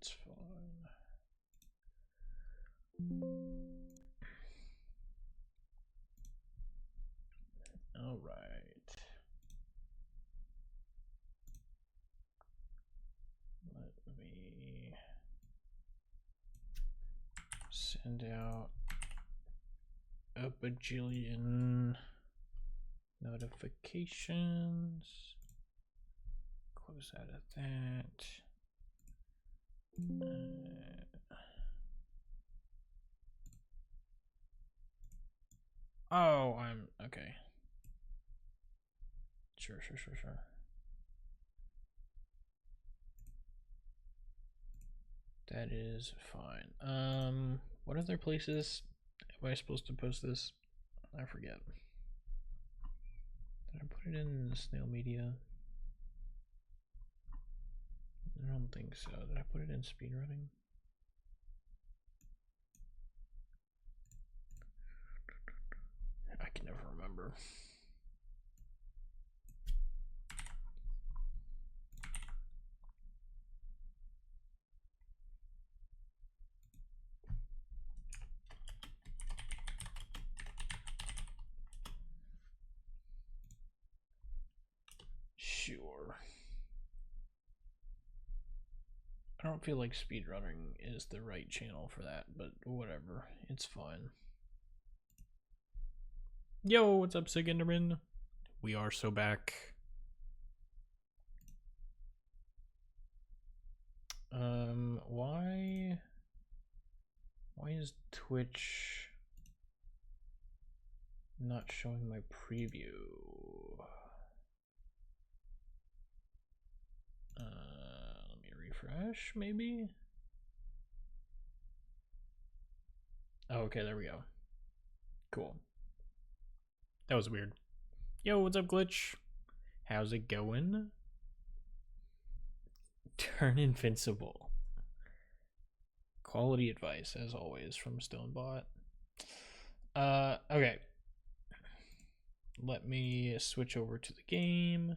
it's fine. All right. Let me send out a bajillion notifications. Close out of that. Oh, I'm okay. Sure. That is fine. What other places am I supposed to post this? I forget. Did I put it in the snail media? I don't think so. Did I put it in speedrunning? I can never remember. Sure. I don't feel like speedrunning is the right channel for that, but whatever. It's fine. Yo, what's up, Sigenderman? We are so back. Why is Twitch not showing my preview? Let me refresh, maybe? Oh, okay, there we go. Cool. That was weird. Yo, what's up, Glitch? How's it going? Turn invincible. Quality advice, as always, from Stonebot. Okay. Let me switch over to the game.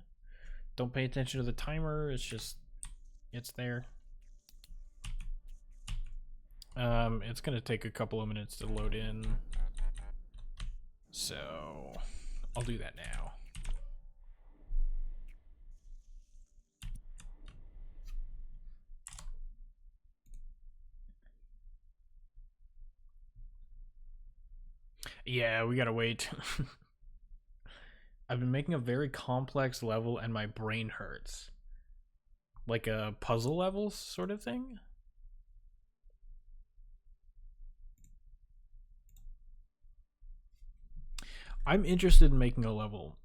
Don't pay attention to the timer. It's there. It's gonna take a couple of minutes to load in. So I'll do that now. Yeah, we gotta wait. I've been making a very complex level and my brain hurts. Like a puzzle level sort of thing. I'm interested in making a level.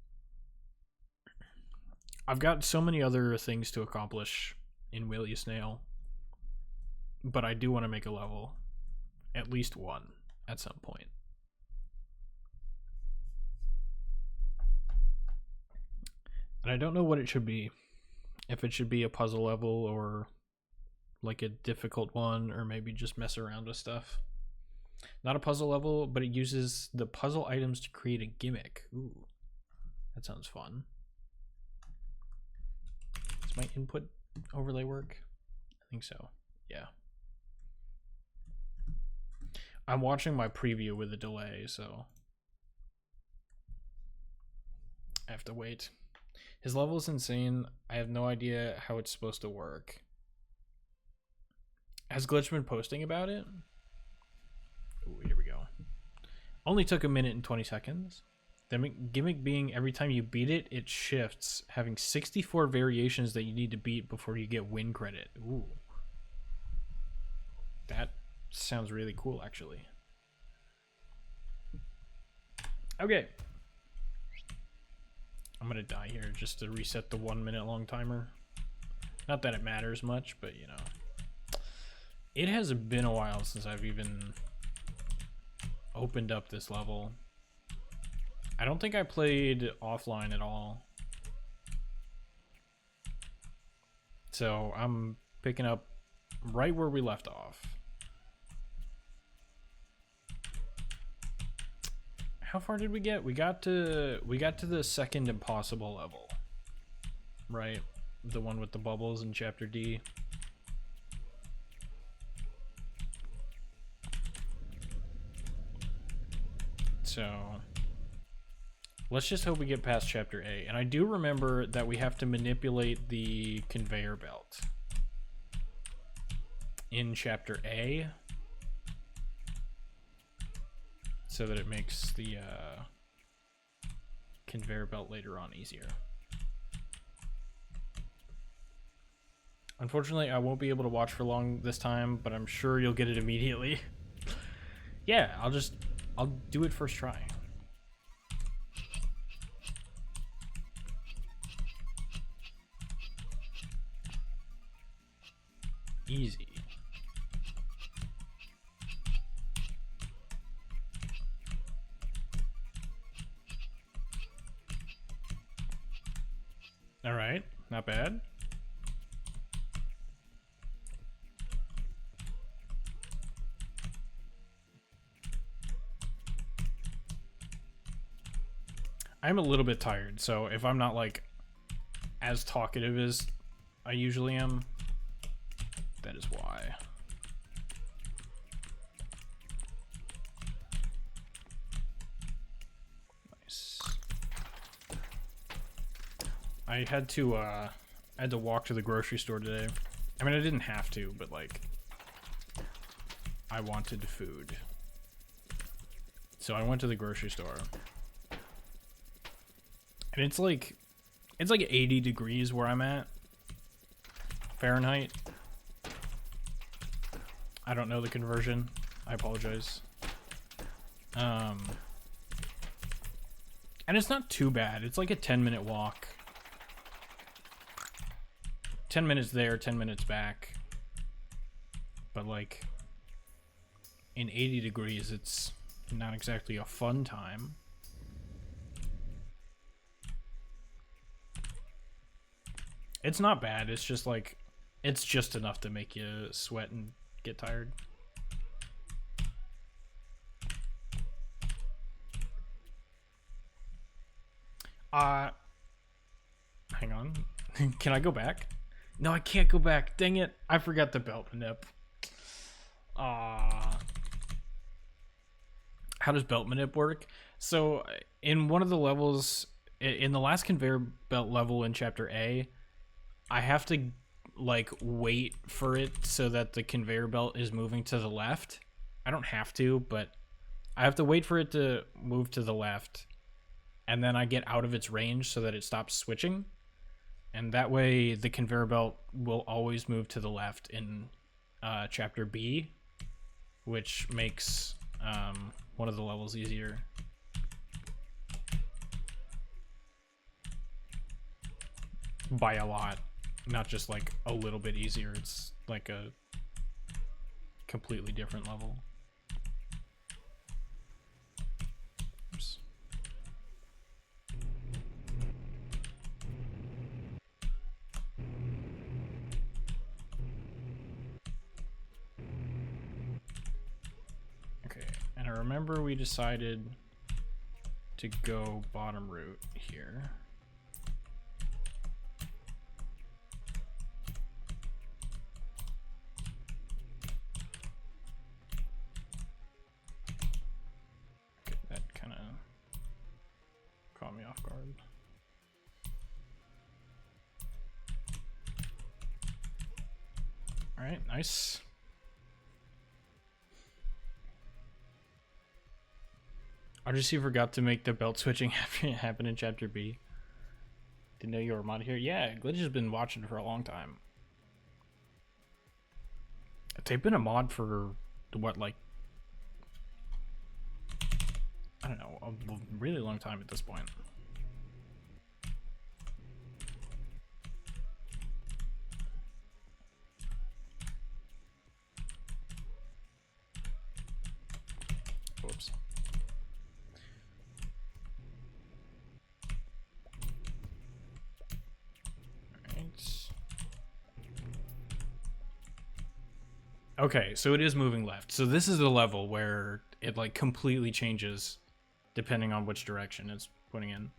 I've got so many other things to accomplish in Will You Snail, but I do want to make a level. At least one at some point. And I don't know what it should be. If it should be a puzzle level or like a difficult one, or maybe just mess around with stuff. Not a puzzle level, but it uses the puzzle items to create a gimmick. Ooh, that sounds fun. Does my input overlay work? I think so. Yeah. I'm watching my preview with a delay, so I have to wait. His level is insane. I have no idea how it's supposed to work. Has Glitch been posting about it? Ooh, here we go. Only took 1 minute and 20 seconds. The gimmick being every time you beat it, it shifts, having 64 variations that you need to beat before you get win credit. Ooh. That sounds really cool, actually. Okay. I'm gonna die here just to reset the 1 minute long timer. Not that it matters much, but you know. It has been a while since I've even opened up this level. I don't think I played offline at all. So I'm picking up right where we left off. How far did we get? We got to the second impossible level. Right? The one with the bubbles in chapter D. So let's just hope we get past chapter A. And I do remember that we have to manipulate the conveyor belt in chapter A so that it makes the conveyor belt later on easier. Unfortunately, I won't be able to watch for long this time, but I'm sure you'll get it immediately. Yeah, I'll do it first try. Easy. All right, not bad. I'm a little bit tired, so if I'm not like as talkative as I usually am, that is why. Nice. I had to walk to the grocery store today. I mean, I didn't have to, but like I wanted food. So I went to the grocery store. And it's like 80 degrees where I'm at. Fahrenheit. I don't know the conversion. I apologize. And it's not too bad. It's like a 10-minute walk. 10 minutes there, 10 minutes back. But like in 80 degrees, it's not exactly a fun time. It's not bad. It's just like, it's just enough to make you sweat and get tired. Hang on. Can I go back? No, I can't go back. Dang it. I forgot the belt manip. How does belt manip work? So in one of the levels, in the last conveyor belt level in chapter A, I have to like wait for it so that the conveyor belt is moving to the left. I don't have to, but I have to wait for it to move to the left, and then I get out of its range so that it stops switching, and that way the conveyor belt will always move to the left in chapter B, which makes one of the levels easier. By a lot. Not just like a little bit easier, it's like a completely different level. Oops. Okay, and I remember we decided to go bottom route here. Caught me off guard. All right, nice. I just forgot to make the belt switching happen in chapter B. Didn't know you were a mod here. Yeah, Glitch has been watching for a long time. They've been a mod for what, like, I don't know, a really long time at this point. Whoops. Alright. Okay, so it is moving left. So this is the level where it like completely changes depending on which direction it's putting in.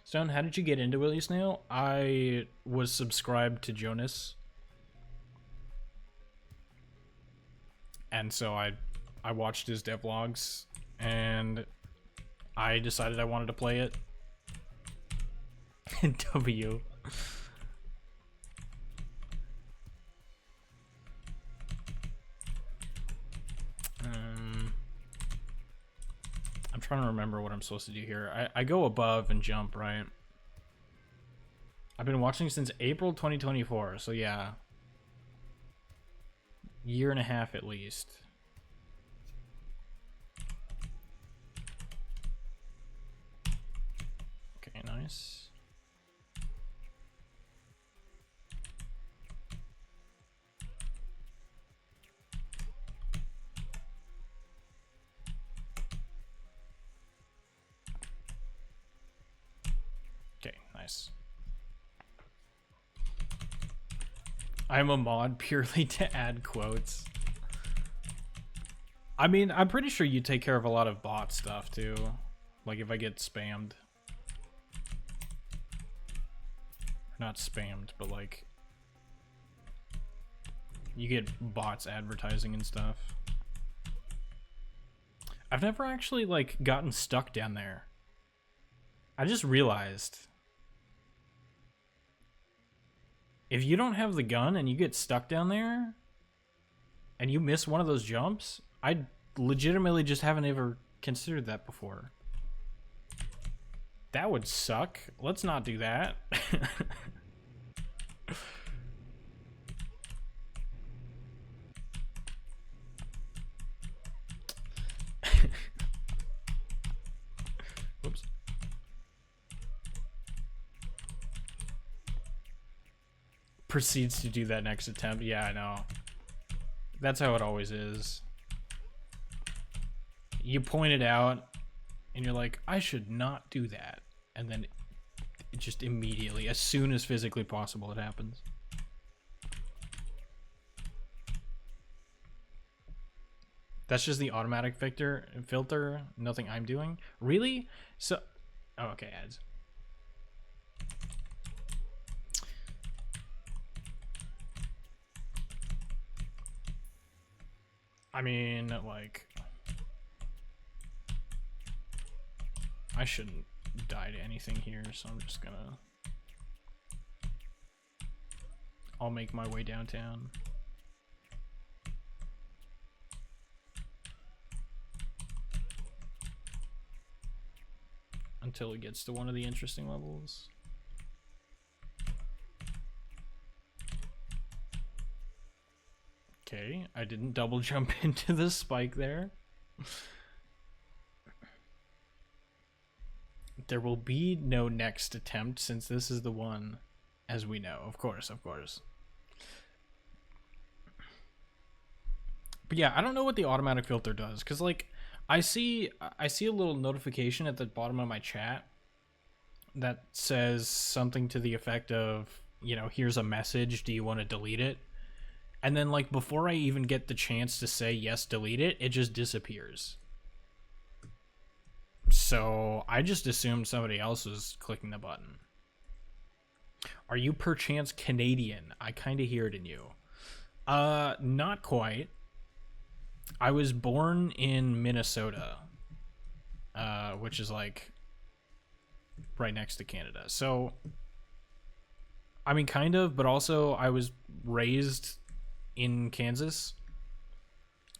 Stone, how did you get into Willy Snail? I was subscribed to Jonas, and so I watched his devlogs and I decided I wanted to play it. W. I'm trying to remember what I'm supposed to do here. I go above and jump, right? I've been watching since April 2024, so yeah. Year and a half at least. Okay, nice. Okay, nice. I'm a mod purely to add quotes. I mean, I'm pretty sure you take care of a lot of bot stuff too. Like if I get spammed. Not spammed, but like you get bots advertising and stuff. I've never actually like gotten stuck down there. I just realized if you don't have the gun and you get stuck down there and you miss one of those jumps, I legitimately just haven't ever considered that before. That would suck. Let's not do that. Whoops. Proceeds to do that next attempt. Yeah, I know. That's how it always is. You point it out and you're like, I should not do that. And then it just immediately, as soon as physically possible, it happens. That's just the automatic filter, nothing I'm doing. Really? So, oh, okay, ads. I mean, like, I shouldn't die to anything here, so I'm just gonna... I'll make my way downtown. Until it gets to one of the interesting levels. Okay, I didn't double jump into the spike there. There will be no next attempt since this is the one, as we know. Of course, of course. But yeah, I don't know what the automatic filter does, because like I see a little notification at the bottom of my chat that says something to the effect of, you know, here's a message, do you want to delete it? And then like before I even get the chance to say yes, delete it, it just disappears. So I just assumed somebody else was clicking the button. Are you perchance Canadian? I kind of hear it in you. Not quite. I was born in Minnesota, which is like right next to Canada. So, I mean, kind of, but also I was raised in Kansas,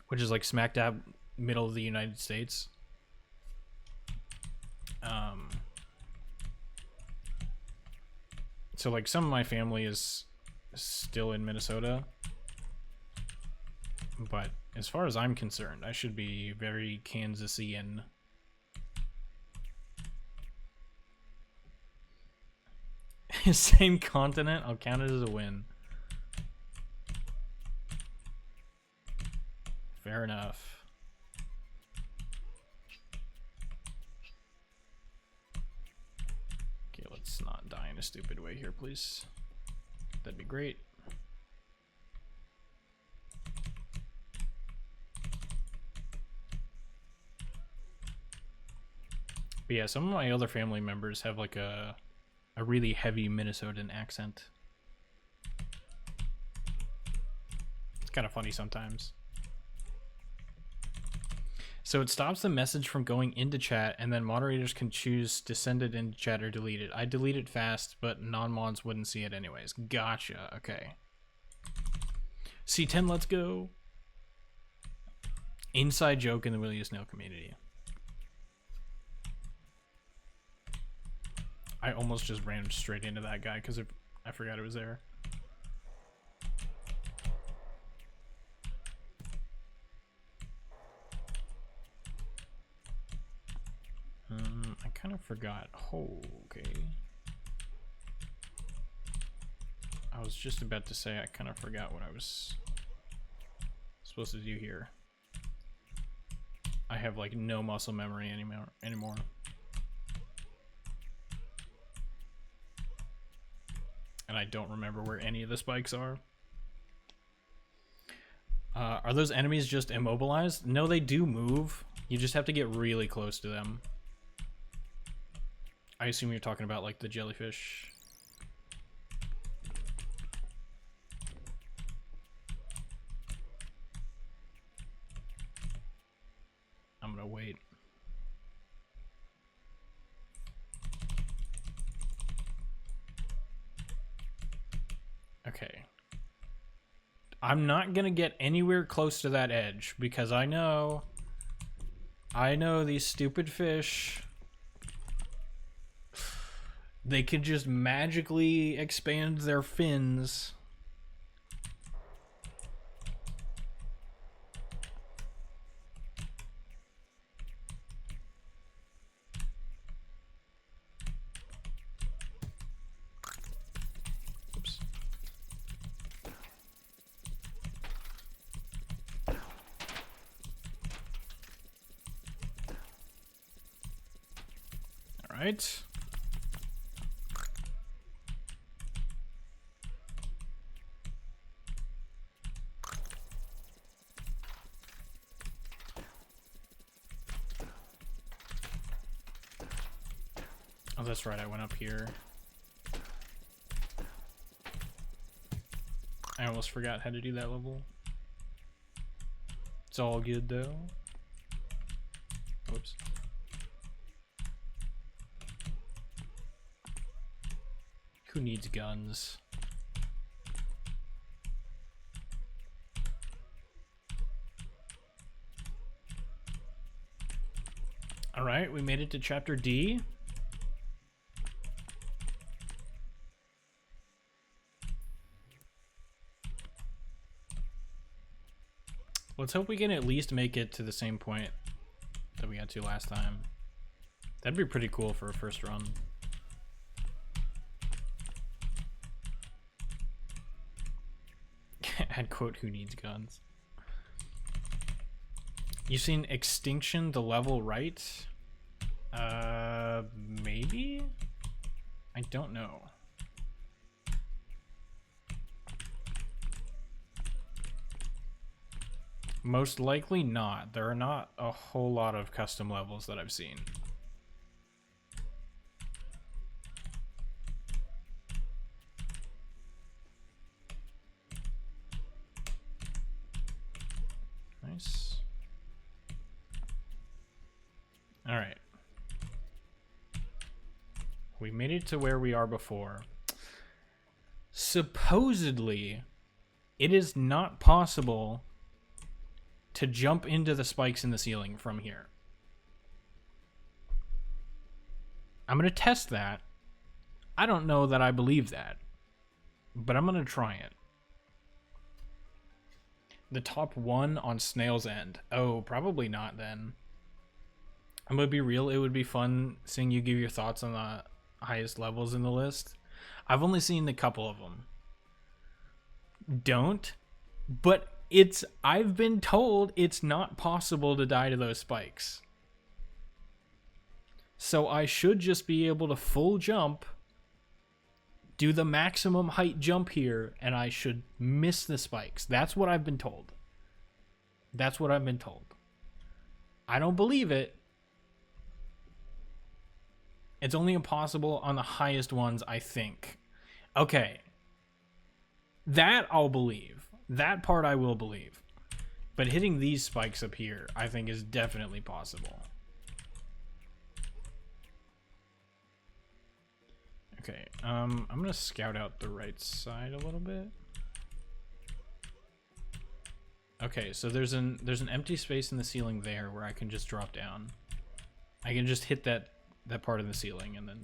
which is like smack dab middle of the United States. So like some of my family is still in Minnesota, but as far as I'm concerned, I should be very Kansasian. Same continent, I'll count it as a win. Fair enough. Okay, let's not die in a stupid way here, please. That'd be great. But yeah, some of my other family members have like a really heavy Minnesotan accent. It's kind of funny sometimes. So it stops the message from going into chat, and then moderators can choose to send it into chat or delete it. I delete it fast, but non-mods wouldn't see it anyways. Gotcha. Okay. C10, let's go. Inside joke in the Will You Snail community. I almost just ran straight into that guy because I forgot it was there. I kind of forgot. Oh, okay. I was just about to say I kind of forgot what I was supposed to do here. I have like no muscle memory anymore. And I don't remember where any of the spikes are. Are those enemies just immobilized? No, they do move. You just have to get really close to them. I assume you're talking about like the jellyfish. I'm gonna wait. Okay. I'm not gonna get anywhere close to that edge because I know these stupid fish. They could just magically expand their fins. Oops. All right. Oh, that's right, I went up here. I almost forgot how to do that level. It's all good though. Whoops. Who needs guns? All right, we made it to chapter D. Let's hope we can at least make it to the same point that we got to last time. That'd be pretty cool for a first run. Add quote, who needs guns? You seen Extinction, the level, right? Maybe? I don't know. Most likely not. There are not a whole lot of custom levels that I've seen. Nice. All right. We made it to where we are before. Supposedly, it is not possible to jump into the spikes in the ceiling from here. I'm going to test that. I don't know that I believe that, but I'm going to try it. The top one on Snail's End. Oh, probably not then. I'm going to be real. It would be fun seeing you give your thoughts on the highest levels in the list. I've only seen a couple of them. Don't. But I've been told it's not possible to die to those spikes. So I should just be able to full jump, do the maximum height jump here, and I should miss the spikes. That's what I've been told. That's what I've been told. I don't believe it. It's only impossible on the highest ones, I think. Okay. That I'll believe. That part I will believe. But hitting these spikes up here, I think, is definitely possible. Okay, I'm gonna scout out the right side a little bit. Okay, so there's an empty space in the ceiling there where I can just drop down. I can just hit that part of the ceiling and then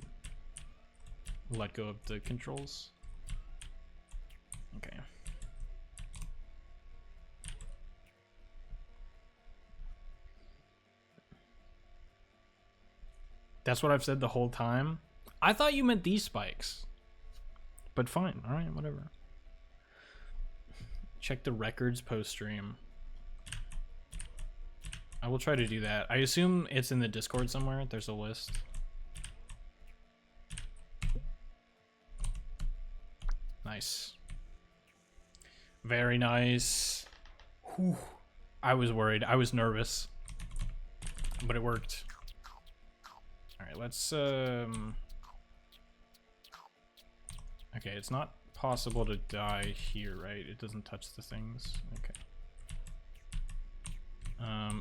let go of the controls. Okay. That's what I've said the whole time. I thought you meant these spikes. But fine, alright, whatever. Check the records post-stream. I will try to do that. I assume it's in the Discord somewhere. There's a list. Nice. Very nice. Whew. I was worried. I was nervous. But it worked. Alright, let's... Okay, it's not possible to die here, right? It doesn't touch the things. Okay.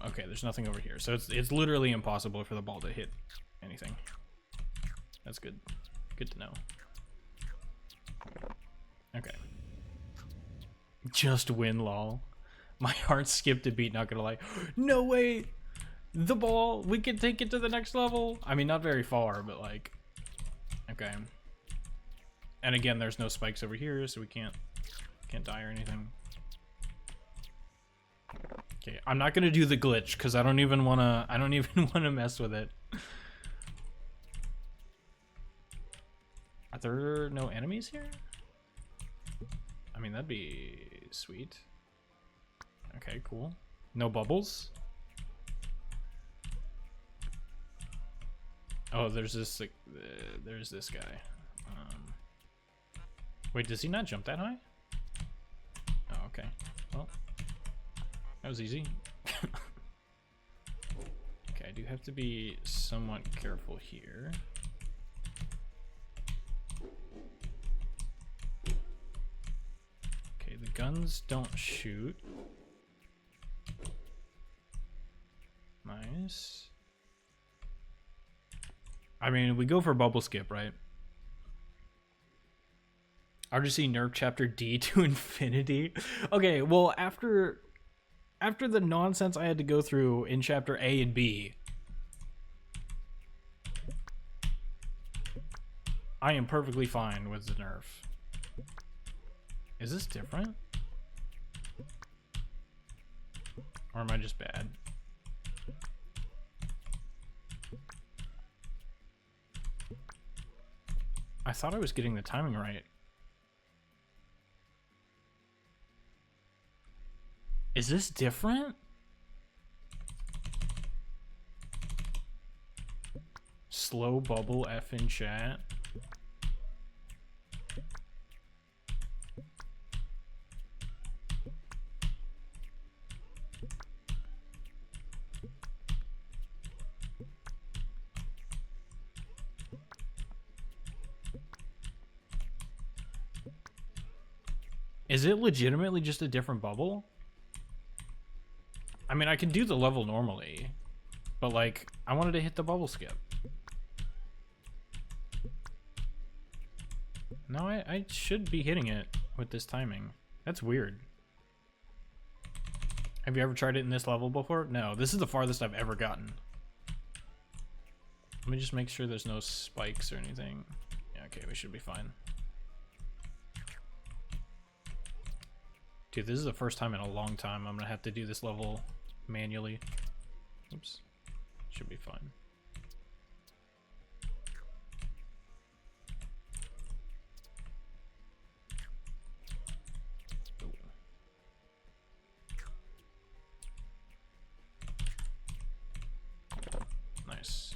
Okay, there's nothing over here. So it's literally impossible for the ball to hit anything. That's good. Good to know. Okay. Just win, lol. My heart skipped a beat, not gonna lie. No way! The ball! We can take it to the next level! I mean, not very far, but like... Okay. And again, there's no spikes over here, so we can't die or anything. Okay, I'm not gonna do the glitch because I don't even wanna mess with it. Are there no enemies here? I mean, that'd be sweet. Okay, cool. No bubbles? Oh, there's this like, there's this guy. Wait, does he not jump that high? Oh, okay. Well, that was easy. Okay, I do have to be somewhat careful here. Okay, the guns don't shoot. Nice. I mean, we go for bubble skip, right? RGC nerf chapter D to infinity. Okay, well, after the nonsense I had to go through in chapter A and B, I am perfectly fine with the nerf. Is this different? Or am I just bad? I thought I was getting the timing right. Is this different? Slow bubble F in chat. Is it legitimately just a different bubble? I mean, I can do the level normally, but like, I wanted to hit the bubble skip. No, I should be hitting it with this timing. That's weird. Have you ever tried it in this level before? No, this is the farthest I've ever gotten. Let me just make sure there's no spikes or anything. Yeah, okay, we should be fine. Dude, this is the first time in a long time I'm gonna have to do this level manually. Oops. Should be fine. Ooh. Nice.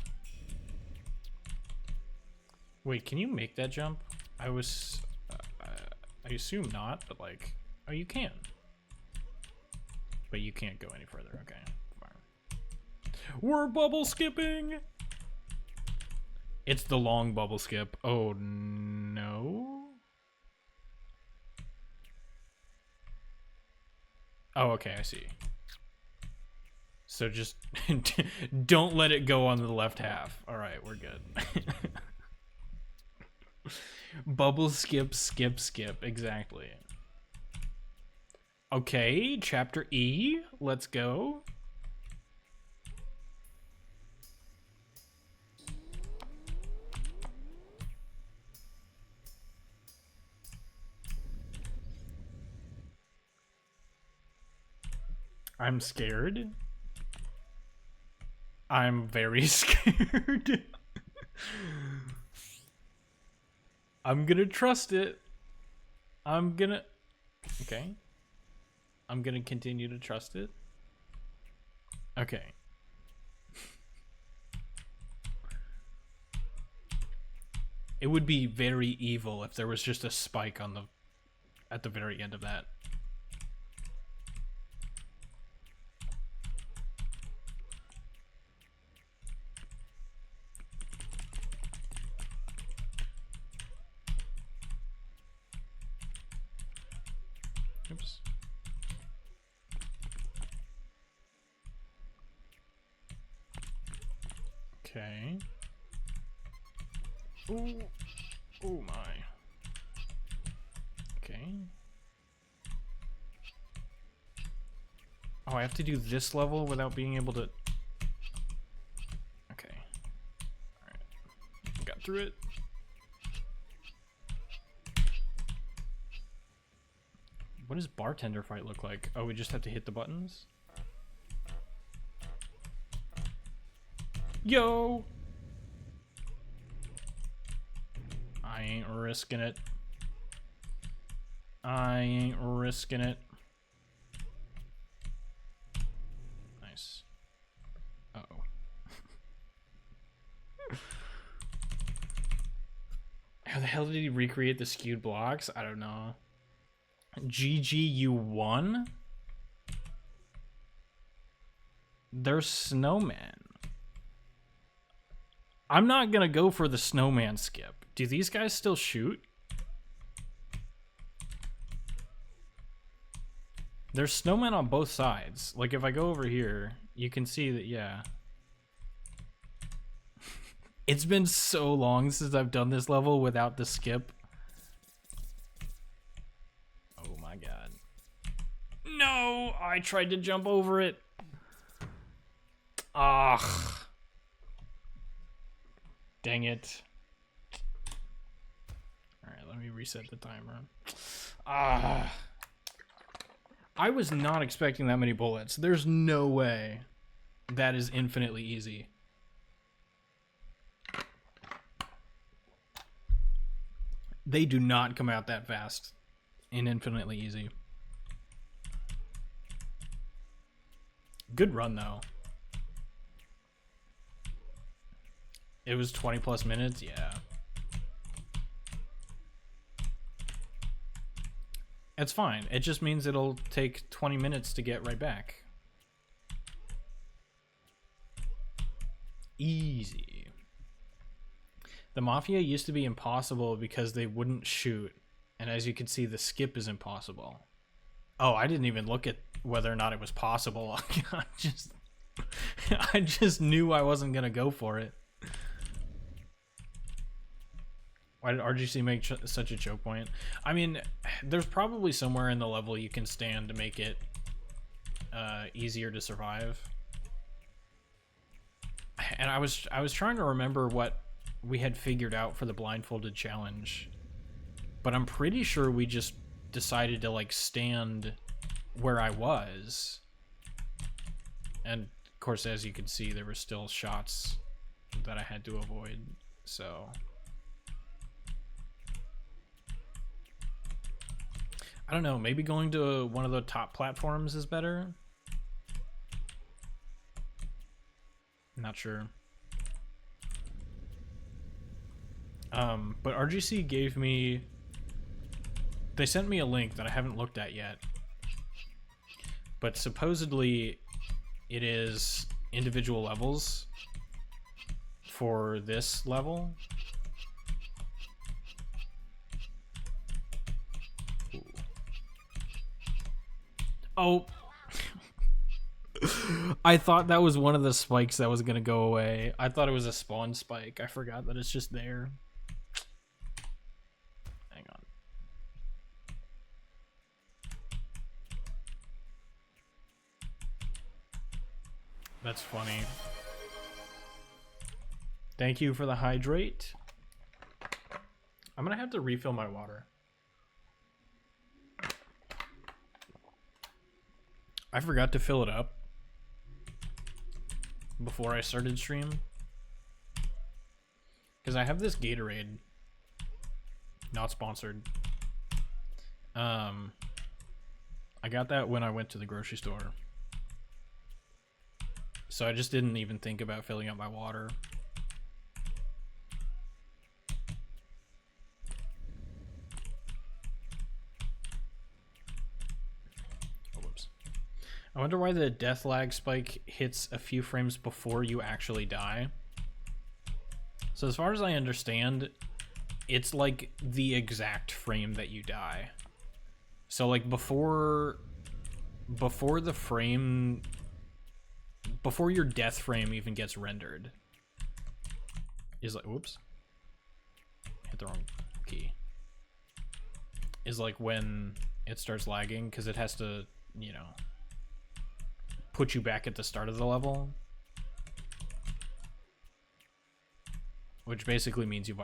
Wait, can you make that jump? I assume not, but like, oh, you can. But you can't go any further. Okay, fine. We're bubble skipping. It's the long bubble skip. Oh no. Oh, okay, I see. So just don't let it go on the left half. All right, we're good. Bubble skip, skip, skip. Exactly. Okay, chapter E. Let's go. I'm scared. I'm very scared. I'm gonna trust it. Okay. I'm gonna continue to trust it. Okay. It would be very evil if there was just a spike on at the very end of that. Oops. Okay. Ooh. Oh my. Okay. Oh, I have to do this level without being able to... Okay. Alright. Got through it. What does bartender fight look like? Oh, we just have to hit the buttons? Yo! I ain't risking it. I ain't risking it. Nice. Uh-oh. How the hell did he recreate the skewed blocks? I don't know. GG, you won? They're snowmen. I'm not gonna go for the snowman skip. Do these guys still shoot? There's snowmen on both sides. Like, if I go over here, you can see that, yeah. It's been so long since I've done this level without the skip. Oh my god. No! I tried to jump over it. Ah. Dang it. Alright, let me reset the timer. Ah. I was not expecting that many bullets. There's no way that is infinitely easy. They do not come out that fast in infinitely easy. Good run, though. It was 20 plus minutes, yeah. It's fine. It just means it'll take 20 minutes to get right back. Easy. The Mafia used to be impossible because they wouldn't shoot. And as you can see, the skip is impossible. Oh, I didn't even look at whether or not it was possible. I just knew I wasn't going to go for it. Why did RGC make such a choke point? I mean, there's probably somewhere in the level you can stand to make it easier to survive. And I was trying to remember what we had figured out for the blindfolded challenge, but I'm pretty sure we just decided to like stand where I was, and of course, as you can see, there were still shots that I had to avoid. So I don't know, maybe going to one of the top platforms is better. Not sure. But RGC gave me... They sent me a link that I haven't looked at yet. But supposedly it is individual levels for this level. Ooh. Oh. I thought that was one of the spikes that was gonna go away. I thought it was a spawn spike. I forgot that it's just there. Hang on. That's funny. Thank you for the hydrate. I'm gonna have to refill my water. I forgot to fill it up before I started stream. Because I have this Gatorade. Not sponsored. I got that when I went to the grocery store. So I just didn't even think about filling up my water. I wonder why the death lag spike hits a few frames before you actually die. So as far as I understand, it's like the exact frame that you die. So like before the frame, before your death frame even gets rendered, is like, whoops, hit the wrong key. Is like when it starts lagging, because it has to, you know, put you back at the start of the level, which basically means you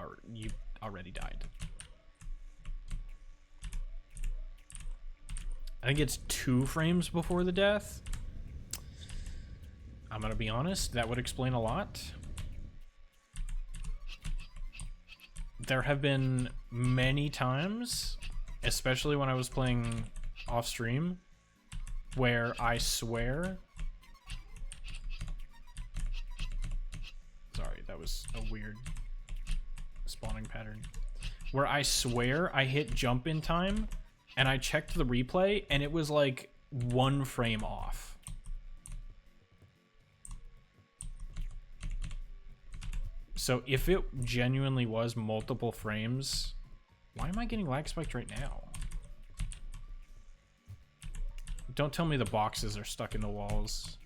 already died. I think it's 2 frames before the death. I'm gonna be honest, that would explain a lot. There have been many times, especially when I was playing off stream, where I swear, sorry, that was a weird spawning pattern, where I swear I hit jump in time and I checked the replay and it was like 1 frame off. So if it genuinely was multiple frames, why am I getting lag spiked right now? Don't tell me the boxes are stuck in the walls.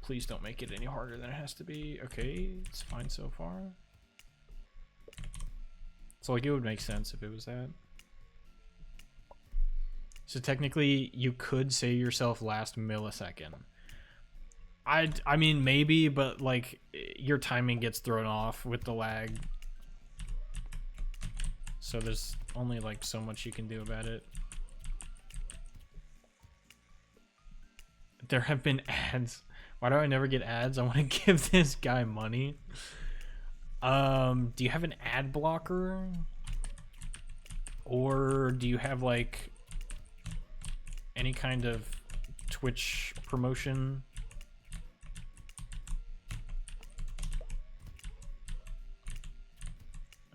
Please don't make it any harder than it has to be. Okay, it's fine so far. So like it would make sense if it was that. So technically you could say yourself last millisecond. I mean maybe, but like your timing gets thrown off with the lag. So there's only like so much you can do about it. There have been ads. Why do I never get ads? I want to give this guy money. Do you have an ad blocker? Or do you have like any kind of Twitch promotion?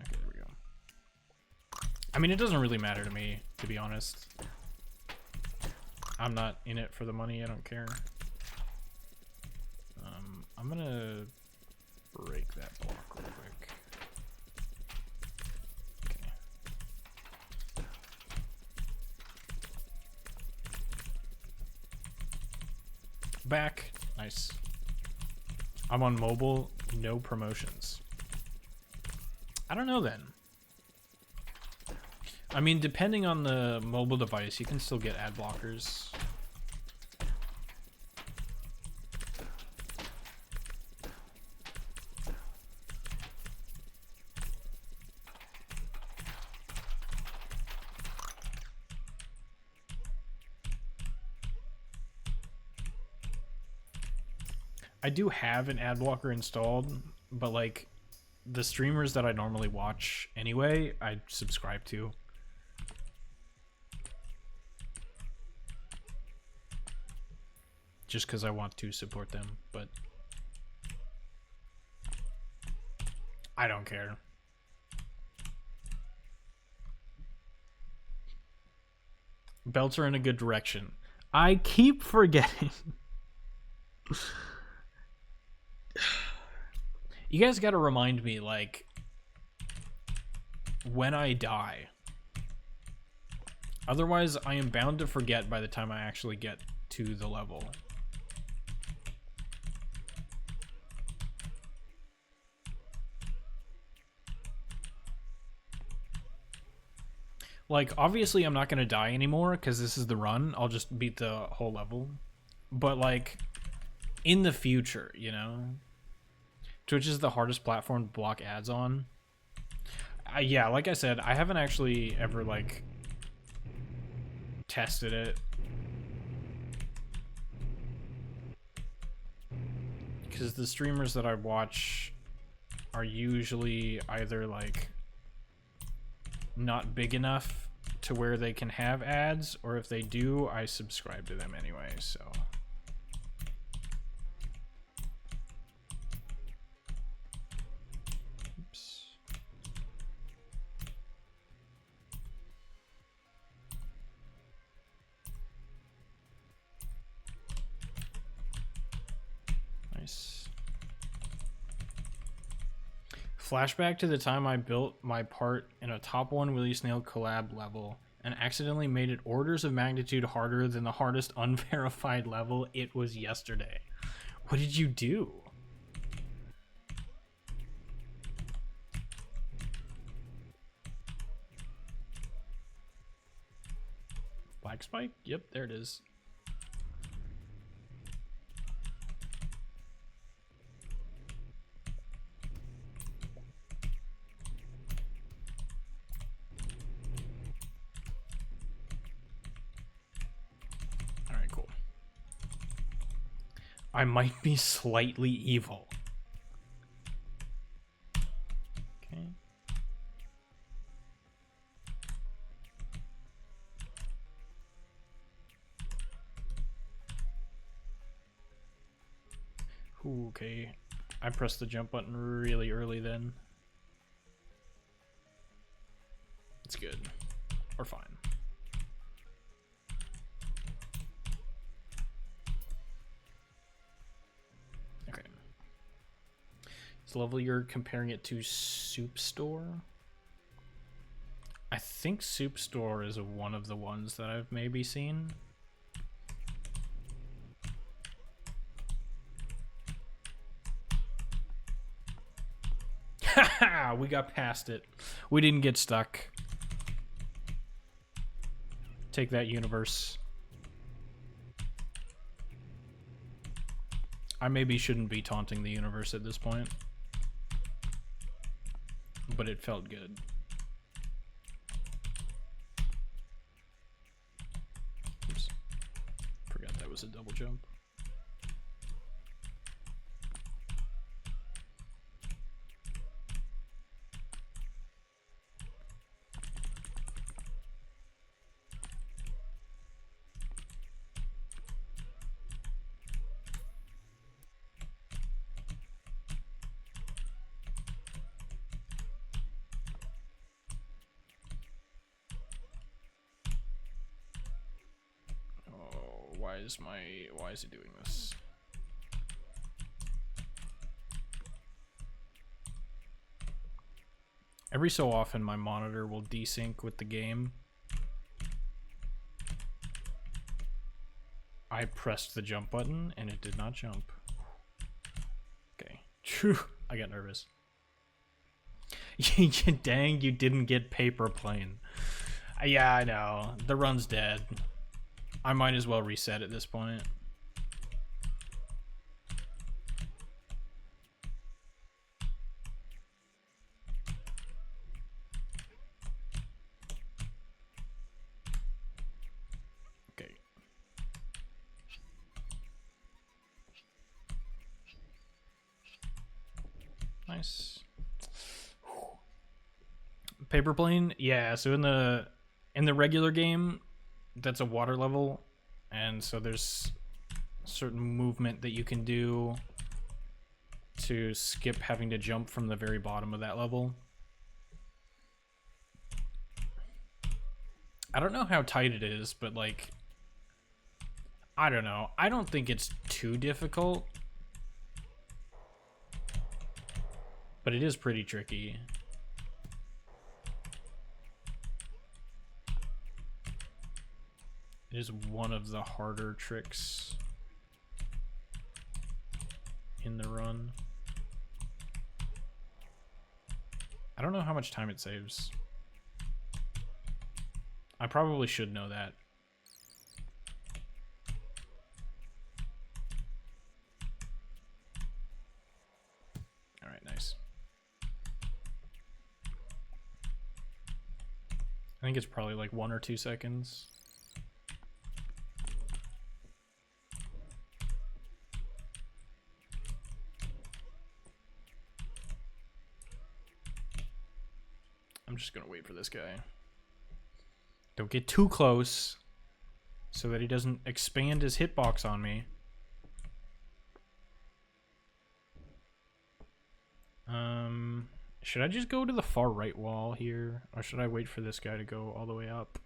Okay, there we go. I mean, it doesn't really matter to me, to be honest. I'm not in it for the money, I don't care. I'm gonna break that block real quick. Okay. Back. Nice. I'm on mobile, no promotions. I don't know then. I mean, depending on the mobile device, you can still get ad blockers. I do have an ad blocker installed, but like the streamers that I normally watch anyway, I subscribe to. Just because I want to support them, but I don't care. Belts are in a good direction. I keep forgetting. You guys gotta remind me, like, when I die. Otherwise, I am bound to forget by the time I actually get to the level. Like, obviously I'm not going to die anymore because this is the run. I'll just beat the whole level. But, like, in the future, you know? Twitch is the hardest platform to block ads on. Yeah, like I said, I haven't actually ever, like, tested it. Because the streamers that I watch are usually either, like, not big enough to where they can have ads, or if they do, I subscribe to them anyway, so. Oops. Nice. Flashback to the time I built my part in a top 1 Willy Snail collab level and accidentally made it orders of magnitude harder than the hardest unverified level. It was yesterday. What did you do? Black Spike? Yep, there it is. Alright, cool. I might be slightly evil. Okay. Ooh, okay. I pressed the jump button really early then. It's good. We're fine. Okay. This level you're comparing it to Soup Store? I think Soup Store is one of the ones that I've maybe seen. Haha, we got past it. We didn't get stuck. Take that, universe. I maybe shouldn't be taunting the universe at this point, but it felt good. Oops. Forgot that was a double jump. Why is it doing this? Every so often my monitor will desync with the game. I pressed the jump button and it did not jump. Okay. Phew, I got nervous. Dang, you didn't get paper plane. Yeah, I know. The run's dead. I might as well reset at this point. Okay. Nice. Paper plane? Yeah, so in the regular game, that's a water level, and so there's certain movement that you can do to skip having to jump from the very bottom of that level. I don't know how tight it is, but like, I don't know. I don't think it's too difficult, but it is pretty tricky. It is one of the harder tricks in the run. I don't know how much time it saves. I probably should know that. Alright, nice. I think it's probably like 1 or 2 seconds. I'm just gonna wait for this guy. Don't get too close so that he doesn't expand his hitbox on me. Should I just go to the far right wall here? Or should I wait for this guy to go all the way up?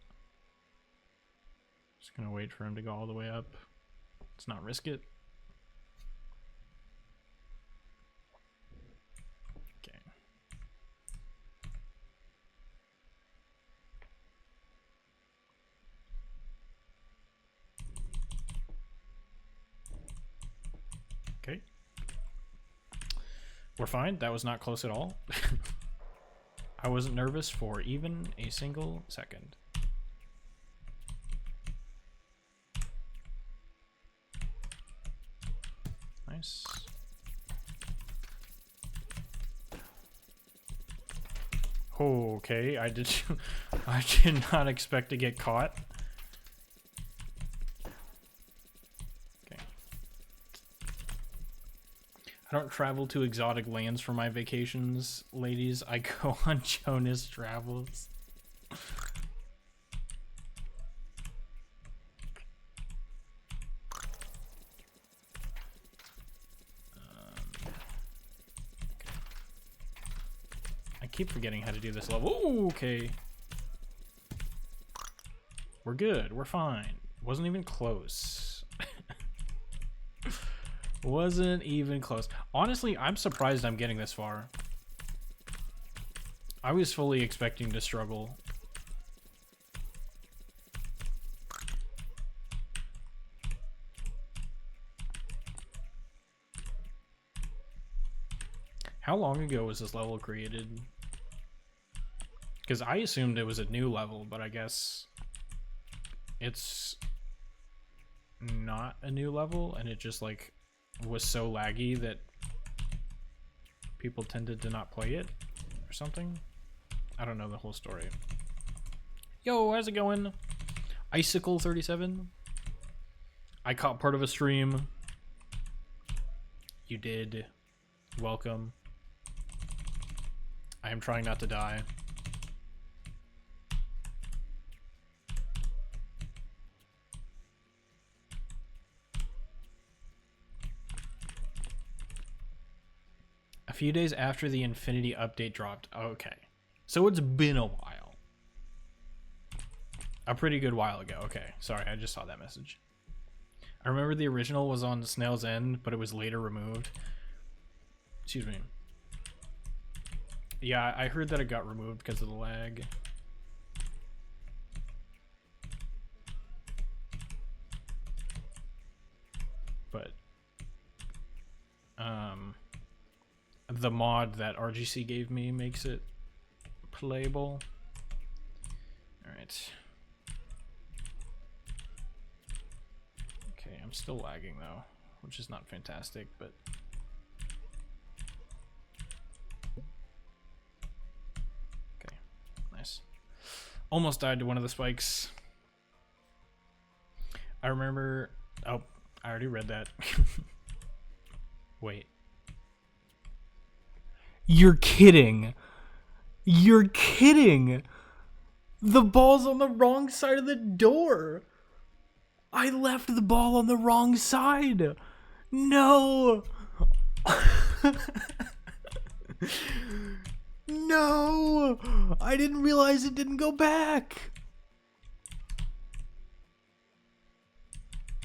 Just gonna wait for him to go all the way up. Let's not risk it. Okay. Okay. We're fine. That was not close at all. I wasn't nervous for even a single second. Nice. Oh, okay. I did not expect to get caught. I don't travel to exotic lands for my vacations, ladies. I go on Jonas travels. Okay. I keep forgetting how to do this level. Ooh, okay. We're good. We're fine. Wasn't even close. Wasn't even close. Honestly, I'm surprised I'm getting this far. I was fully expecting to struggle. How long ago was this level created? Because I assumed it was a new level, but I guess it's not a new level, and it just like was so laggy that people tended to not play it or something. I don't know the whole story. Yo, how's it going? Icicle 37. I caught part of a stream. You did. Welcome. I am trying not to die. A few days after the Infinity update dropped. Okay. So it's been a while. A pretty good while ago. Okay. Sorry, I just saw that message. I remember the original was on Snail's End, but it was later removed. Excuse me. Yeah, I heard that it got removed because of the lag. But the mod that RGC gave me makes it playable. All right. Okay, I'm still lagging though, which is not fantastic, but okay, nice. Almost died to one of the spikes. I remember, oh, I already read that. Wait. You're kidding. You're kidding. The ball's on the wrong side of the door. I left the ball on the wrong side. No. No. I didn't realize it didn't go back.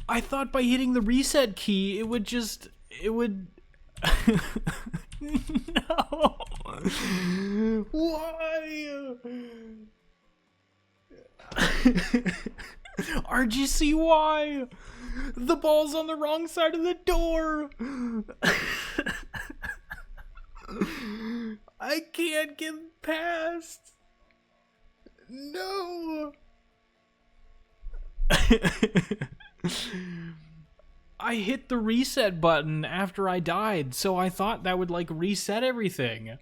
I thought by hitting the reset key, it would just, it would... No! Why? RGCY! The ball's on the wrong side of the door! I can't get past! No! I hit the reset button after I died, so I thought that would like reset everything.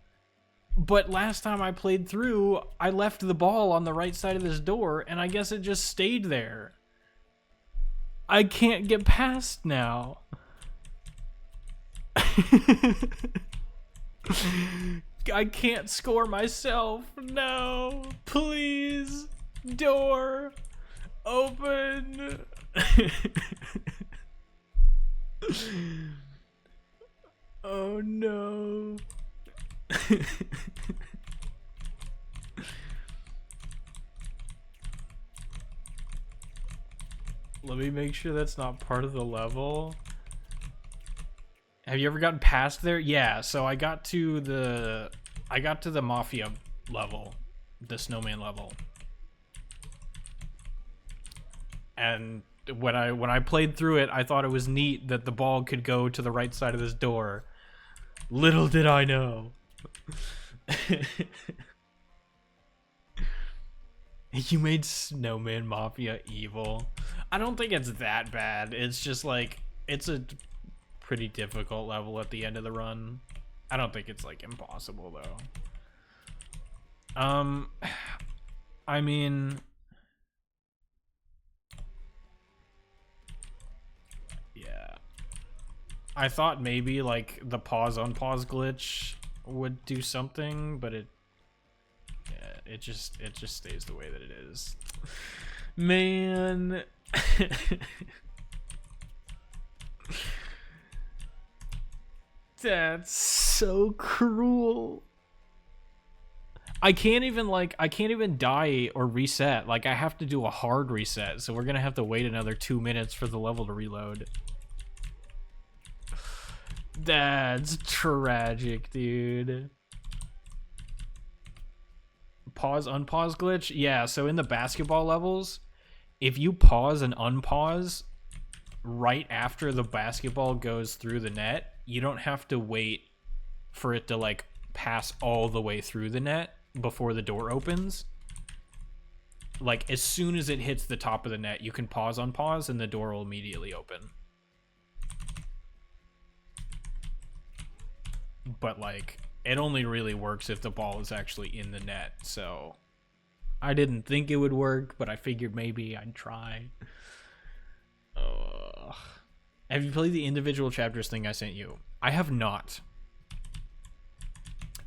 But last time I played through, I left the ball on the right side of this door, and I guess it just stayed there. I can't get past now. I can't score myself. No, please. Door. Open. Oh no. Let me make sure that's not part of the level. Have you ever gotten past there? Yeah, so I got to the mafia level, the snowman level. And when I played through it, I thought it was neat that the ball could go to the right side of this door. Little did I know. You made Snowman Mafia evil. I don't think it's that bad. It's just like, it's a pretty difficult level at the end of the run. I don't think it's like impossible though. I mean, yeah. I thought maybe like the pause unpause glitch would do something, but it just stays the way that it is. Man. That's so cruel. I can't even die or reset. Like, I have to do a hard reset, so we're gonna have to wait another 2 minutes for the level to reload. That's tragic, dude. Pause, unpause glitch? Yeah, so in the basketball levels, if you pause and unpause right after the basketball goes through the net, you don't have to wait for it to like pass all the way through the net before the door opens. Like, as soon as it hits the top of the net, you can pause, unpause, and the door will immediately open. But like, it only really works if the ball is actually in the net, so I didn't think it would work, but I figured maybe I'd try. Have you played the individual chapters thing I sent you? I have not.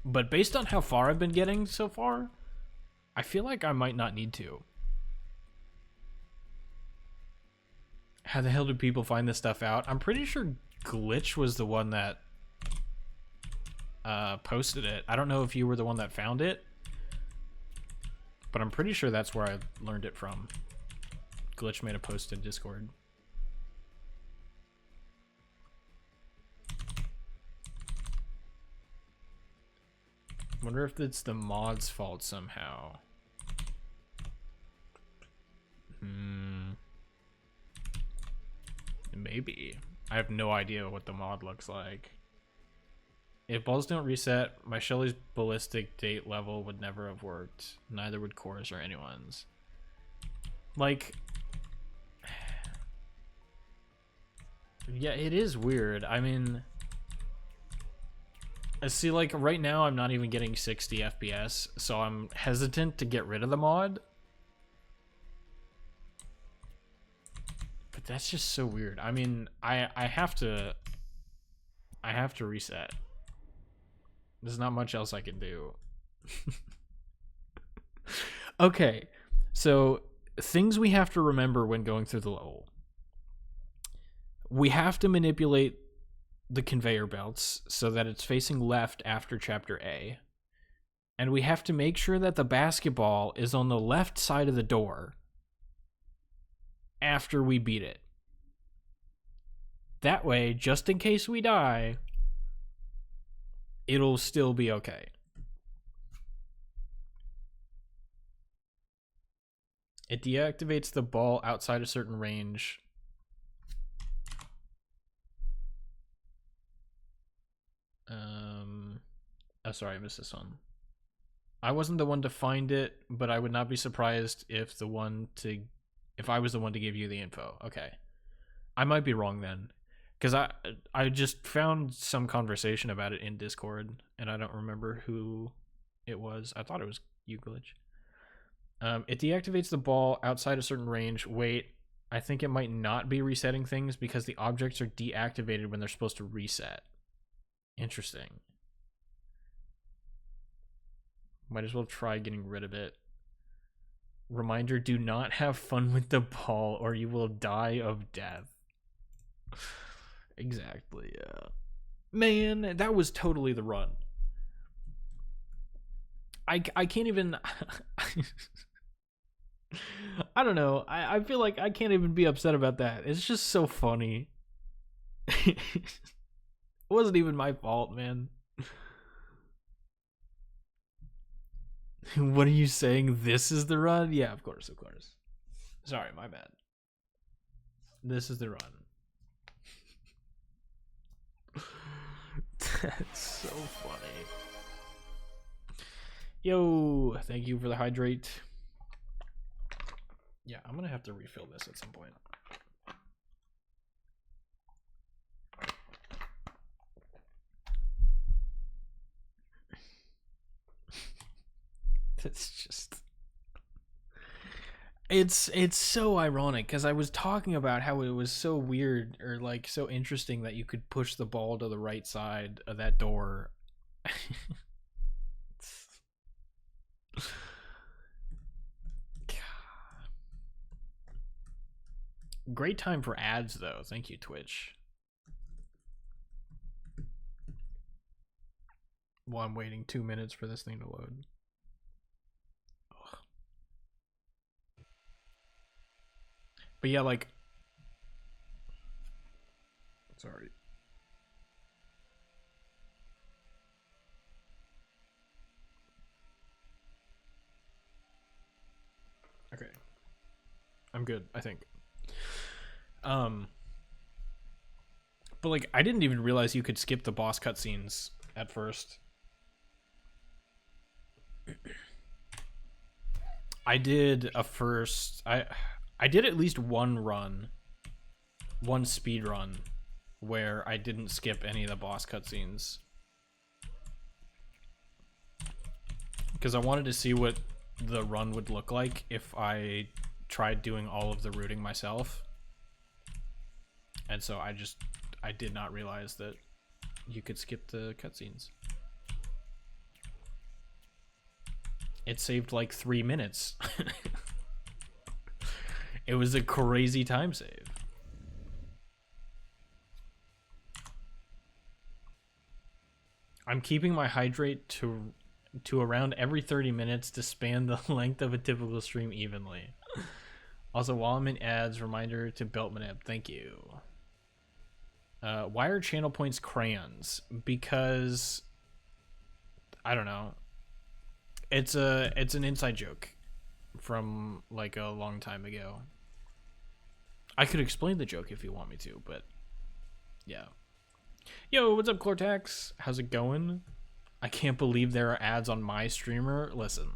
But based on how far I've been getting so far, I feel like I might not need to. How the hell do people find this stuff out? I'm pretty sure Glitch was the one that posted it. I don't know if you were the one that found it, but I'm pretty sure that's where I learned it from. Glitch made a post in Discord. Wonder if it's the mod's fault somehow. Maybe. I have no idea what the mod looks like. If balls don't reset, my Shelly's ballistic date level would never have worked. Neither would Cora's or anyone's. Like, yeah, it is weird. I mean, I see, like, right now I'm not even getting 60 FPS, so I'm hesitant to get rid of the mod. But that's just so weird. I mean, I have to reset. There's not much else I can do. Okay, so things we have to remember when going through the level. We have to manipulate the conveyor belts so that it's facing left after chapter A. And we have to make sure that the basketball is on the left side of the door after we beat it. That way, just in case we die, it'll still be okay. It deactivates the ball outside a certain range. Oh, sorry, I missed this one. I wasn't the one to find it, but I would not be surprised if I was the one to give you the info. Okay. I might be wrong then. Because I just found some conversation about it in Discord, and I don't remember who it was. I thought it was you, Glitch. It deactivates the ball outside a certain range. Wait, I think it might not be resetting things because the objects are deactivated when they're supposed to reset. Interesting. Might as well try getting rid of it. Reminder, do not have fun with the ball or you will die of death. Exactly, yeah. Man, that was totally the run. I can't even... I don't know. I feel like I can't even be upset about that. It's just so funny. It wasn't even my fault, man. What are you saying? This is the run? Yeah, of course, of course. Sorry, my bad. This is the run. That's so funny. Yo, thank you for the hydrate. Yeah, I'm gonna have to refill this at some point. It's just... It's so ironic because I was talking about how it was so weird or like so interesting that you could push the ball to the right side of that door. Great time for ads though. Thank you, Twitch. While I'm waiting 2 minutes for this thing to load. Ugh. But yeah, like... Sorry. Okay. I'm good, I think. But like, I didn't even realize you could skip the boss cutscenes at first. I did a first... I did at least one speed run, where I didn't skip any of the boss cutscenes. Because I wanted to see what the run would look like if I tried doing all of the rooting myself. And so I did not realize that you could skip the cutscenes. It saved like 3 minutes. It was a crazy time save. I'm keeping my hydrate to around every 30 minutes to span the length of a typical stream evenly. Also, while I'm in ads, reminder to Beltmanip. Thank you. Why are channel points crayons? Because I don't know. It's an inside joke from like a long time ago. I could explain the joke if you want me to, but yeah. Yo, what's up, Clortax? How's it going? I can't believe there are ads on my streamer. Listen,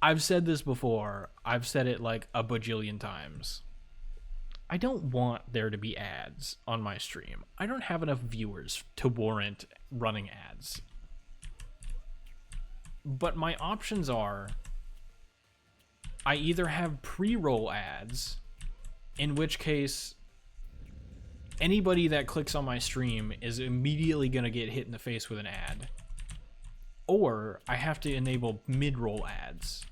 I've said this before. I've said it like a bajillion times. I don't want there to be ads on my stream. I don't have enough viewers to warrant running ads. But my options are, I either have pre-roll ads, in which case anybody that clicks on my stream is immediately going to get hit in the face with an ad, or I have to enable mid-roll ads,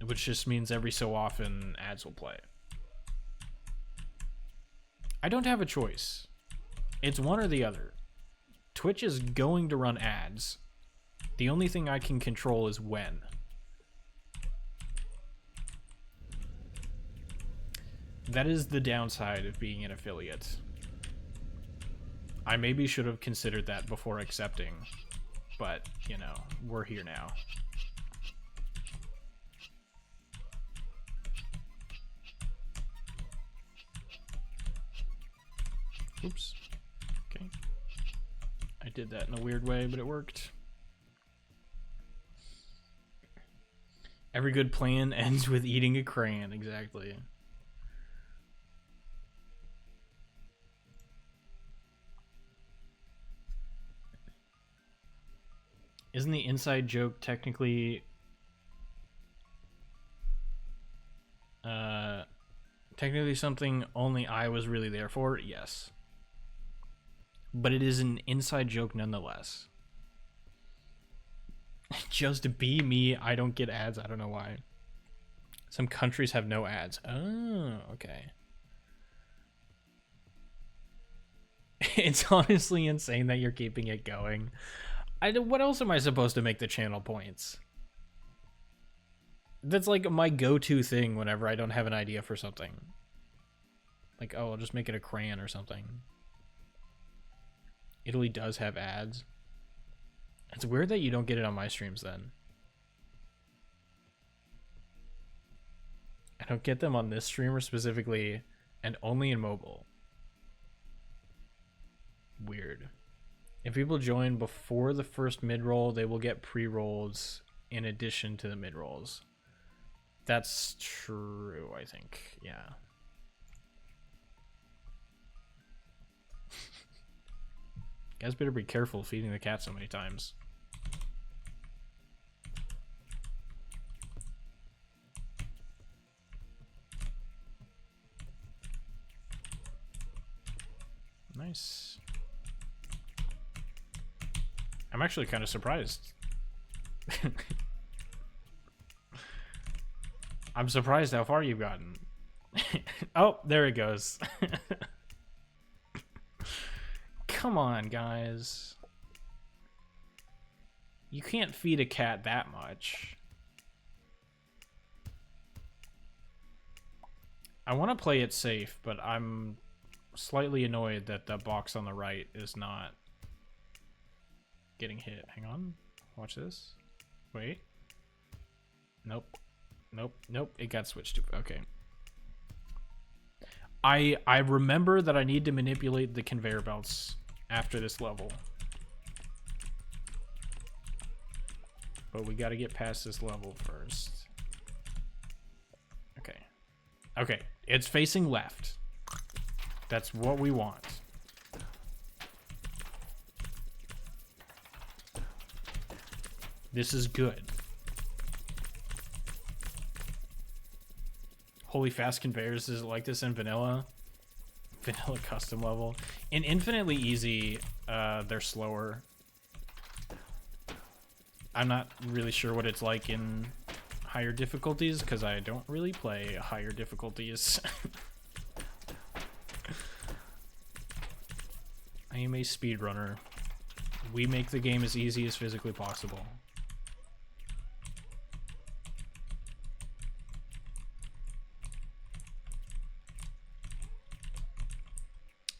which just means every so often ads will play. I don't have a choice. It's one or the other. Twitch is going to run ads. The only thing I can control is when. That is the downside of being an affiliate. I maybe should have considered that before accepting, but, you know, we're here now. Oops. Okay. I did that in a weird way, but it worked. Every good plan ends with eating a crayon. Exactly. Isn't the inside joke technically something only I was really there for? Yes. But it is an inside joke nonetheless. Just be me, I don't get ads. I don't know why. Some countries have no ads. Oh, okay. It's honestly insane that you're keeping it going. What else am I supposed to make the channel points? That's like my go-to thing whenever I don't have an idea for something. Like, oh, I'll just make it a crayon or something. Italy does have ads. It's weird that you don't get it on my streams then. I don't get them on this streamer specifically, and only in mobile. Weird. If people join before the first mid-roll, they will get pre-rolls in addition to the mid-rolls. That's true, I think. Yeah. You guys better be careful feeding the cat so many times. Nice. I'm actually kind of surprised. I'm surprised how far you've gotten. Oh, there it goes. Come on, guys. You can't feed a cat that much. I want to play it safe, but I'm slightly annoyed that the box on the right is not getting hit. Hang on. Watch this. Wait. Nope. Nope. Nope. It got switched to... Okay. I remember that I need to manipulate the conveyor belts after this level. But we got to get past this level first. Okay. Okay. It's facing left. That's what we want. This is good. Holy fast conveyors, is it like this in vanilla? Vanilla custom level. In infinitely easy, they're slower. I'm not really sure what it's like in higher difficulties, because I don't really play higher difficulties. I am a speedrunner. We make the game as easy as physically possible.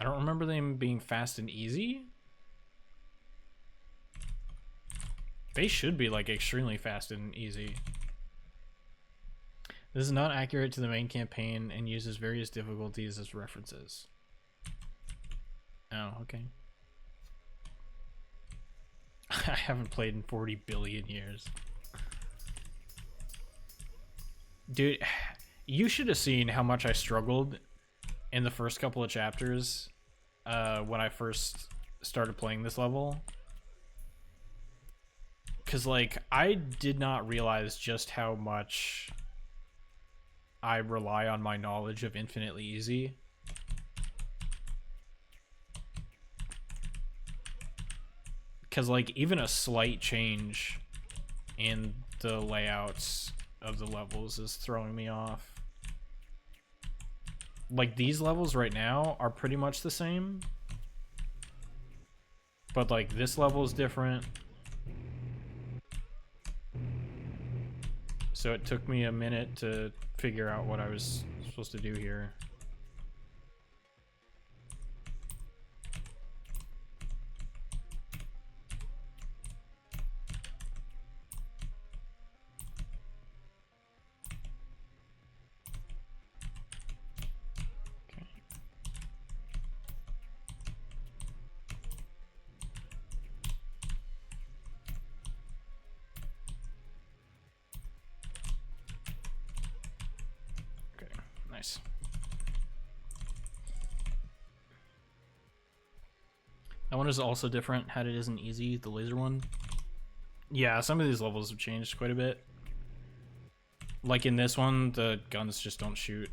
I don't remember them being fast and easy. They should be like extremely fast and easy. This is not accurate to the main campaign and uses various difficulties as references. Oh, okay. I haven't played in 40 billion years. Dude, you should have seen how much I struggled in the first couple of chapters when I first started playing this level. Because, like, I did not realize just how much I rely on my knowledge of infinitely easy. Because, like, even a slight change in the layouts of the levels is throwing me off. Like, these levels right now are pretty much the same. But, like, this level is different. So it took me a minute to figure out what I was supposed to do here. Nice. That one is also different. Had it isn't easy, the laser one. Yeah, some of these levels have changed quite a bit. Like in this one, the guns just don't shoot.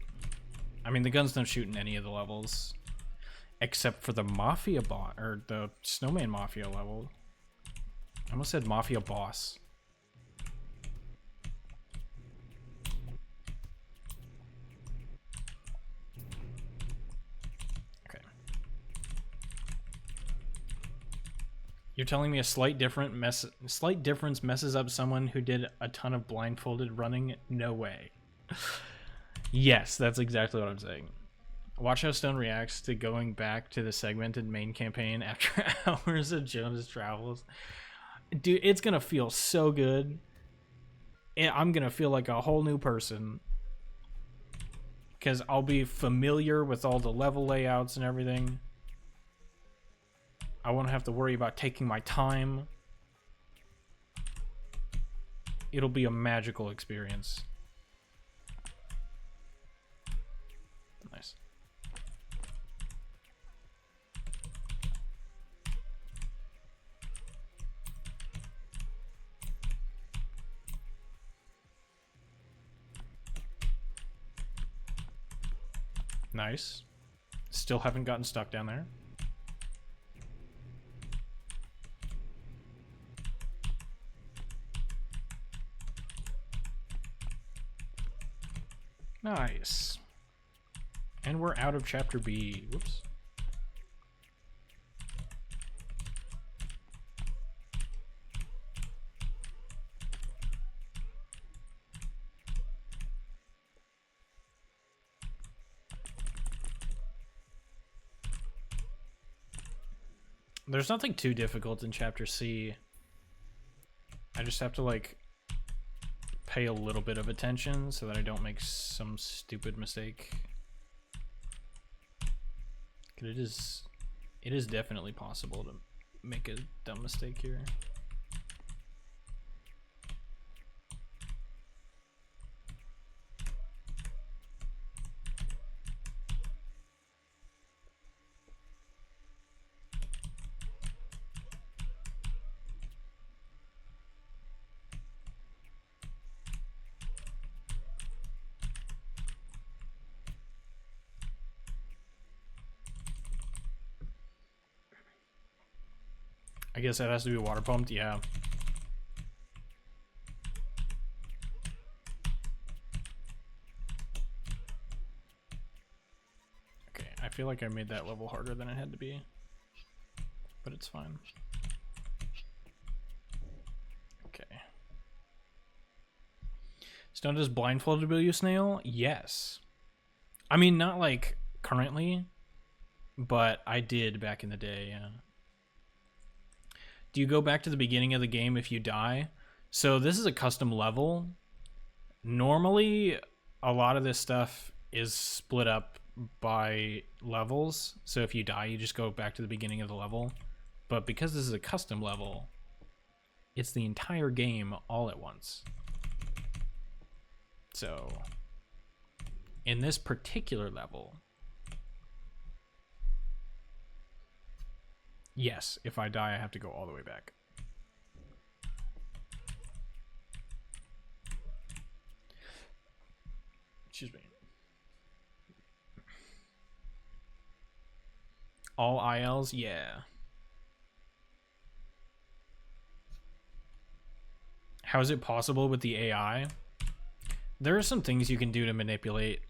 I mean, the guns don't shoot in any of the levels. Except for the Mafia bot, or the Snowman Mafia level. I almost said Mafia boss. Okay. You're telling me a slight difference messes up someone who did a ton of blindfolded running? No way. Yes, that's exactly what I'm saying. Watch how Stone reacts to going back to the segmented main campaign after hours of Jonas travels. Dude, it's gonna feel so good. I'm gonna feel like a whole new person. Because I'll be familiar with all the level layouts and everything. I won't have to worry about taking my time. It'll be a magical experience. Nice. Nice. Still haven't gotten stuck down there. Nice. And we're out of chapter B. Whoops. There's nothing too difficult in chapter C. I just have to like pay a little bit of attention so that I don't make some stupid mistake. It is definitely possible to make a dumb mistake here. I guess that has to be water pumped, yeah. Okay, I feel like I made that level harder than it had to be, but it's fine. Okay. Stone does blindfolded snail? Yes. I mean, not like currently, but I did back in the day, yeah. Do you go back to the beginning of the game if you die? So this is a custom level. Normally, a lot of this stuff is split up by levels. So if you die, you just go back to the beginning of the level. But because this is a custom level, it's the entire game all at once. So in this particular level, yes, if I die, I have to go all the way back. Excuse me. All ILs? Yeah. How is it possible with the AI? There are some things you can do to manipulate.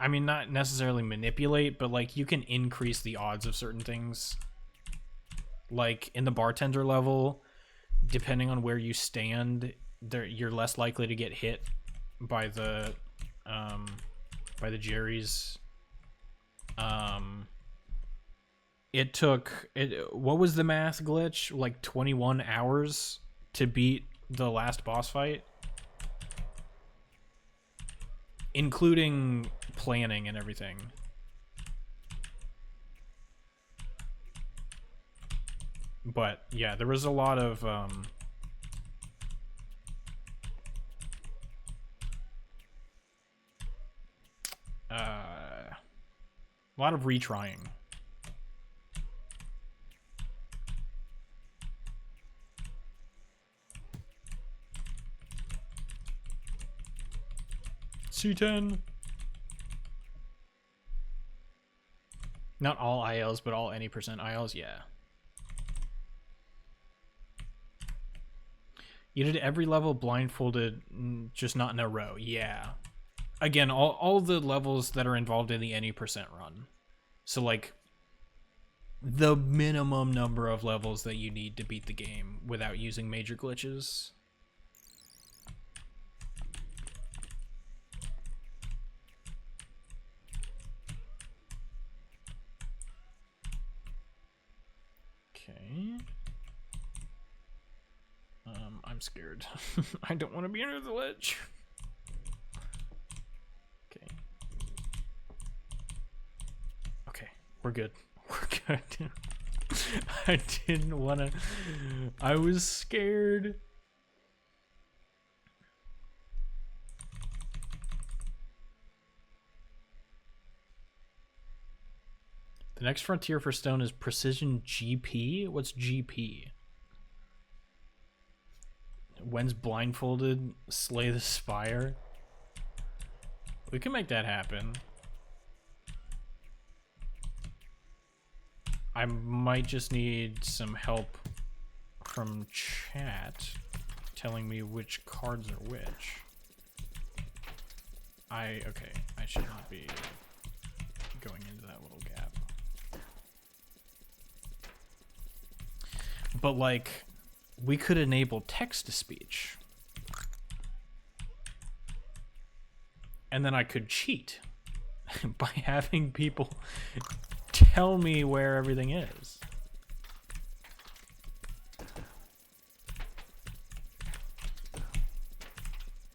I mean, not necessarily manipulate, but like you can increase the odds of certain things. Like in the bartender level, depending on where you stand, you're less likely to get hit by the Jerry's. What was the math glitch? Like 21 hours to beat the last boss fight, including planning and everything. But yeah, there was a lot of A lot of retrying. C10. Not all ILs, but all any percent ILs, yeah. You did every level blindfolded, just not in a row. Yeah. Again, all the levels that are involved in the any percent run. So, like, the minimum number of levels that you need to beat the game without using major glitches. Okay. I'm scared. I don't want to be under the ledge. Okay. Okay, we're good. We're good. I didn't want to. I was scared. The next frontier for stone is precision GP. What's GP? When's blindfolded? Slay the spire. We can make that happen. I might just need some help from chat telling me which cards are which. Okay, I should not be going into that little gap. But like, we could enable text-to-speech. And then I could cheat by having people tell me where everything is.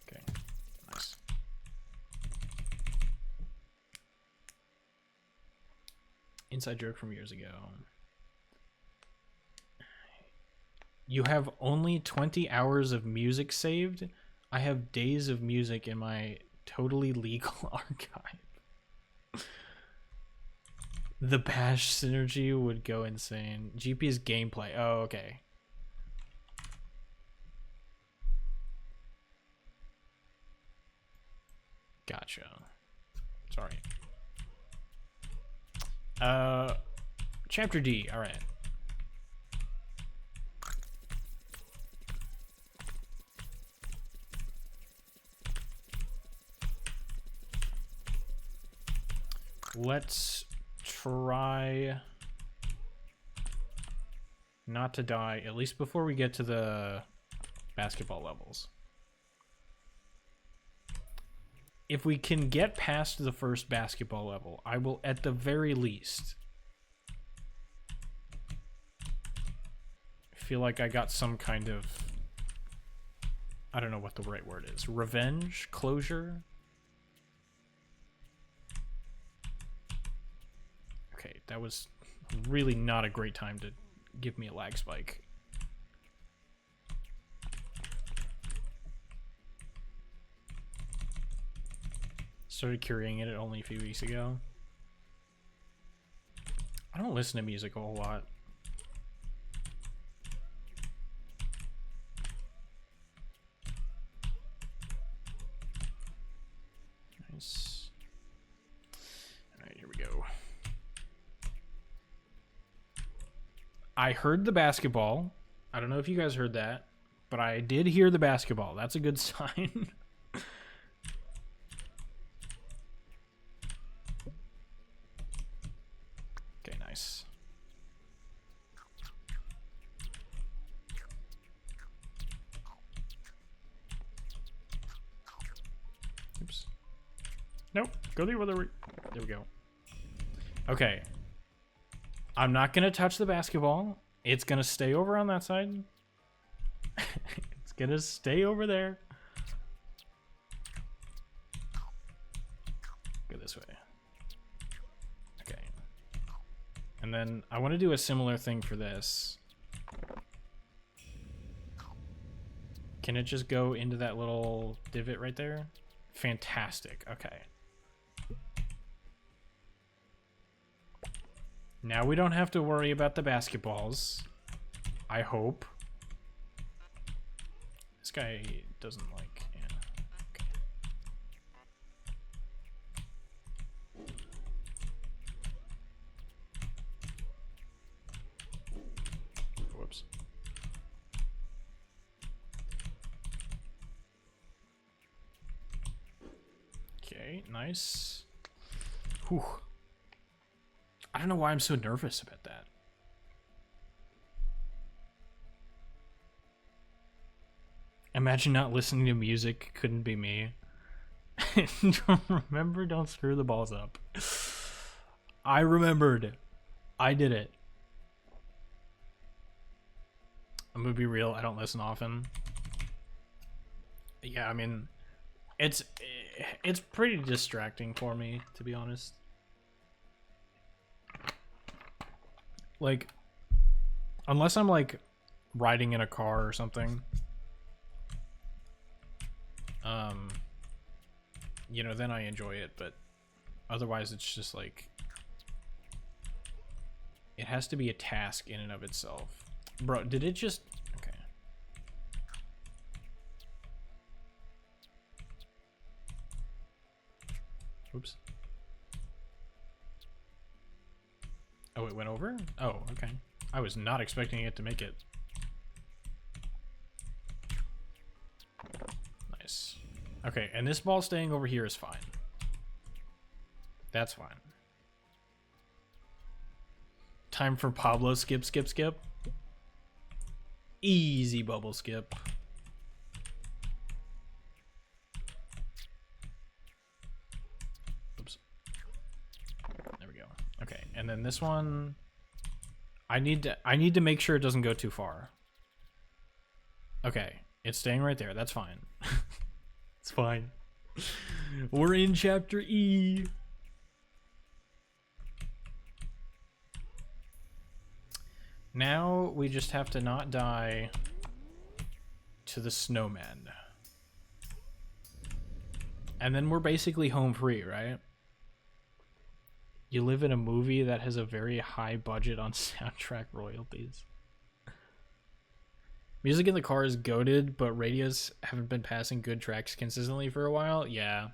Okay, nice. Inside joke from years ago. You have only 20 hours of music saved? I have days of music in my totally legal archive. The bash synergy would go insane. GP's gameplay. Oh, okay. Gotcha. Sorry. Chapter D. All right. Let's try not to die, at least before we get to the basketball levels. If we can get past the first basketball level, I will at the very least feel like I got some kind of, I don't know what the right word is, revenge, closure. Okay, that was really not a great time to give me a lag spike. Started carrying it only a few weeks ago. I don't listen to music a whole lot. Nice. All right, here we go. I heard the basketball. I don't know if you guys heard that, but I did hear the basketball. That's a good sign. Okay, nice. Oops. Nope. Go the other way. There we go. Okay. I'm not going to touch the basketball. It's going to stay over on that side. It's going to stay over there. Go this way. Okay. And then I want to do a similar thing for this. Can it just go into that little divot right there? Fantastic. Okay. Now we don't have to worry about the basketballs. I hope. This guy doesn't like... Yeah. Okay. Whoops. Okay, nice. Whew. I don't know why I'm so nervous about that. Imagine not listening to music couldn't be me. Remember, don't screw the balls up. I remembered. I did it. I'm gonna be real, I don't listen often. Yeah, I mean, it's pretty distracting for me, to be honest. Like, unless I'm like riding in a car or something, you know, then I enjoy it, but otherwise it's just like, it has to be a task in and of itself. Bro, did it just... Okay. Oops. Oh, it went over? Oh, okay. I was not expecting it to make it. Nice. Okay, and this ball staying over here is fine. That's fine. Time for Pablo skip, skip, skip. Easy bubble skip. Oops. There we go. Okay, and then this one, I need to make sure it doesn't go too far. Okay, it's staying right there. That's fine. It's fine. We're in chapter E. Now we just have to not die to the snowman. And then we're basically home free, right? You live in a movie that has a very high budget on soundtrack royalties. Music in the car is goated, but radios haven't been passing good tracks consistently for a while. Yeah.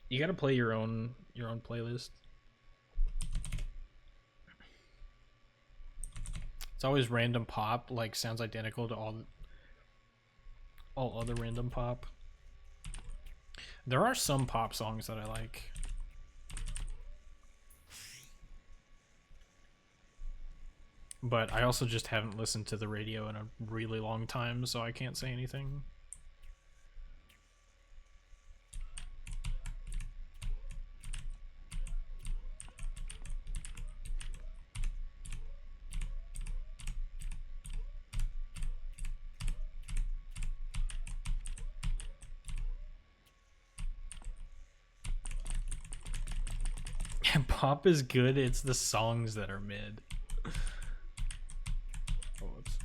You gotta play your own playlist. It's always random pop, like sounds identical to all other random pop. There are some pop songs that I like. But I also just haven't listened to the radio in a really long time, so I can't say anything. Pop is good, it's the songs that are mid. Oh, whoops.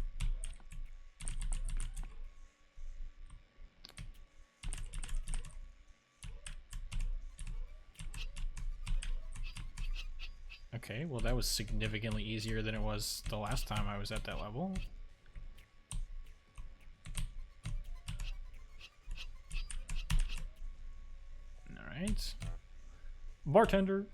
Okay, well that was significantly easier than it was the last time I was at that level. Alright. Bartender.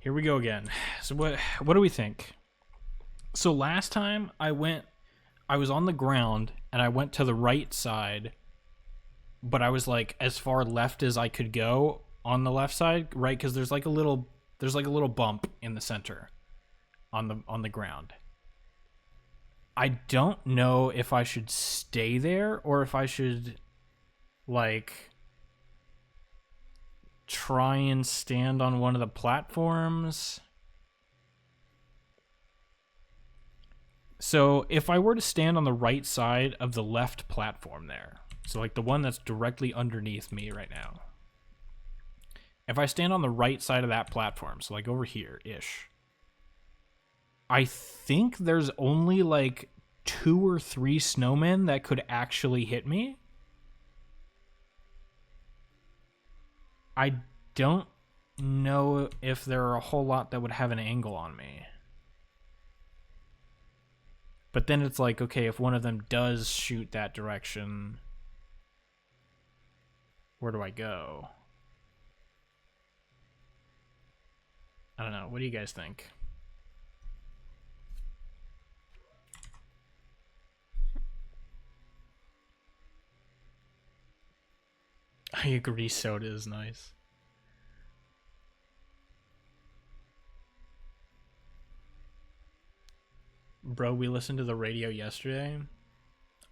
Here we go again. So what do we think? So last time I was on the ground and I went to the right side, but I was like as far left as I could go on the left side, right? Because there's like a little bump in the center on the ground. I don't know if I should stay there or if I should like try and stand on one of the platforms. So if I were to stand on the right side of the left platform there, so like the one that's directly underneath me right now, If I stand on the right side of that platform, so like over here-ish, I think there's only like 2 or 3 snowmen that could actually hit me. I don't know if there are a whole lot that would have an angle on me. But then it's like, okay, if one of them does shoot that direction, where do I go? I don't know. What do you guys think? I agree, soda is nice. Bro, we listened to the radio yesterday.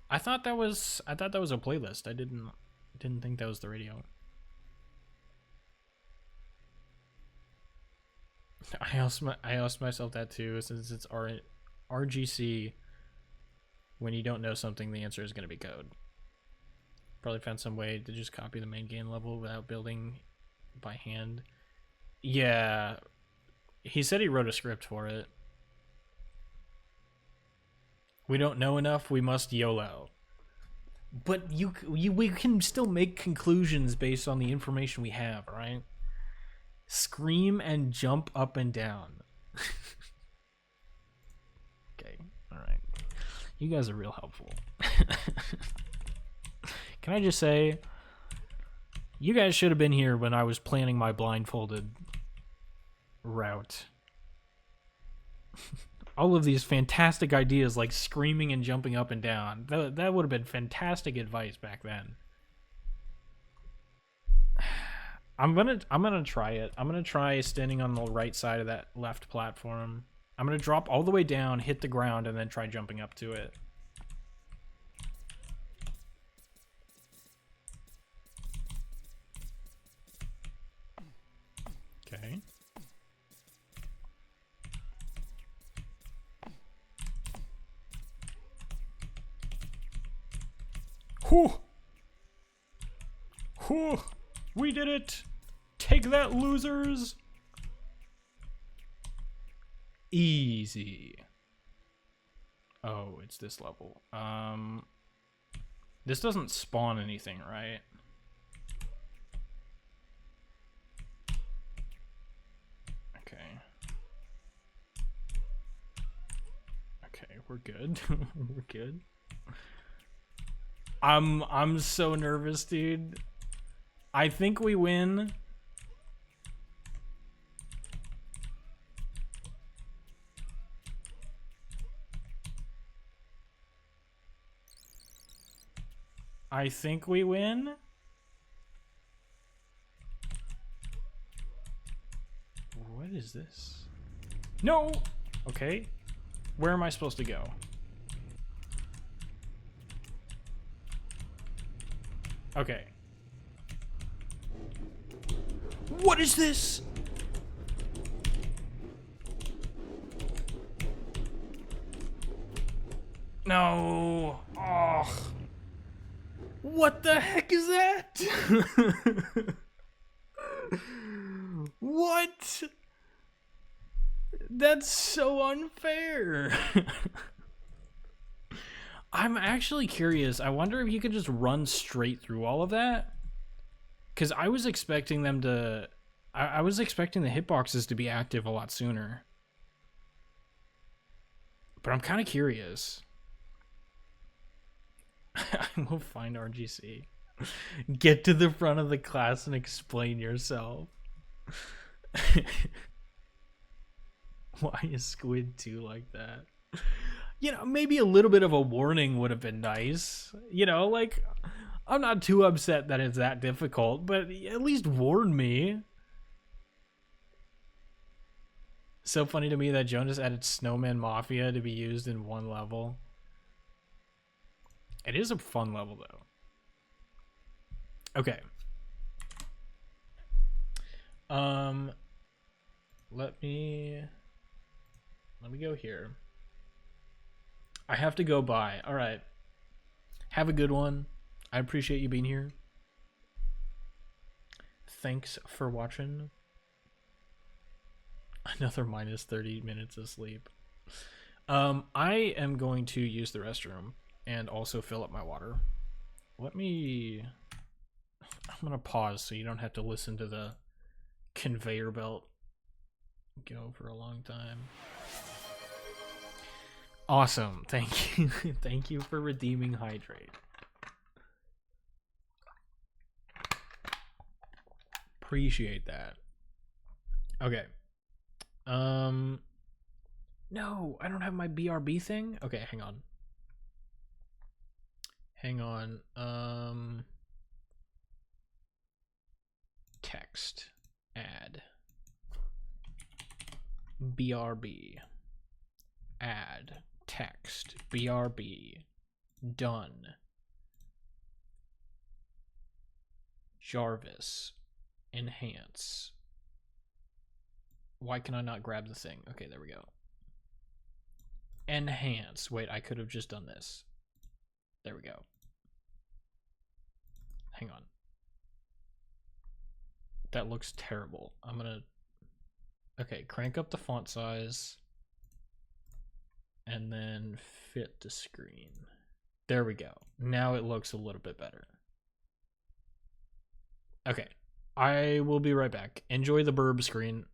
I thought that was a playlist. I didn't think that was the radio. I asked myself that too, since it's RGC. When you don't know something, the answer is going to be code. Probably found some way to just copy the main game level without building by hand. Yeah, he said he wrote a script for it. We don't know enough, we must YOLO. But we can still make conclusions based on the information we have, right? Scream and jump up and down. Okay, alright. You guys are real helpful. Can I just say, you guys should have been here when I was planning my blindfolded route. All of these fantastic ideas like screaming and jumping up and down. That would have been fantastic advice back then. I'm gonna try it. I'm gonna try standing on the right side of that left platform. I'm gonna drop all the way down, hit the ground, and then try jumping up to it. Okay. Whew! Whew! We did it! Take that, losers! Easy. Oh, it's this level. This doesn't spawn anything, right? Okay. Okay, we're good. We're good. I'm so nervous, dude. I think we win. I think we win. What is this? No! Okay. Where am I supposed to go? Okay. What is this? No. Oh. What the heck is that? What? That's so unfair. I'm actually curious. I wonder if you could just run straight through all of that. Because I was expecting them to... I was expecting the hitboxes to be active a lot sooner. But I'm kind of curious. I will find RGC. Get to the front of the class and explain yourself. Why is Squid 2 like that? You know, maybe a little bit of a warning would have been nice. You know, like, I'm not too upset that it's that difficult, but at least warn me. So funny to me that Jonas added Snowman Mafia to be used in one level. It is a fun level, though. Okay. Let me go here. I have to go by. All right. Have a good one. I appreciate you being here. thanks for watching. Another minus 30 minutes of sleep. I am going to use the restroom and also fill up my water. I'm gonna pause so you don't have to listen to the conveyor belt go for a long time. Awesome. Thank you. Thank you for redeeming hydrate. Appreciate that. Okay. No, I don't have my BRB thing. Okay, hang on. Text add BRB. Add text BRB. Done. Jarvis. Enhance. Why can I not grab the thing? Okay, there we go. Enhance. Wait, I could have just done this. There we go. Hang on. That looks terrible. I'm gonna... Okay, crank up the font size. And then fit the screen. There we go. Now it looks a little bit better. Okay. I will be right back. Enjoy the burb screen.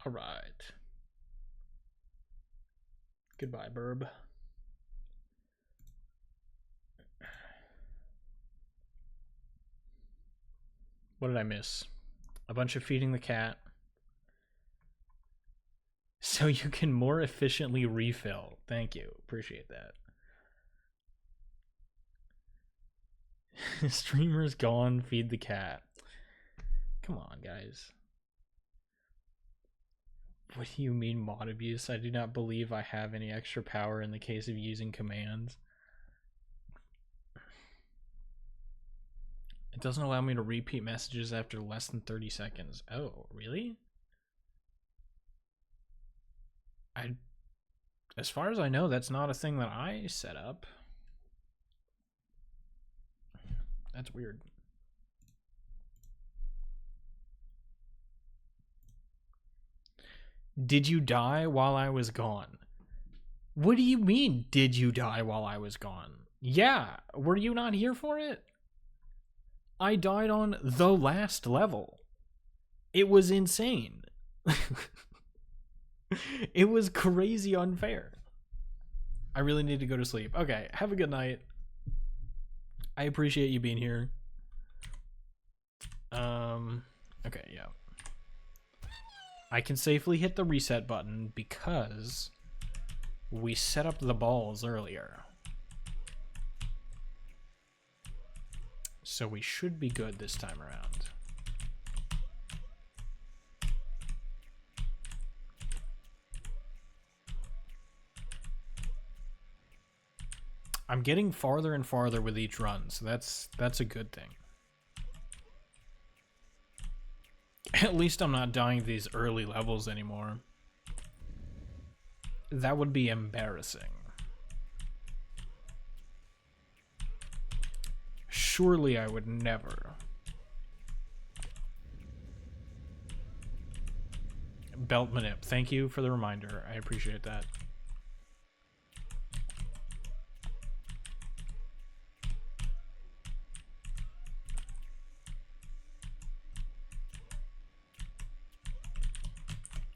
All right. Goodbye, burb. What did I miss? A bunch of feeding the cat. So you can more efficiently refill. Thank you. Appreciate that. Streamer's gone. Feed the cat. Come on, guys. What do you mean mod abuse? I do not believe I have any extra power in the case of using commands. It doesn't allow me to repeat messages after less than 30 seconds. Oh, really? As far as I know, that's not a thing that I set up. That's weird. Did you die while I was gone? What do you mean, did you die while I was gone? Yeah, were you not here for it? I died on the last level. It was insane. It was crazy unfair. I really need to go to sleep. Okay, have a good night. I appreciate you being here. Okay, yeah. I can safely hit the reset button because We set up the balls earlier. So we should be good this time around. I'm getting farther and farther with each run, so that's a good thing. At least I'm not dying these early levels anymore. That would be embarrassing. Surely I would never. Belt manip, thank you for the reminder. I appreciate that.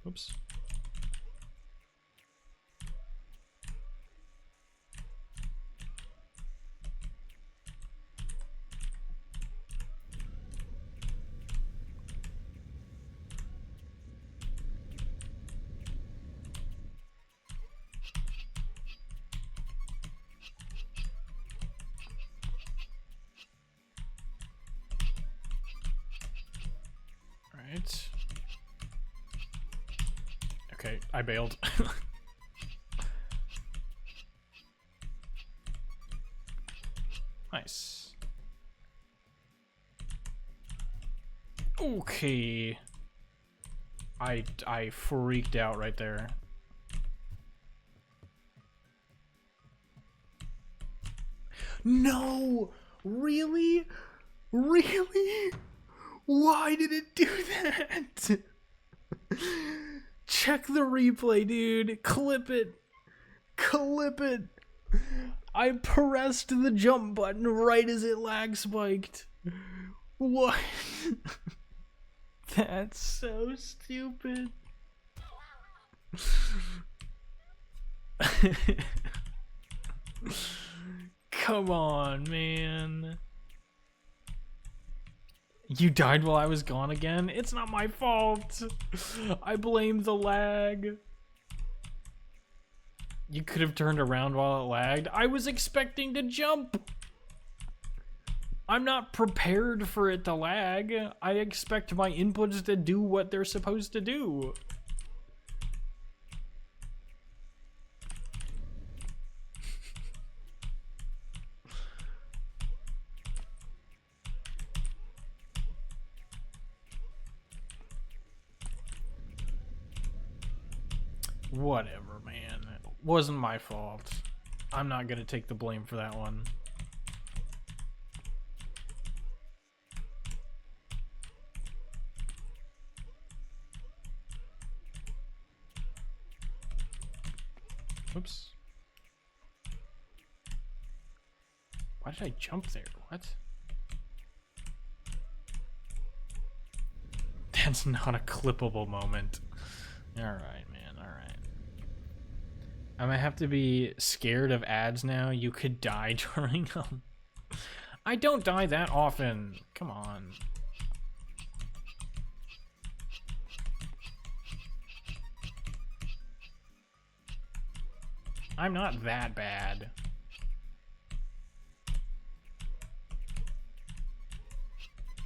Oops. Right. Okay, I bailed. Nice. Okay. I freaked out right there. No! Really? Really? Why did it do that? Check the replay, dude. Clip it. Clip it. I pressed the jump button right as it lag spiked. What? That's so stupid. Come on, man. You died while I was gone again? It's not my fault. I blame the lag. You could have turned around while it lagged. I was expecting to jump. I'm not prepared for it to lag. I expect my inputs to do what they're supposed to do. Whatever, man. It wasn't my fault. I'm not gonna take the blame for that one. Oops. Why did I jump there? What? That's not a clippable moment. Alright, man. Alright. I'm gonna have to be scared of ads now. You could die during them. I don't die that often. Come on. I'm not that bad.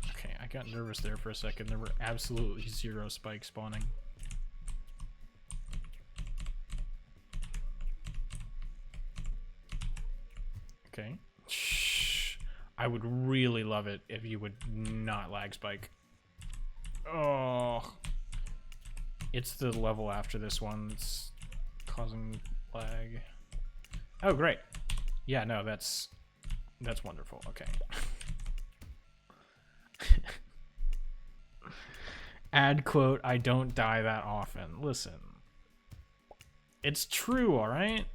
Okay, I got nervous there for a second. There were absolutely zero spikes spawning. Okay. Shh. I would really love it if you would not lag spike. Oh. It's the level after this one that's causing lag. Oh, great. Yeah, no, that's wonderful. Okay. Ad quote, I don't die that often. Listen. It's true, all right?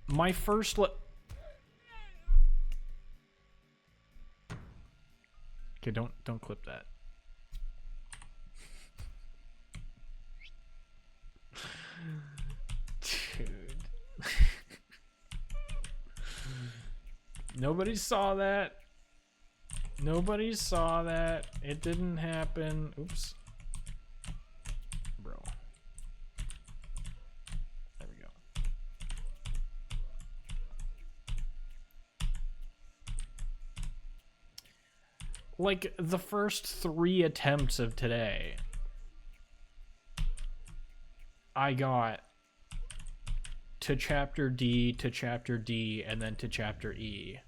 My first Okay, don't clip that. Dude. Nobody saw that. Nobody saw that. It didn't happen. Oops. Bro. Like, the first 3 attempts of today, I got to chapter D, and then to chapter E.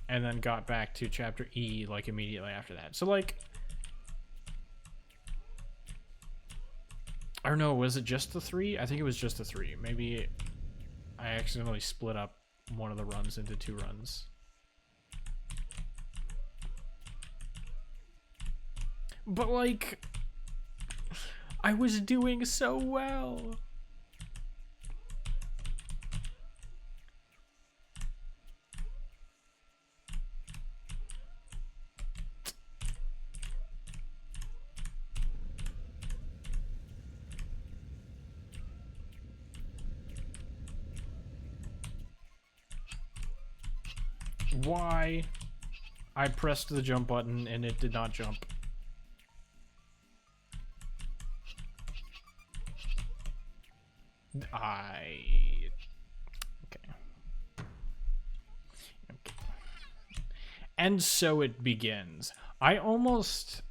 And then got back to chapter E, like, immediately after that. So, like... Or no, was it just the 3? I think it was just the 3. Maybe I accidentally split up one of the runs into 2 runs. But, like... I was doing so well. Why? I pressed the jump button and it did not jump. Okay. And so it begins. I almost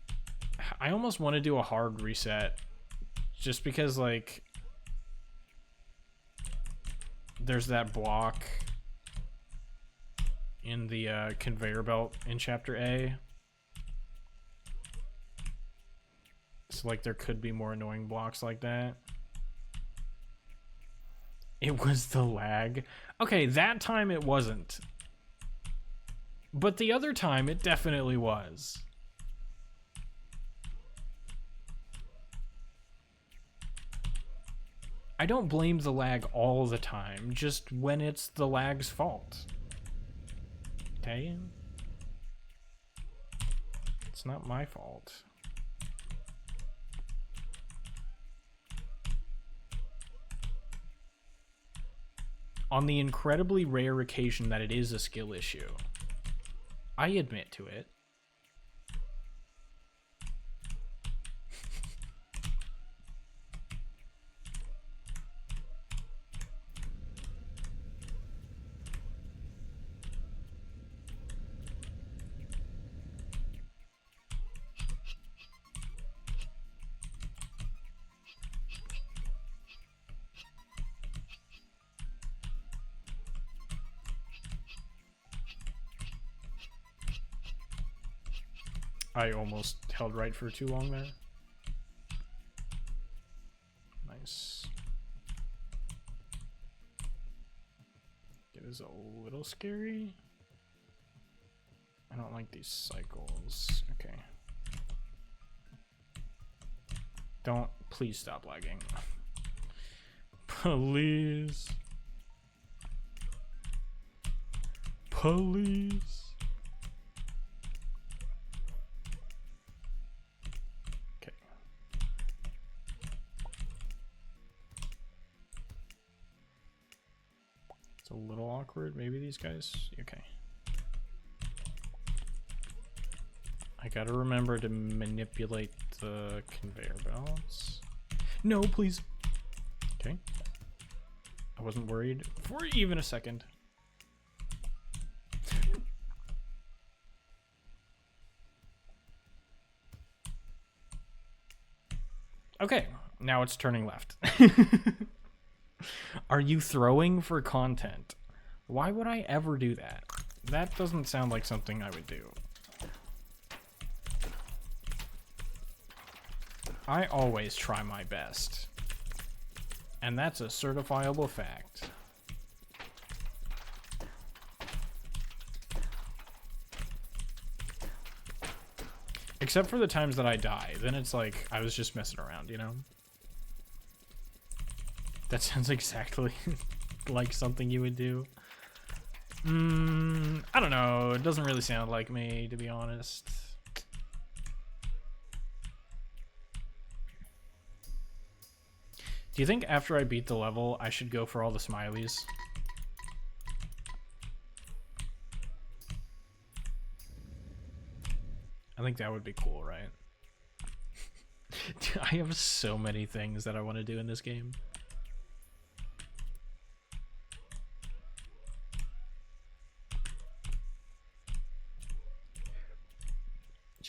want to do a hard reset just because, like, there's that block in the conveyor belt in chapter A. So, like, there could be more annoying blocks like that. It was the lag. Okay, that time it wasn't. But the other time it definitely was. I don't blame the lag all the time, just when it's the lag's fault. Okay? It's not my fault. On the incredibly rare occasion that it is a skill issue, I admit to it. I almost held right for too long there. Nice. It is a little scary. I don't like these cycles. Okay. Don't, please stop lagging. Please. Please. It's a little awkward. Maybe these guys... Okay. I gotta remember to manipulate the conveyor belts. No, please. Okay. I wasn't worried for even a second. Okay, now it's turning left. Are you throwing for content? Why would I ever do that? That doesn't sound like something I would do. I always try my best. And that's a certifiable fact. Except for the times that I die. Then it's like, I was just messing around, you know? That sounds exactly like something you would do. I don't know. It doesn't really sound like me, to be honest. Do you think after I beat the level, I should go for all the smileys? I think that would be cool, right? I have so many things that I want to do in this game.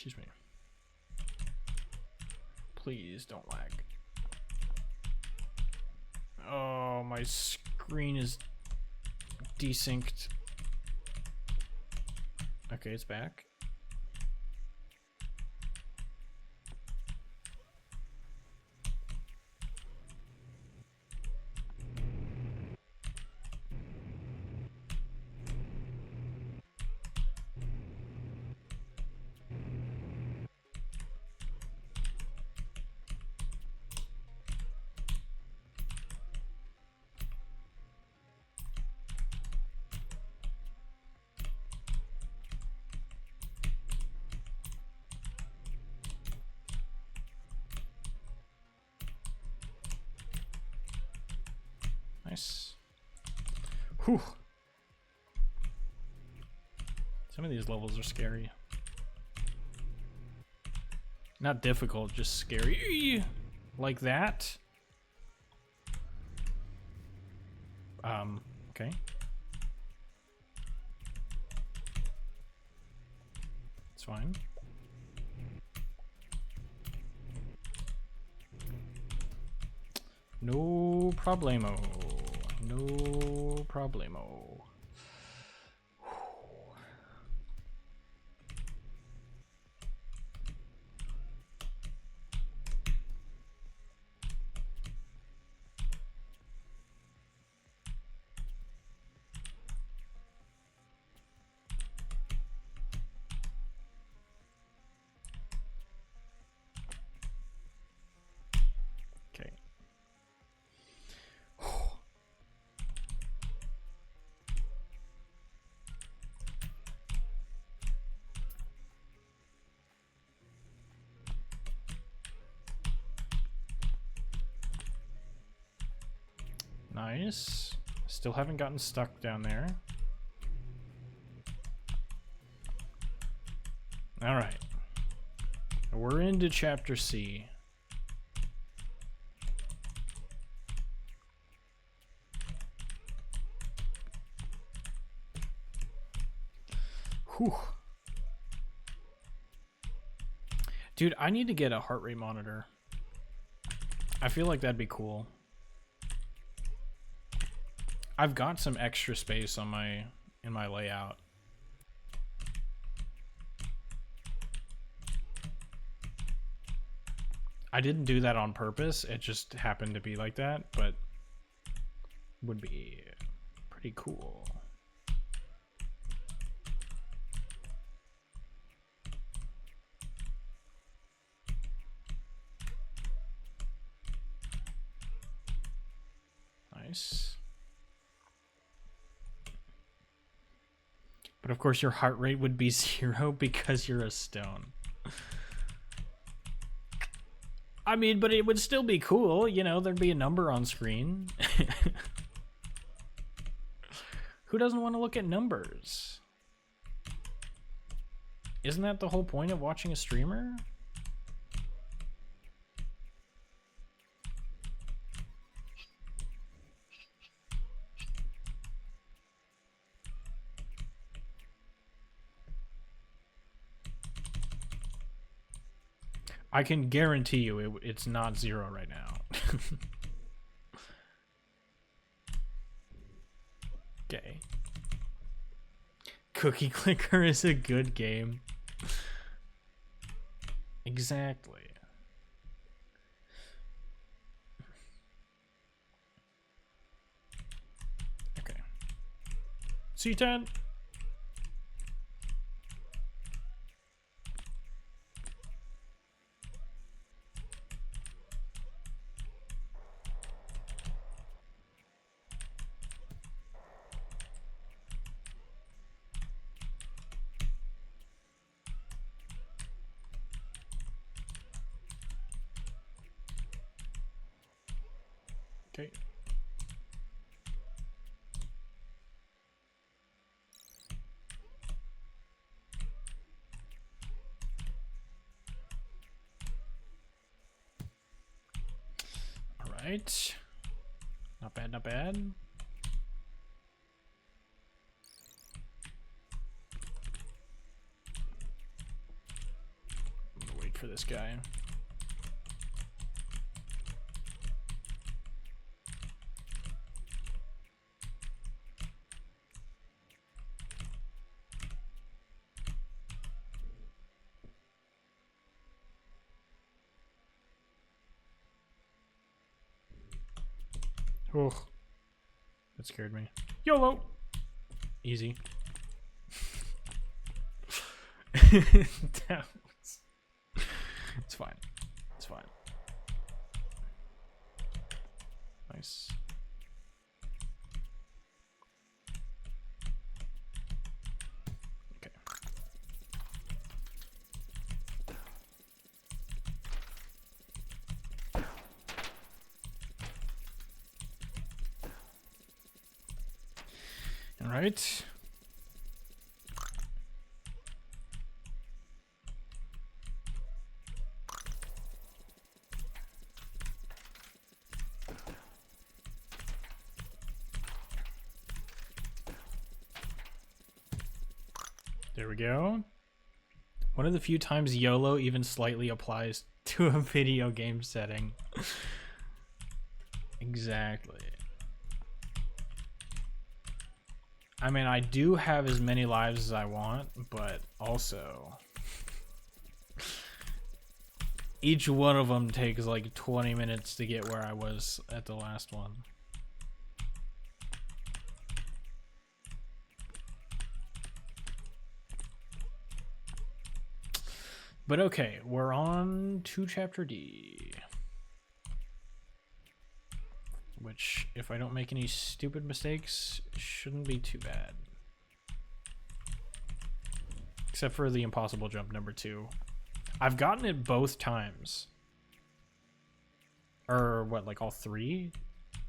Excuse me. Please don't lag. Oh, my screen is desynced. Okay, it's back. Nice. Whew. Some of these levels are scary. Not difficult, just scary. Like that. Okay. It's fine. No problemo. No problemo. Okay. Nice. Still haven't gotten stuck down there. All right. We're into chapter C. Whew. Dude, I need to get a heart rate monitor. I feel like that'd be cool. I've got some extra space on in my layout. I didn't do that on purpose. It just happened to be like that, but would be pretty cool. Nice. But of course your heart rate would be 0 because you're a stone. I mean, but it would still be cool, you know, there'd be a number on screen. Who doesn't want to look at numbers? Isn't that the whole point of watching a streamer? I can guarantee you it's not 0 right now. Okay. Cookie Clicker is a good game. Exactly. Okay. C10. Okay. All right. Not bad, not bad. for this guy. Oh, that scared me. YOLO! Easy. Damn. It's fine. It's fine. Nice. Okay. All right. There we go. One of the few times YOLO even slightly applies to a video game setting. Exactly. I mean, I do have as many lives as I want, but also each one of them takes like 20 minutes to get where I was at the last one. But okay, we're on to Chapter D. Which, if I don't make any stupid mistakes, shouldn't be too bad. Except for the impossible jump number 2. I've gotten it both times. Or what, like all 3?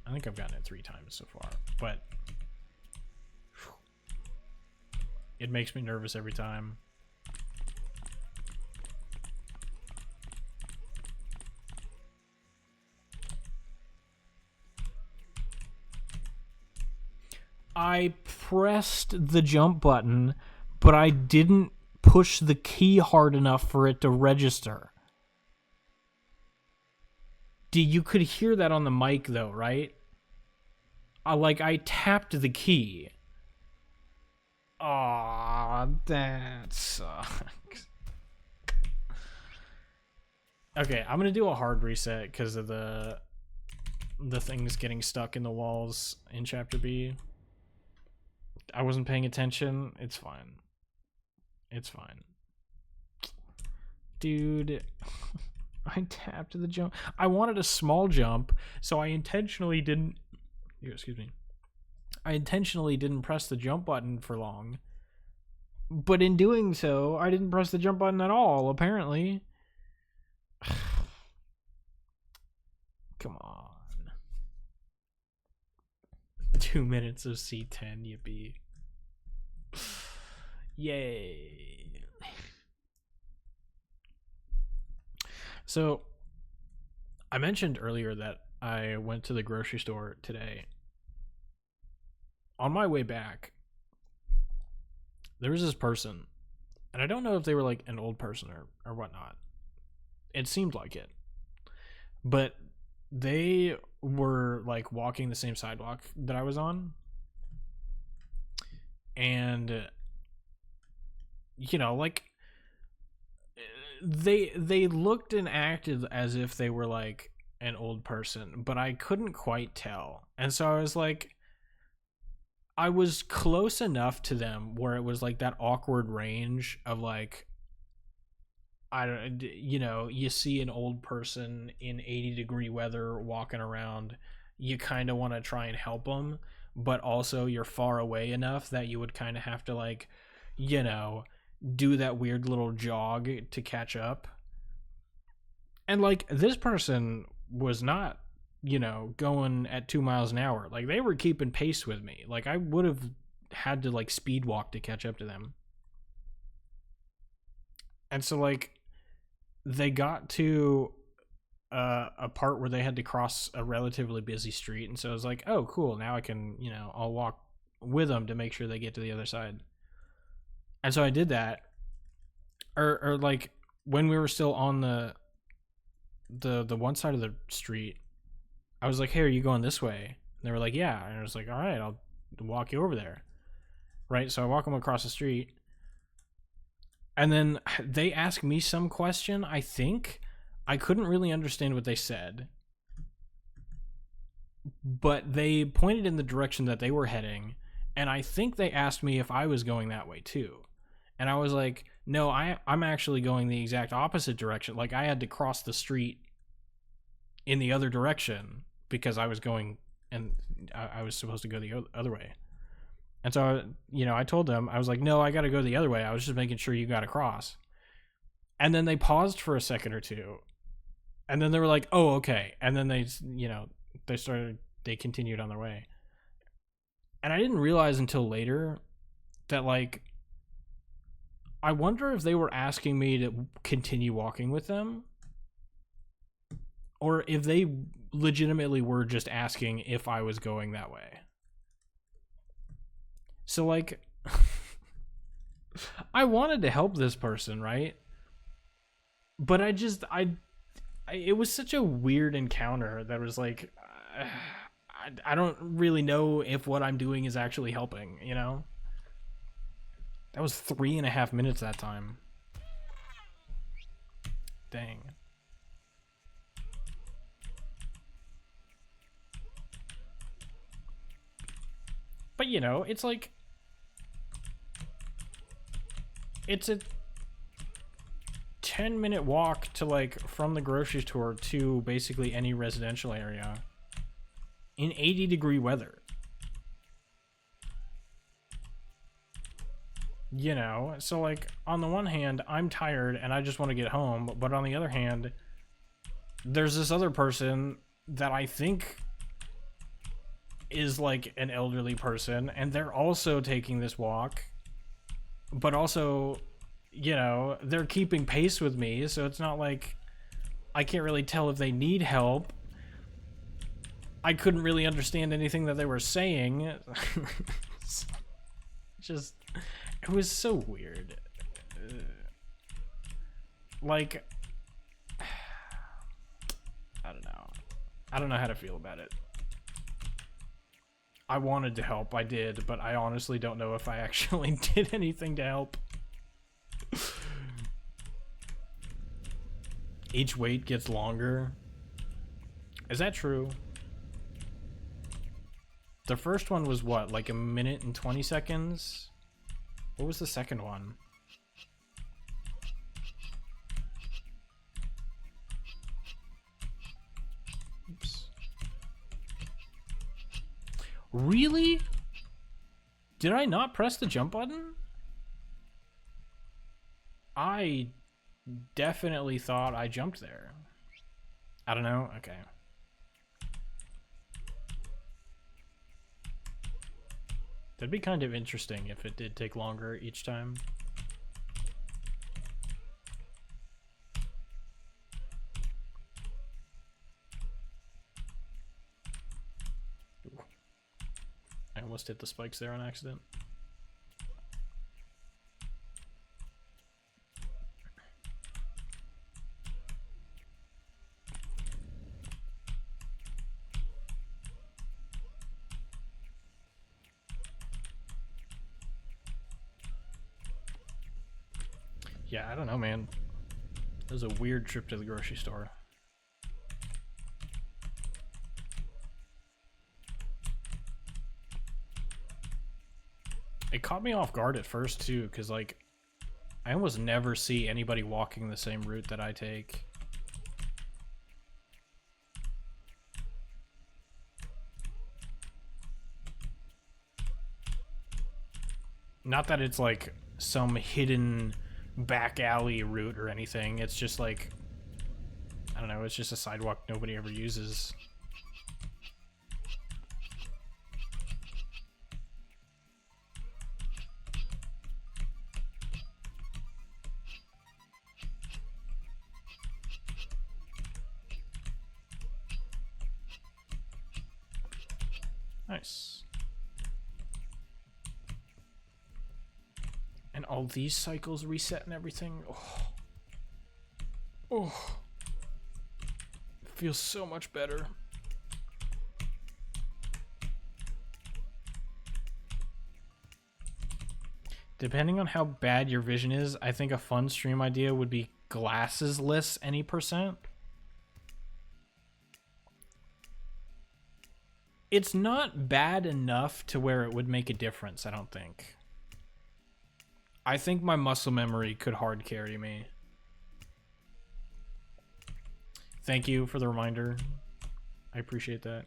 I think I've gotten it 3 times so far. But it makes me nervous every time. I pressed the jump button, but I didn't push the key hard enough for it to register. You could hear that on the mic though, right? I tapped the key. Aw, that sucks. Okay, I'm gonna do a hard reset because of the things getting stuck in the walls in Chapter B. I wasn't paying attention. It's fine. It's fine. Dude, I tapped the jump. I wanted a small jump, so I intentionally didn't... Excuse me. I intentionally didn't press the jump button for long. But in doing so, I didn't press the jump button at all, apparently. Come on. 2 minutes of C10, yippee. Yay. So, I mentioned earlier that I went to the grocery store today. On my way back, there was this person, and I don't know if they were like an old person or whatnot. It seemed like it. But they were like walking the same sidewalk that I was on. And you know, like they looked and acted as if they were like an old person, but I couldn't quite tell. And so I was like, I was close enough to them where it was like that awkward range of like, I don't, you know, you see an old person in 80-degree weather walking around, you kind of want to try and help them, but also you're far away enough that you would kind of have to like, you know, do that weird little jog to catch up. And like this person was not, you know, going at 2 miles an hour. Like they were keeping pace with me. Like I would have had to like speed walk to catch up to them. And so like they got to a part where they had to cross a relatively busy street, and so I was like, oh cool, now I can, you know, I'll walk with them to make sure they get to the other side. And so I did that, or like when we were still on the one side of the street, I was like, "Hey, are you going this way?" And they were like, "Yeah." And I was like, "All right, I'll walk you over there." Right? So I walk them across the street. And then they asked me some question, I think. I couldn't really understand what they said. But they pointed in the direction that they were heading, and I think they asked me if I was going that way too. And I was like, no, I'm actually going the exact opposite direction. Like, I had to cross the street in the other direction because I was going, and I was supposed to go the other way. And so, I told them, I was like, no, I got to go the other way. I was just making sure you got across. And then they paused for a second or two. And then they were like, oh, okay. And then they continued on their way. And I didn't realize until later that, like, I wonder if they were asking me to continue walking with them, or if they legitimately were just asking if I was going that way. So, like, I wanted to help this person, right? But it was such a weird encounter that was like, I don't really know if what I'm doing is actually helping, you know? That was 3.5 minutes that time. Dang. But, it's like, it's a 10-minute walk to, like, from the grocery store to basically any residential area in 80-degree weather. So, like, on the one hand, I'm tired and I just want to get home, but on the other hand, there's this other person that I think is, like, an elderly person, and they're also taking this walk, but also, they're keeping pace with me, so it's not like I can't really tell if they need help. I couldn't really understand anything that they were saying. Just, it was so weird. Like, I don't know. I don't know how to feel about it. I wanted to help, I did, but I honestly don't know if I actually did anything to help. Each wait gets longer. Is that true? The first one was what, like 1 minute and 20 seconds? What was the second one? Oops. Really? Did I not press the jump button? I definitely thought I jumped there. I don't know. Okay. That'd be kind of interesting if it did take longer each time. Ooh. I almost hit the spikes there on accident. Yeah, I don't know, man. It was a weird trip to the grocery store. It caught me off guard at first, too, because, like, I almost never see anybody walking the same route that I take. Not that it's, like, some hidden back alley route or anything. It's just like, I don't know, it's just a sidewalk nobody ever uses. Nice. And all these cycles reset and everything. Oh. Oh, it feels so much better. Depending on how bad your vision is, I think a fun stream idea would be glassesless any percent. It's not bad enough to where it would make a difference, I don't think. I think my muscle memory could hard carry me. Thank you for the reminder. I appreciate that.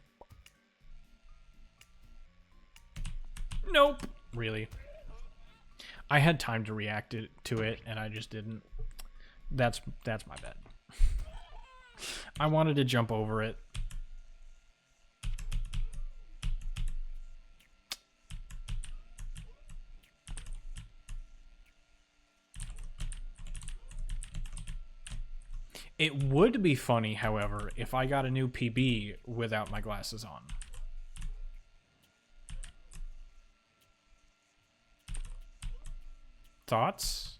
Nope. Really. I had time to react to it, and I just didn't. That's my bad. I wanted to jump over it. It would be funny, however, if I got a new PB without my glasses on. Thoughts?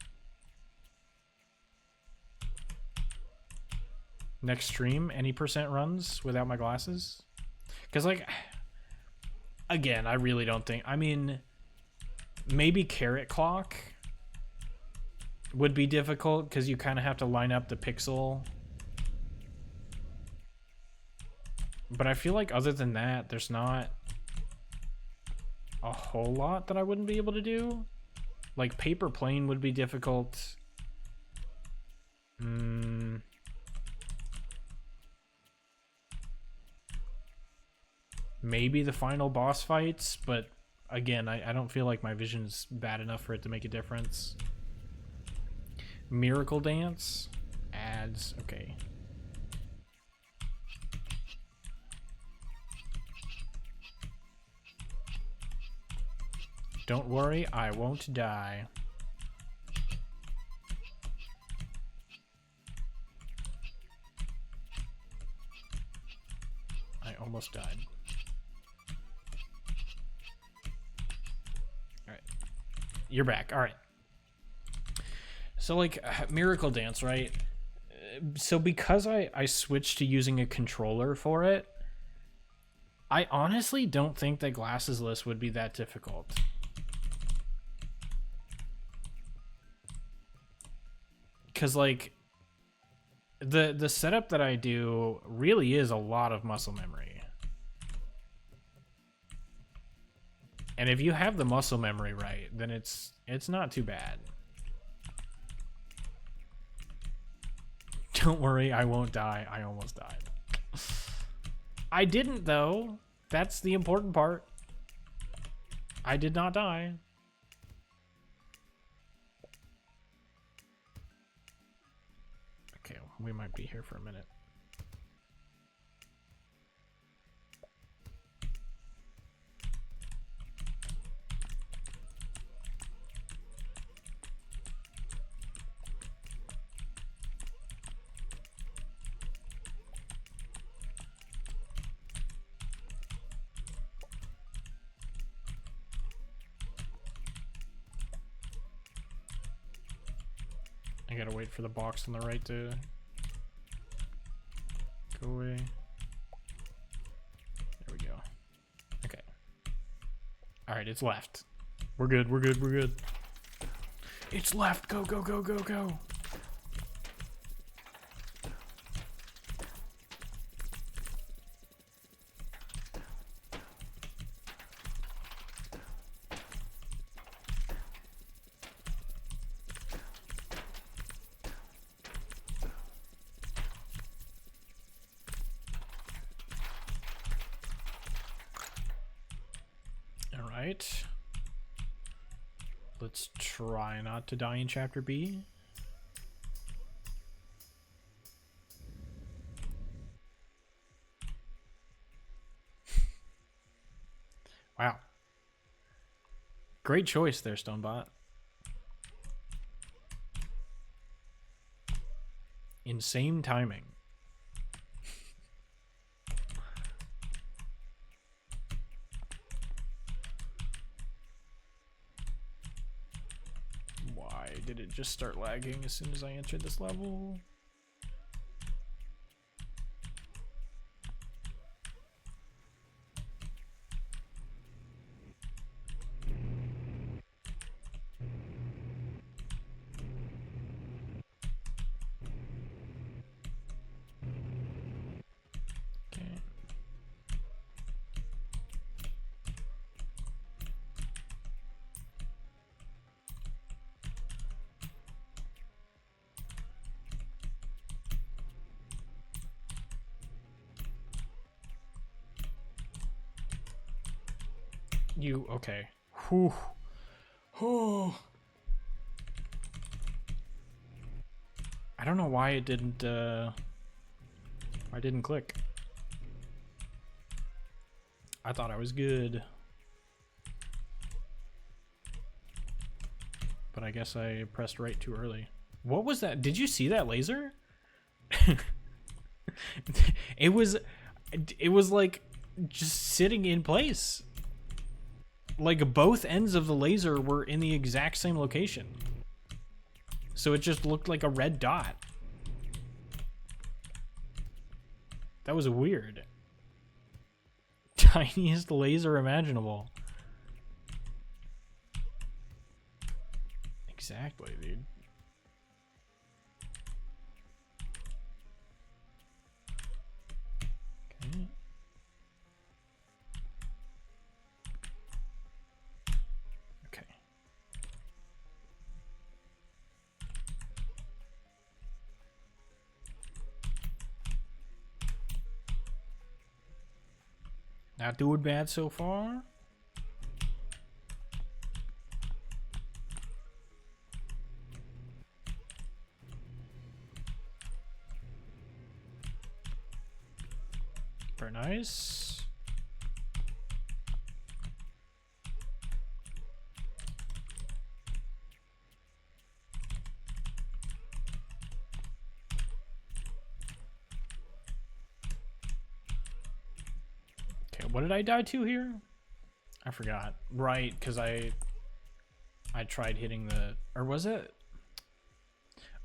Next stream, any percent runs without my glasses? Because, like, again, I really don't think... I mean, maybe Carrot Clock would be difficult because you kind of have to line up the pixel. But I feel like other than that, there's not a whole lot that I wouldn't be able to do. Like, Paper Plane would be difficult. Maybe the final boss fights, but again, I don't feel like my vision's bad enough for it to make a difference. Miracle Dance? Ads, okay. Don't worry, I won't die. I almost died. Alright. You're back, alright. So, like, Miracle Dance, right? So because I switched to using a controller for it, I honestly don't think that glassesless would be that difficult. Because, like, the setup that I do really is a lot of muscle memory. And if you have the muscle memory right, then it's not too bad. Don't worry, I won't die. I almost died. I didn't, though. That's the important part. I did not die. Okay, we might be here for a minute. I gotta wait for the box on the right to go away. There we go. Okay. Alright, it's left. We're good, we're good, we're good. It's left! Go, go, go, go, go! Let's try not to die in Chapter B. Wow. Great choice there, Stonebot. Insane timing. Why did it just start lagging as soon as I entered this level? You okay? Whew. Oh. I don't know why it didn't. Why it didn't click. I thought I was good, but I guess I pressed right too early. What was that? Did you see that laser? It was like just sitting in place. Like both ends of the laser were in the exact same location. So it just looked like a red dot. That was weird. Tiniest laser imaginable. Exactly, dude. Okay. Okay. Not doing bad so far. Very nice. Okay, what did I die to here? I forgot. Right, because I tried hitting the... Or was it?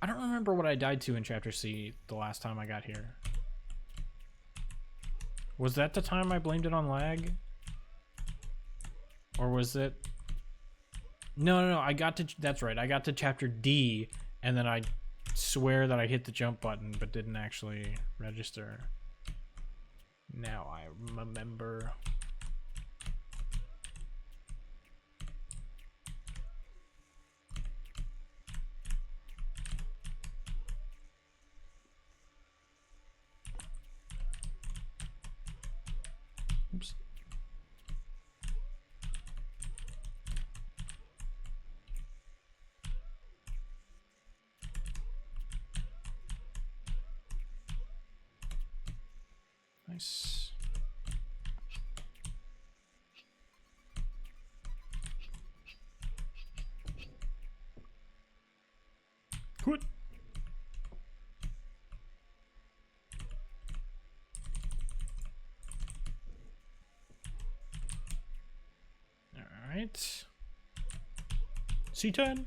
I don't remember what I died to in Chapter C the last time I got here. Was that the time I blamed it on lag? Or was it... No, I got to... That's right, I got to Chapter D, and then I swear that I hit the jump button, but didn't actually register. Now I remember. Oops. Nice. Good. All right. C10.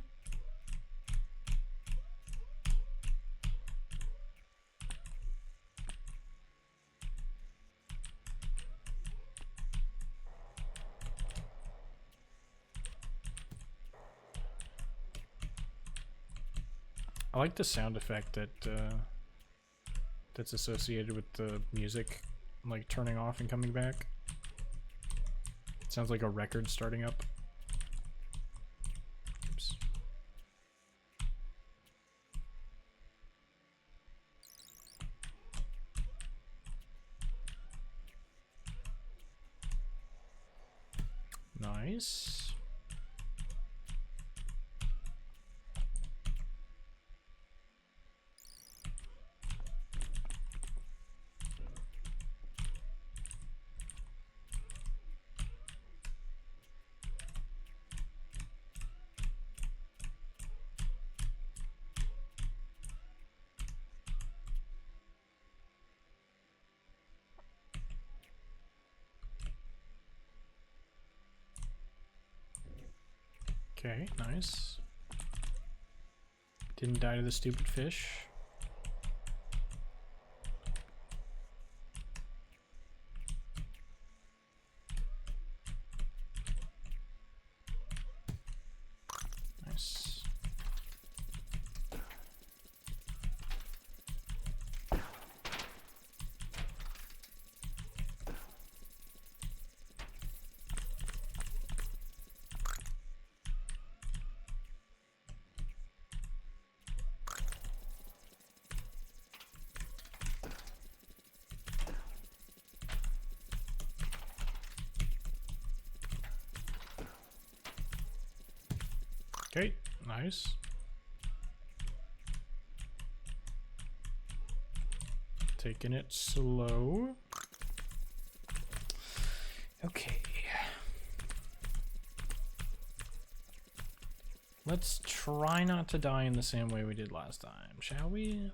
I like the sound effect that that's associated with the music, like turning off and coming back. It sounds like a record starting up. Oops. Nice. Okay, nice. Didn't die to the stupid fish. Nice. Okay, nice. Taking it slow. Okay. Let's try not to die in the same way we did last time, shall we?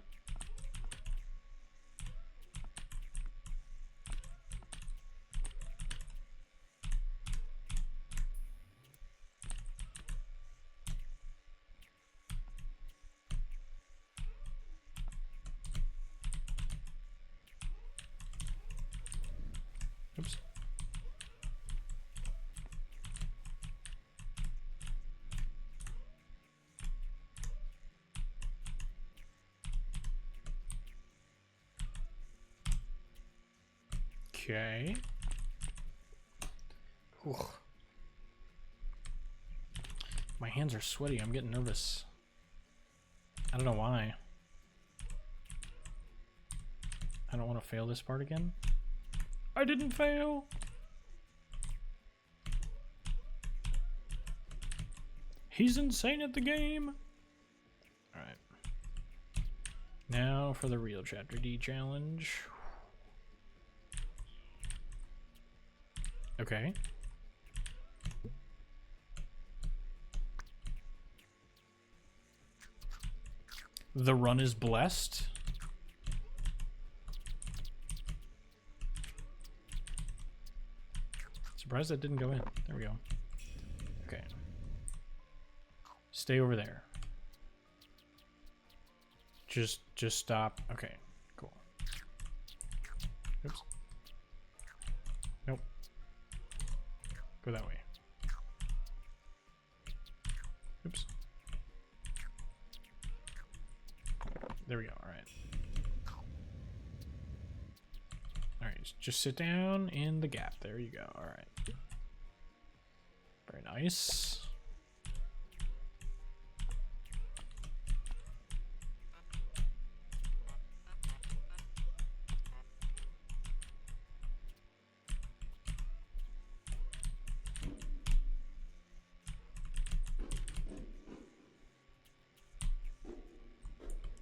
Oops. Okay. Whew. My hands are sweaty. I'm getting nervous. I don't know why. I don't want to fail this part again. I didn't fail. He's insane at the game. All right. Now for the real Chapter D challenge. Okay. The run is blessed. Surprised that didn't go in. There we go. Okay. Stay over there. Just stop. Okay, cool. Oops. Nope. Go that way. Oops. There we go. All right. All right. Just sit down in the gap. There you go. All right. Very nice.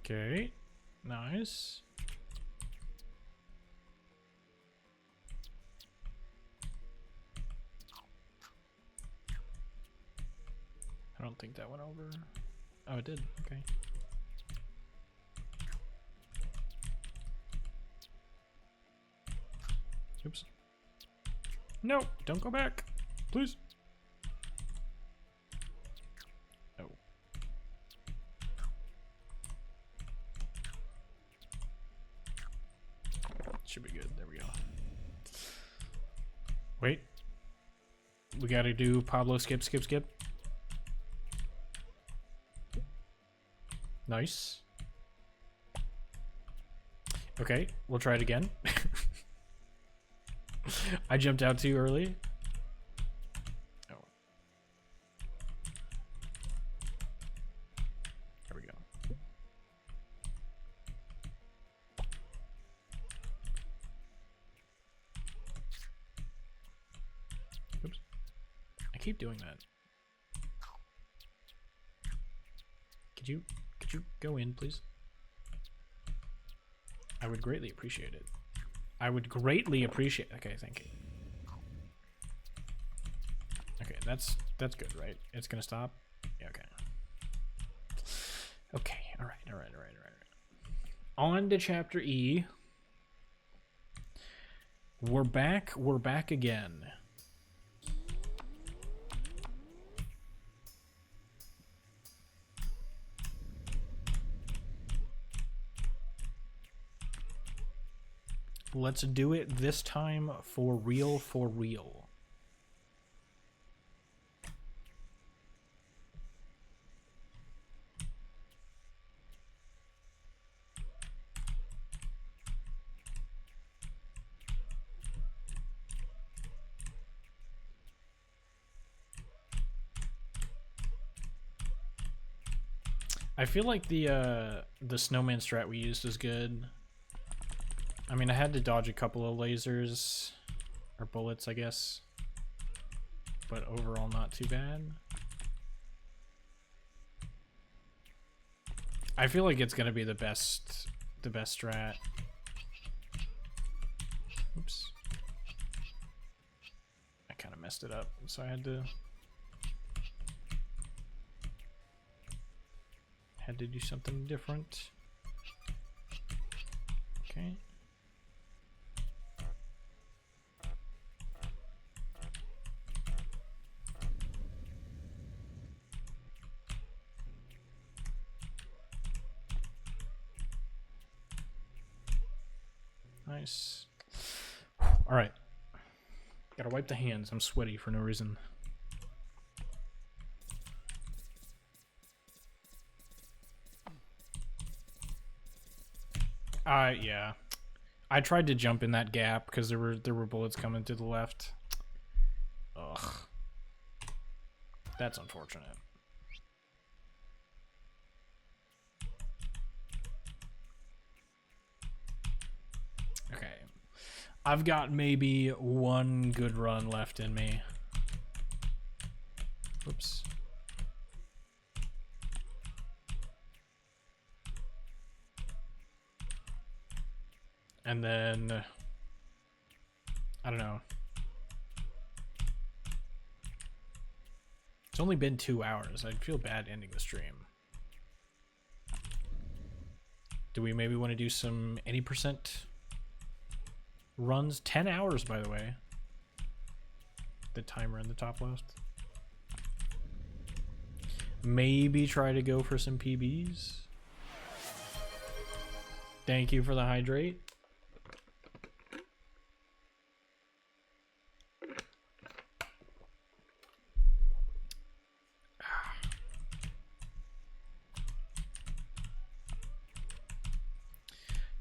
Okay, nice. I don't think that went over. Oh, it did. Okay. Oops. No, don't go back. Please. Oh. Should be good. There we go. Wait. We gotta do Pablo skip, skip, skip. Nice. Okay, we'll try it again. I jumped out too early. Oh. There we go. Oops. I keep doing that. Could you go in, please? I would greatly appreciate it. I would greatly appreciate. Okay, thank you. Okay, that's good, right? It's gonna stop. Yeah, okay. Okay. All right. On to Chapter E. We're back. We're back again. Let's do it this time for real, for real. I feel like the snowman strat we used is good. I mean, I had to dodge a couple of lasers, or bullets, I guess, but overall not too bad. I feel like it's gonna be the best strat. Oops. I kind of messed it up, so I had to do something different. Okay. Nice. All right. Gotta wipe the hands. I'm sweaty for no reason. Yeah. I tried to jump in that gap because there were bullets coming to the left. Ugh. That's unfortunate. Okay. I've got maybe one good run left in me. Whoops. And then, I don't know. It's only been 2 hours. I'd feel bad ending the stream. Do we maybe want to do some any percent runs? 10 hours, by the way. The timer in the top left. Maybe try to go for some PBs. Thank you for the hydrate.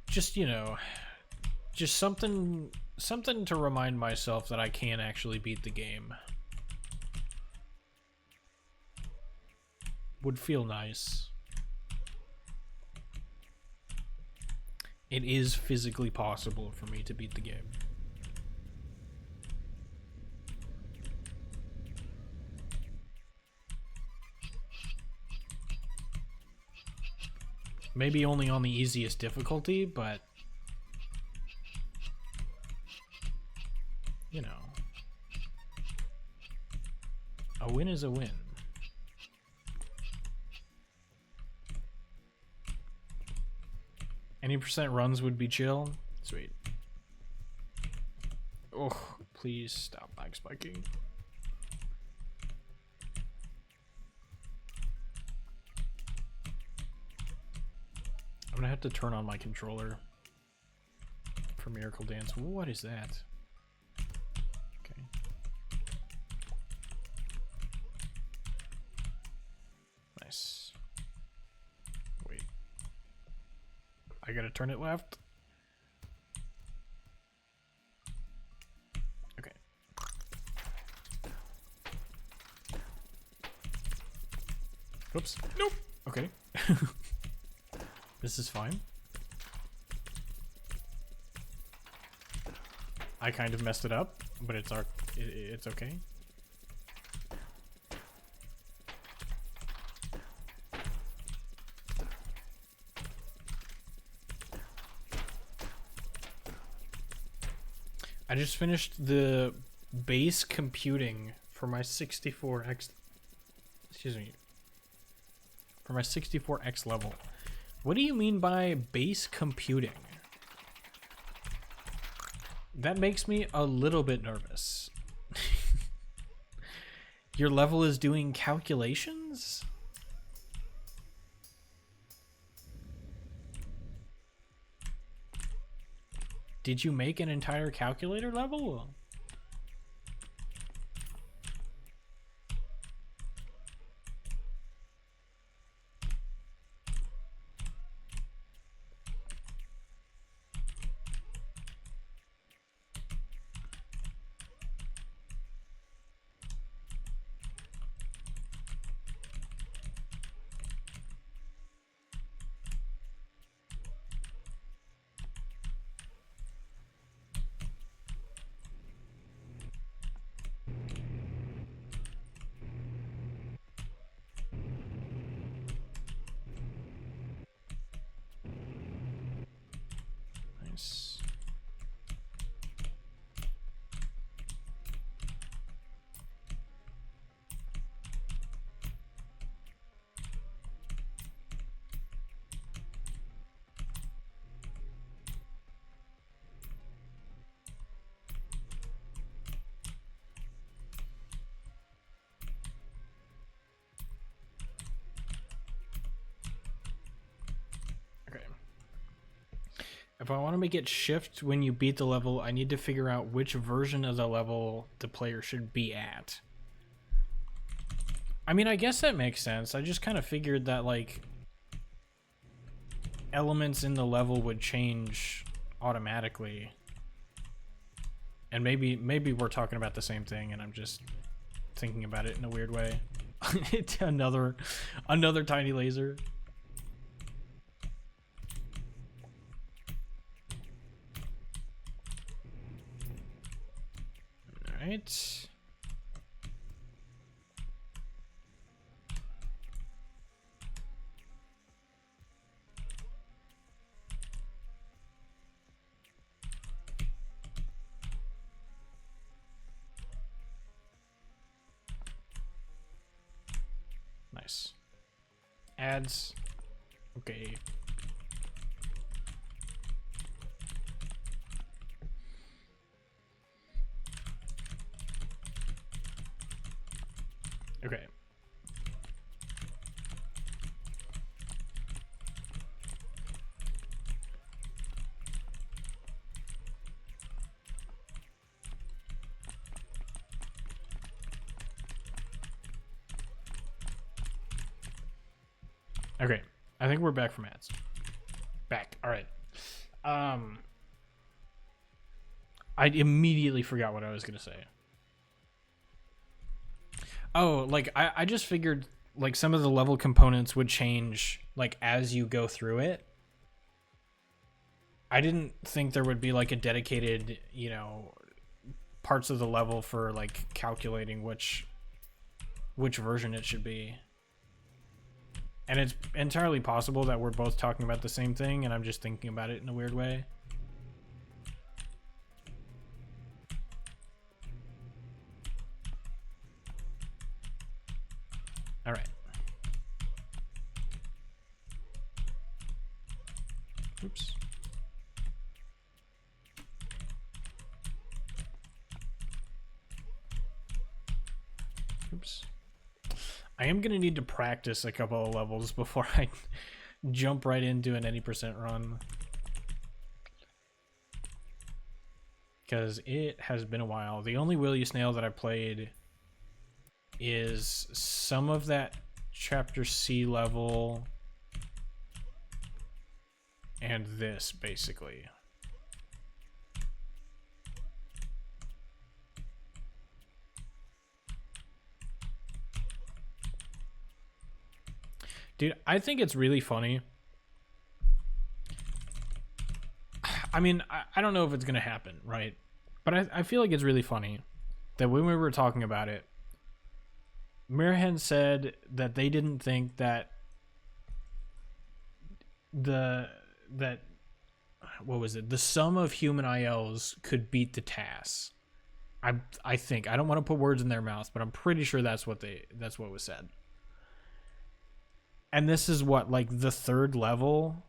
Just, you know, just something to remind myself that I can actually beat the game. Would feel nice. It is physically possible for me to beat the game. Maybe only on the easiest difficulty, but you know, a win is a win. Any percent runs would be chill. Sweet. Oh, please stop lag spiking. I'm gonna have to turn on my controller for Miracle Dance. What is that? Okay. Nice. Wait. I gotta turn it left. Okay. Whoops. Nope. Okay. This is fine. I kind of messed it up, but it's okay. I just finished the base computing for my 64x. Excuse me. For my 64x level. What do you mean by base computing? That makes me a little bit nervous. Your level is doing calculations? Did you make an entire calculator level? If I want to make it shift when you beat the level, I need to figure out which version of the level the player should be at. I mean, I guess that makes sense. I just kind of figured that, like, elements in the level would change automatically. And maybe we're talking about the same thing and I'm just thinking about it in a weird way. another tiny laser. All right. Nice. Ads. Okay. Okay. Okay. I think we're back from ads. Back. All right. I immediately forgot what I was going to say. Oh, like I just figured like some of the level components would change like as you go through it. I didn't think there would be like a dedicated, you know, parts of the level for like calculating which version it should be. And it's entirely possible that we're both talking about the same thing and I'm just thinking about it in a weird way. All right. Oops. Oops. I am going to need to practice a couple of levels before I jump right into an any percent run. Because it has been a while. The only Will You Snail that I played is some of that Chapter C level and this, basically. Dude, I think it's really funny. I mean, I don't know if it's going to happen, right? But I feel like it's really funny that when we were talking about it, Mirhan said that they didn't think that the sum of human ILs could beat the TAS. I think, I don't want to put words in their mouth, but I'm pretty sure that's what was said. And this is what, like, the third level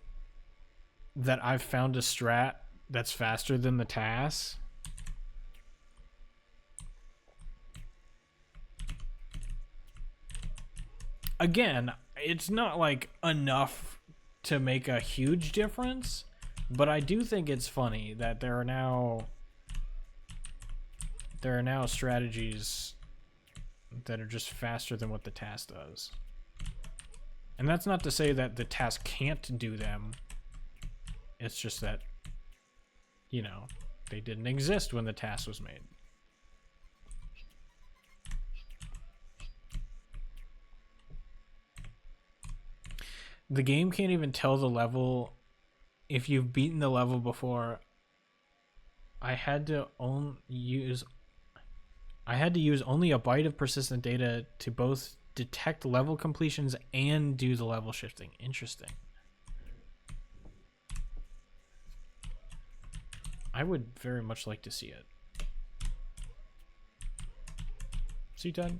that I've found a strat that's faster than the TAS. Again, it's not like enough to make a huge difference, but I do think it's funny that there are now strategies that are just faster than what the TAS does. And that's not to say that the TAS can't do them. It's just that, you know, they didn't exist when the TAS was made. The game can't even tell the level if you've beaten the level before. I had to use only a byte of persistent data to both detect level completions and do the level shifting. Interesting. I would very much like to see it. C10.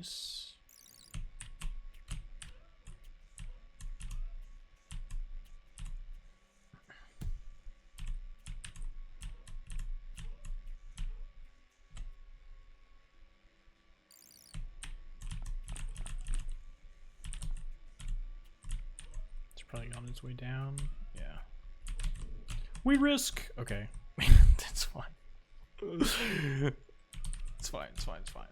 Nice. It's probably on its way down. Yeah. We risk. Okay. That's fine. It's fine. It's fine. It's fine.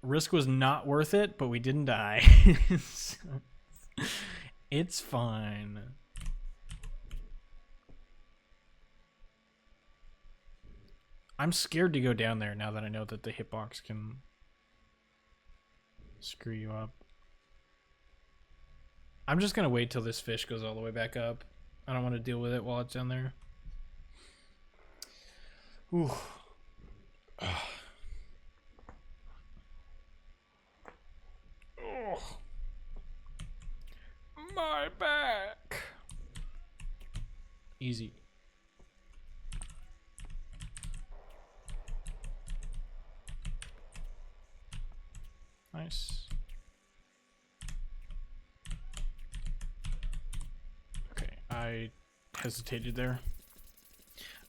Risk was not worth it, but we didn't die. So, it's fine. I'm scared to go down there now that I know that the hitbox can screw you up. I'm just gonna wait till this fish goes all the way back up. I don't want to deal with it while it's down there. Ooh. Oh. My back. Easy. Nice. Okay, I hesitated there.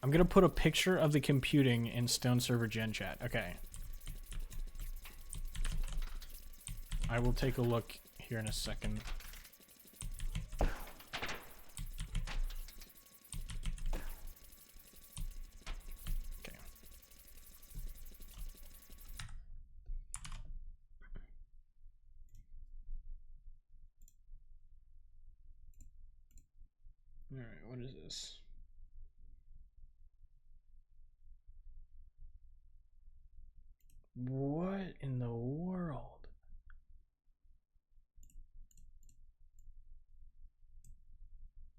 I'm gonna put a picture of the computing in Stone Server Gen chat. Okay. I will take a look here in a second. Okay. All right, what is this? What in the world?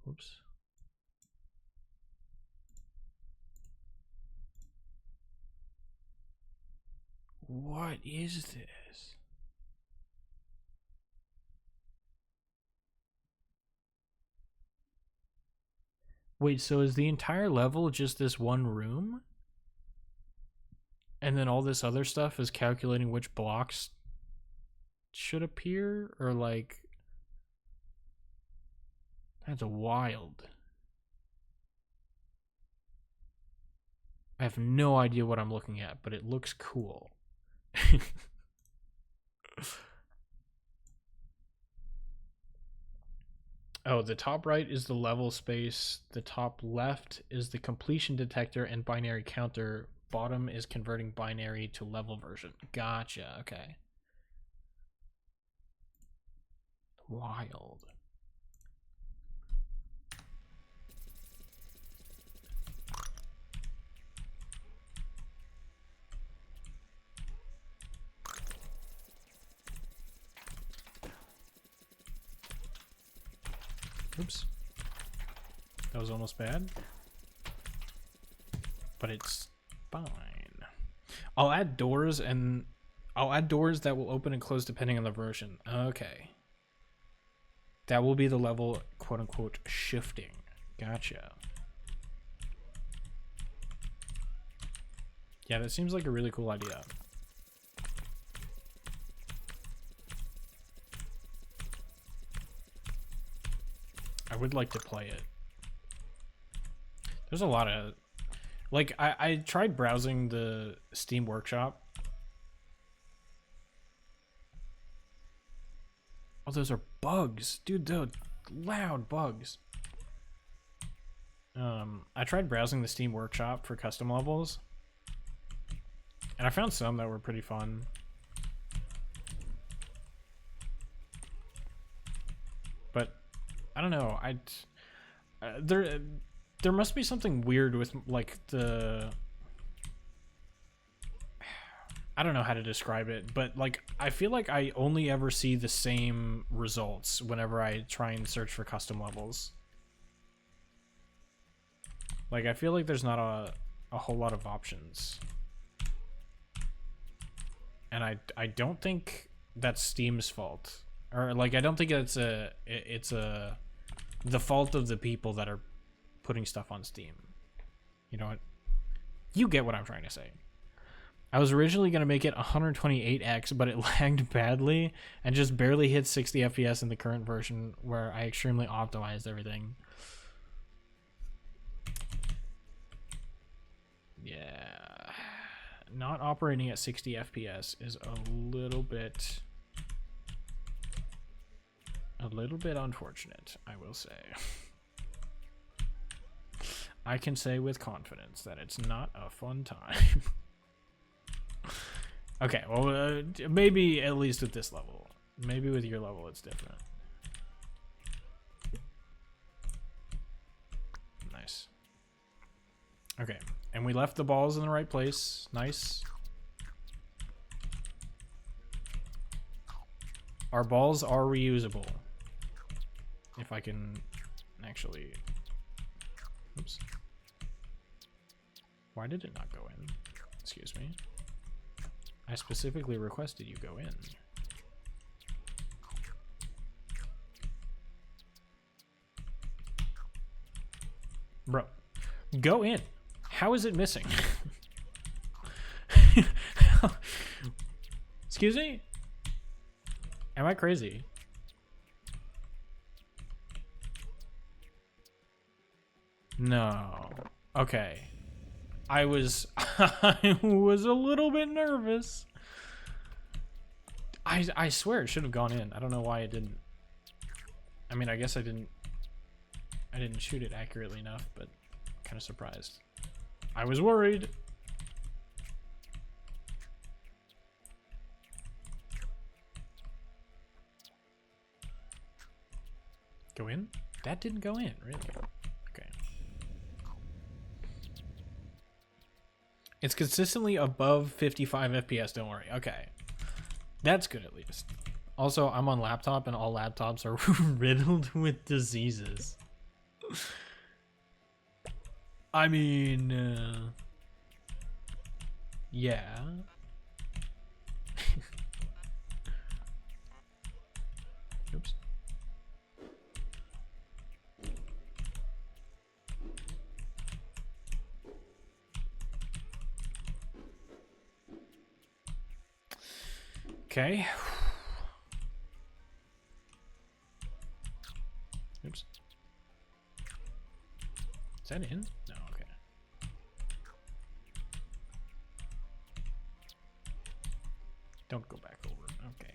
Oops. What is this? Wait, so is the entire level just this one room? And then all this other stuff is calculating which blocks should appear? Or like... That's wild. I have no idea what I'm looking at, but it looks cool. Oh, the top right is the level space. The top left is the completion detector and binary counter. Bottom is converting binary to level version. Gotcha, okay. Wild. Oops. That was almost bad. But it's fine. I'll add doors that will open and close depending on the version. Okay. That will be the level, quote unquote, shifting. Gotcha. Yeah, that seems like a really cool idea. I would like to play it. There's a lot of... Like, I tried browsing the Steam Workshop. Oh, those are bugs. Dude, they're loud bugs. I tried browsing the Steam Workshop for custom levels. And I found some that were pretty fun. But I don't know. There must be something weird with like the... I don't know how to describe it, but like I feel like I only ever see the same results whenever I try and search for custom levels. Like I feel like there's not a whole lot of options. And I don't think that's Steam's fault. Or like I don't think it's the fault of the people that are putting stuff on Steam. You know what? You get what I'm trying to say. I was originally going to make it 128x, but it lagged badly and just barely hit 60 FPS in the current version where I extremely optimized everything. Yeah. Not operating at 60 FPS is a little bit unfortunate, I will say. I can say with confidence that it's not a fun time. Okay, well, maybe at least at this level. Maybe with your level it's different. Nice. Okay, and we left the balls in the right place. Nice. Our balls are reusable. If I can actually... Oops. Why did it not go in? Excuse me. I specifically requested you go in. Bro, go in. How is it missing? Excuse me? Am I crazy? No. Okay. I was a little bit nervous. I swear it should have gone in. I don't know why it didn't. I mean, I guess I didn't shoot it accurately enough, but kind of surprised. I was worried. Go in? That didn't go in, really. Okay. It's consistently above 55 FPS, don't worry. Okay. That's good at least. Also, I'm on laptop and all laptops are riddled with diseases. I mean, yeah. Oops. Okay. Oops. Is that in? No, okay. Don't go back over. Okay.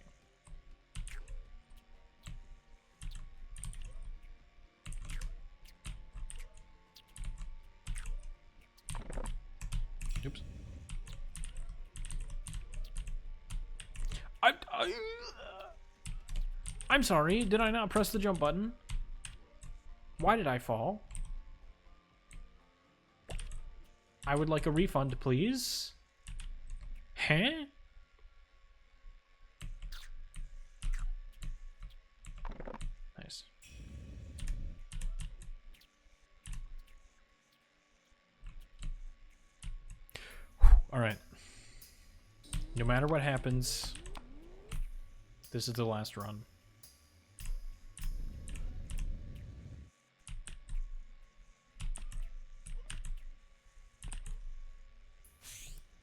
Oops. I'm sorry. Did I not press the jump button? Why did I fall? I would like a refund, please. Huh? Nice. All right. No matter what happens, this is the last run.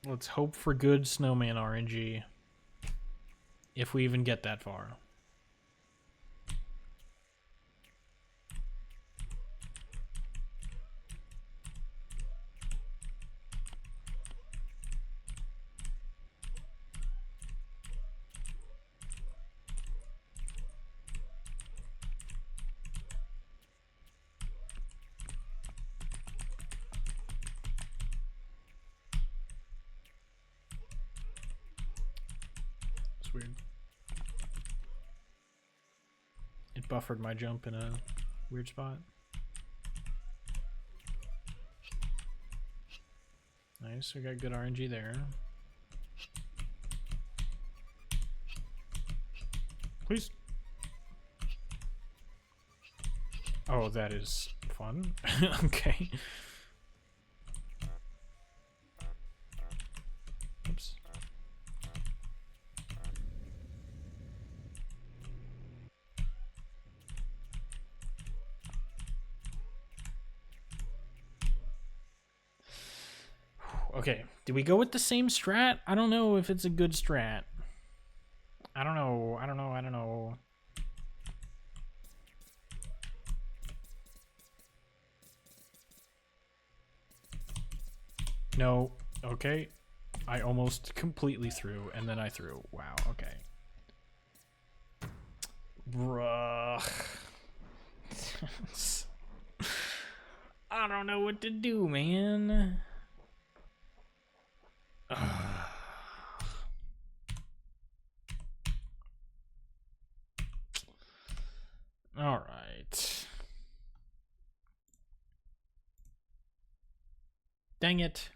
Let's hope for good snowman RNG. If we even get that far. Weird. It buffered my jump in a weird spot. Nice, we got good RNG there. Please. Oh, that is fun. Okay. Oops. Okay. Did we go with the same strat? I don't know if it's a good strat. I don't know. I don't know. No. Okay. I almost completely threw, and then I threw. Wow. Okay. Bruh. I don't know what to do, man. All right. Dang it.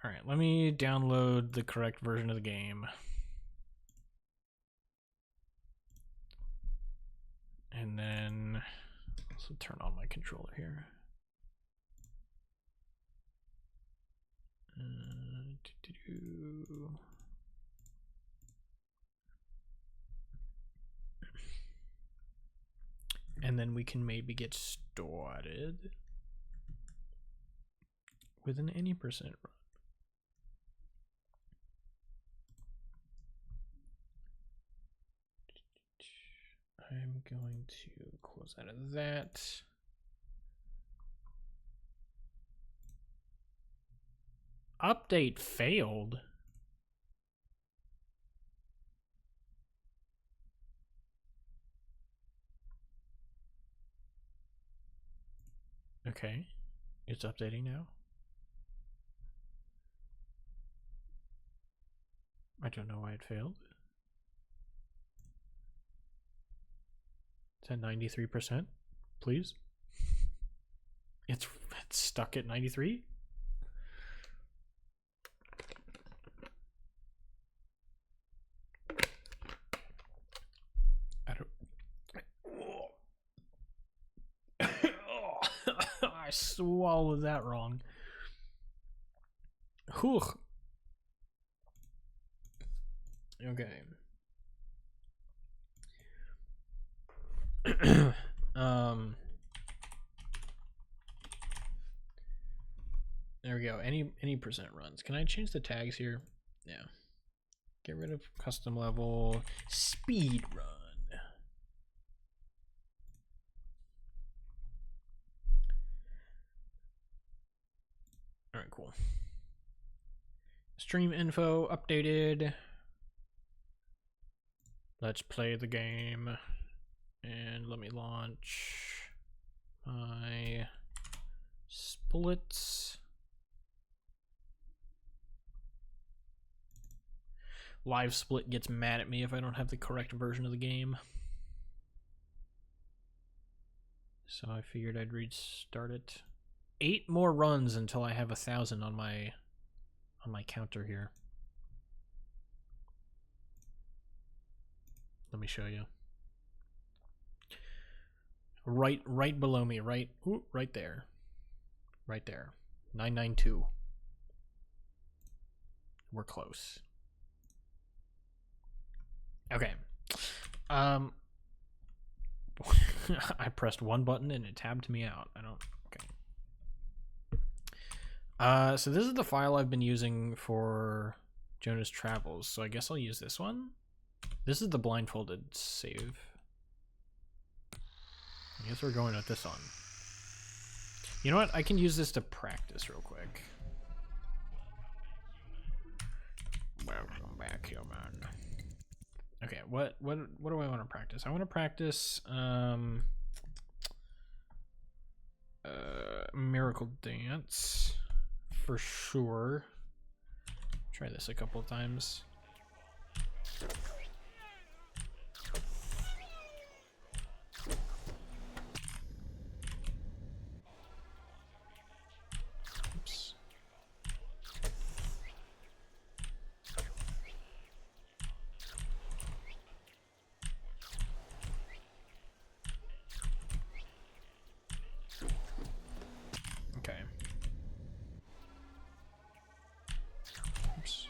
All right, let me download the correct version of the game. And then also turn on my controller here. And then we can maybe get started with an any percent run. I'm going to close out of that. Update failed. Okay, it's updating now. I don't know why it failed. It's at 93%, please. It's stuck at 93. I don't. I swallowed that wrong. Whew. Okay. There we go. Any percent runs. Can I change the tags here? Yeah. Get rid of custom level. Speed run. All right, cool. Stream info updated. Let's play the game. And let me launch my splits. Live split gets mad at me if I don't have the correct version of the game. So I figured I'd restart it. 8 more runs until I have 1,000 on my counter here. Let me show you. Right below me, right there. Right there. 992. We're close. Okay. I pressed one button and it tabbed me out. I don't. Okay. So this is the file I've been using for Jonas Travels. So I guess I'll use this one. This is the blindfolded save. I guess we're going with this one. You know what? I can use this to practice real quick. Welcome back, human. Okay, what do I want to practice? I want to practice Miracle Dance for sure. Try this a couple of times. Oops. Okay. Oops.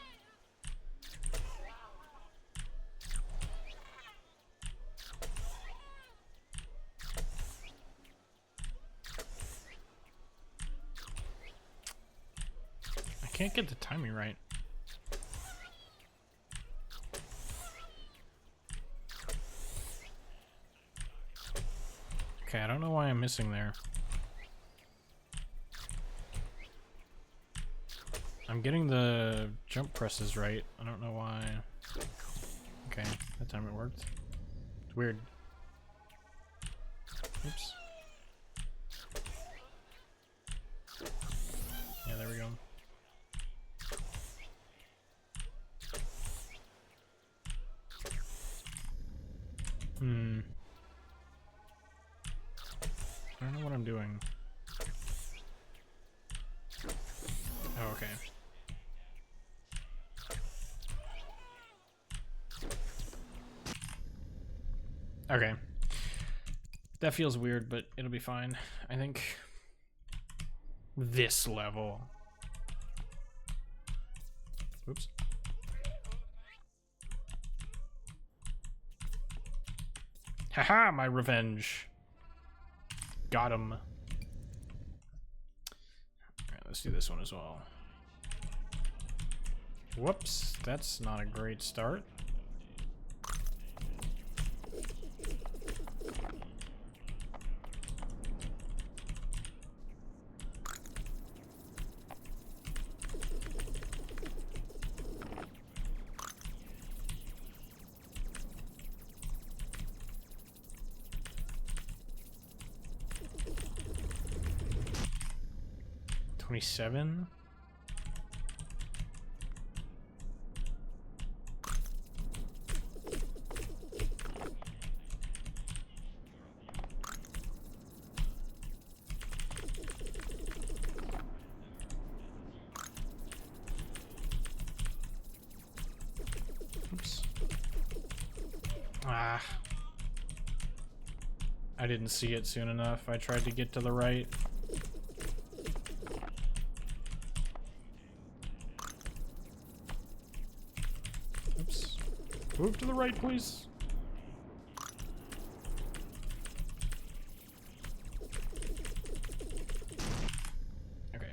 can't get the timing right. Okay, I don't know why I'm missing there. I'm getting the jump presses right. I don't know why. Okay, that time it worked. It's weird. Oops. Yeah, there we go. I don't know what I'm doing. Oh, okay. Okay. That feels weird, but it'll be fine. I think this level. Oops. Haha, my revenge. Got him. Alright, let's do this one as well. Whoops, that's not a great start. $27. Oops. Ah. I didn't see it soon enough. I tried to get to the right. Oops. Move to the right, please. Okay.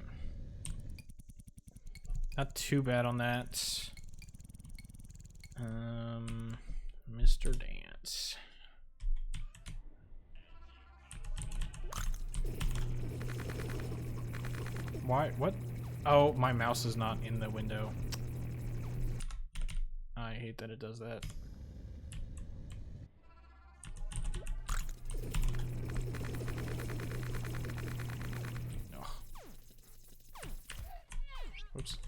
Not too bad on that. Mr. Dance. Why? What? Oh, my mouse is not in the window. I hate that it does that. Ugh. Oops.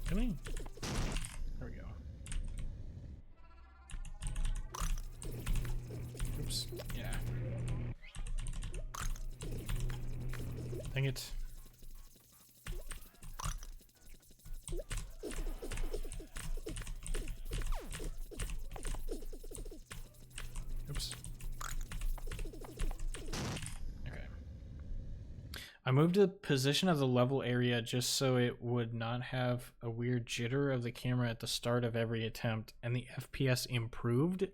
Come in. There we go. Oops. Yeah. Dang it. Oops. Okay. I moved the position of the level area just so it would not have a weird jitter of the camera at the start of every attempt, and the FPS improved.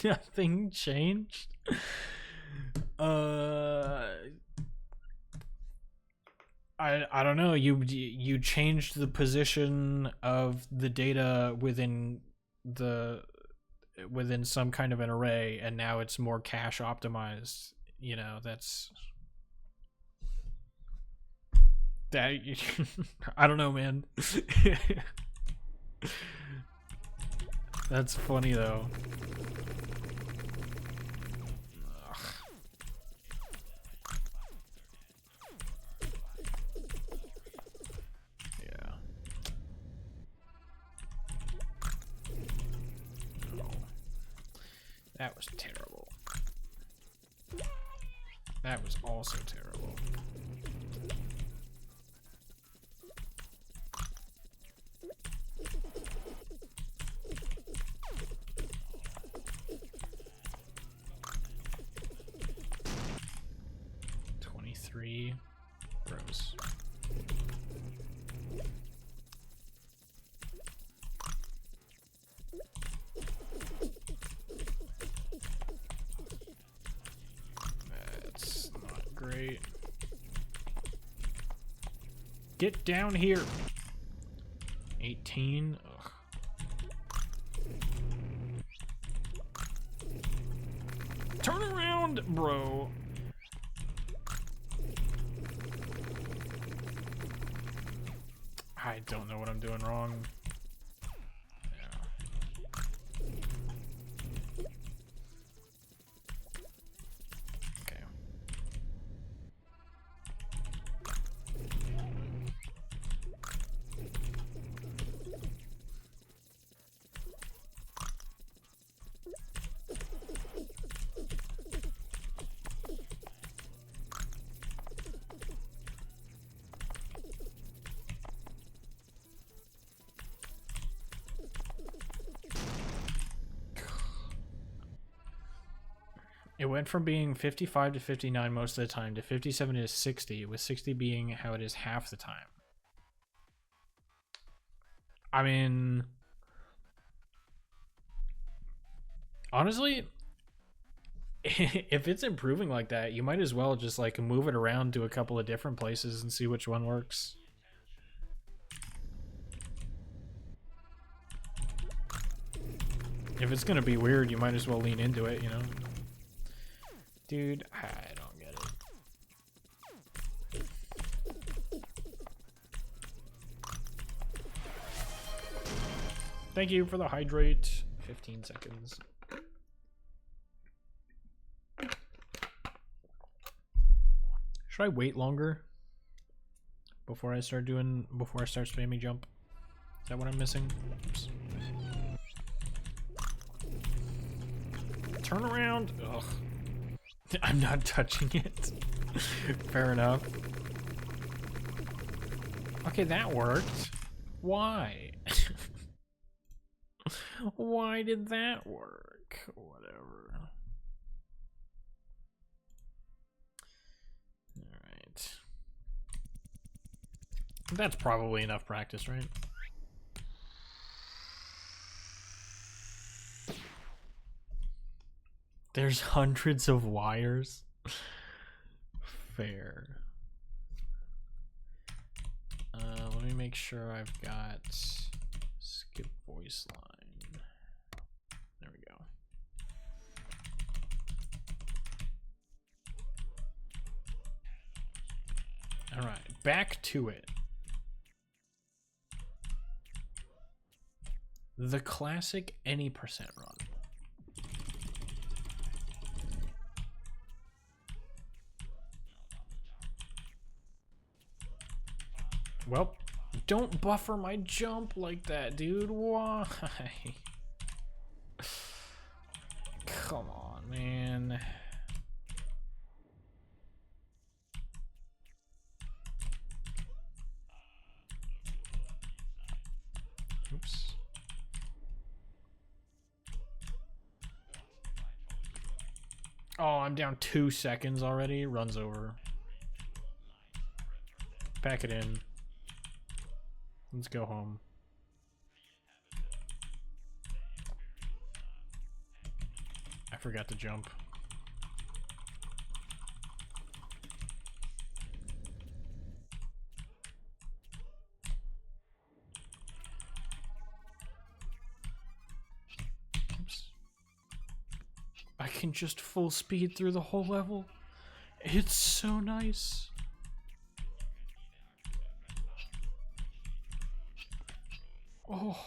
Nothing changed. I don't know. You changed the position of the data within some kind of an array, and now it's more cache optimized. You know, that's that. I don't know, man. That's funny though. That was terrible. That was also terrible. $23. Gross. hydrate. Get down here. 18. Ugh. Turn around, bro. I don't know what I'm doing wrong. It went from being 55 to 59 most of the time to 57 to 60, with 60 being how it is half the time. I mean, honestly, if it's improving like that, you might as well just like move it around to a couple of different places and see which one works. If it's gonna be weird, you might as well lean into it, you know? Dude, I don't get it. Thank you for the hydrate. 15 seconds. Should I wait longer before I start spamming jump? Is that what I'm missing? Oops. Turn around. Ugh. I'm not touching it. Fair enough. Okay, that worked. Why? Why did that work? Whatever. Alright. That's probably enough practice, right? There's hundreds of wires. Fair. Let me make sure I've got skip voice line. There we go. All right, back to it. The classic any percent run. Well, don't buffer my jump like that, dude. Why? Come on, man. Oops. Oh, I'm down 2 seconds already. Runs over. Pack it in. Let's go home. I forgot to jump. Oops. I can just full speed through the whole level. It's so nice. Oh.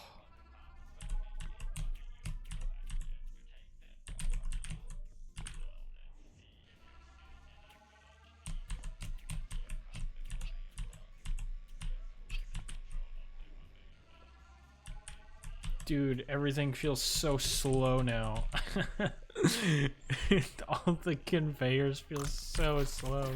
Dude, everything feels so slow now. All the conveyors feel so slow.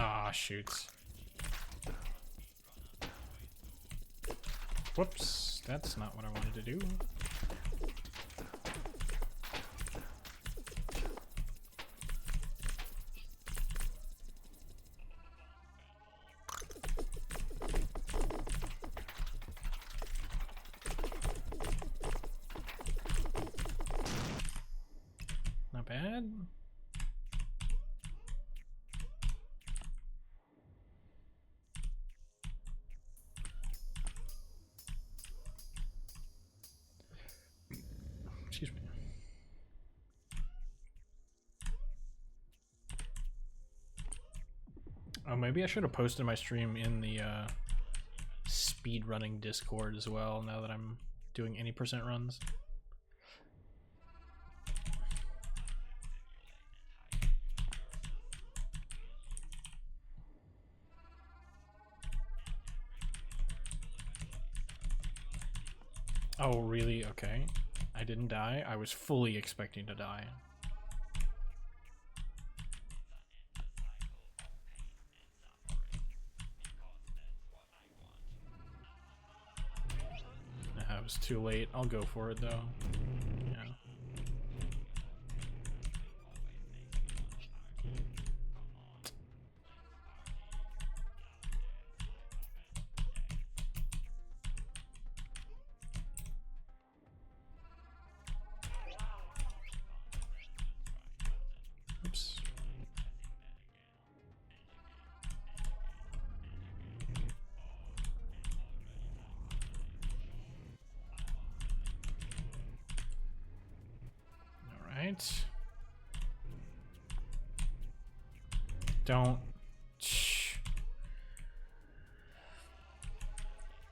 Ah, shoots. Whoops, that's not what I wanted to do. bad. Excuse me. Oh, maybe I should have posted my stream in the speedrunning Discord as well, now that I'm doing any percent runs. Oh, really? Okay. I didn't die. I was fully expecting to die. It was too late. I'll go for it though. Yeah. Oops. Alright. Don't. Shh.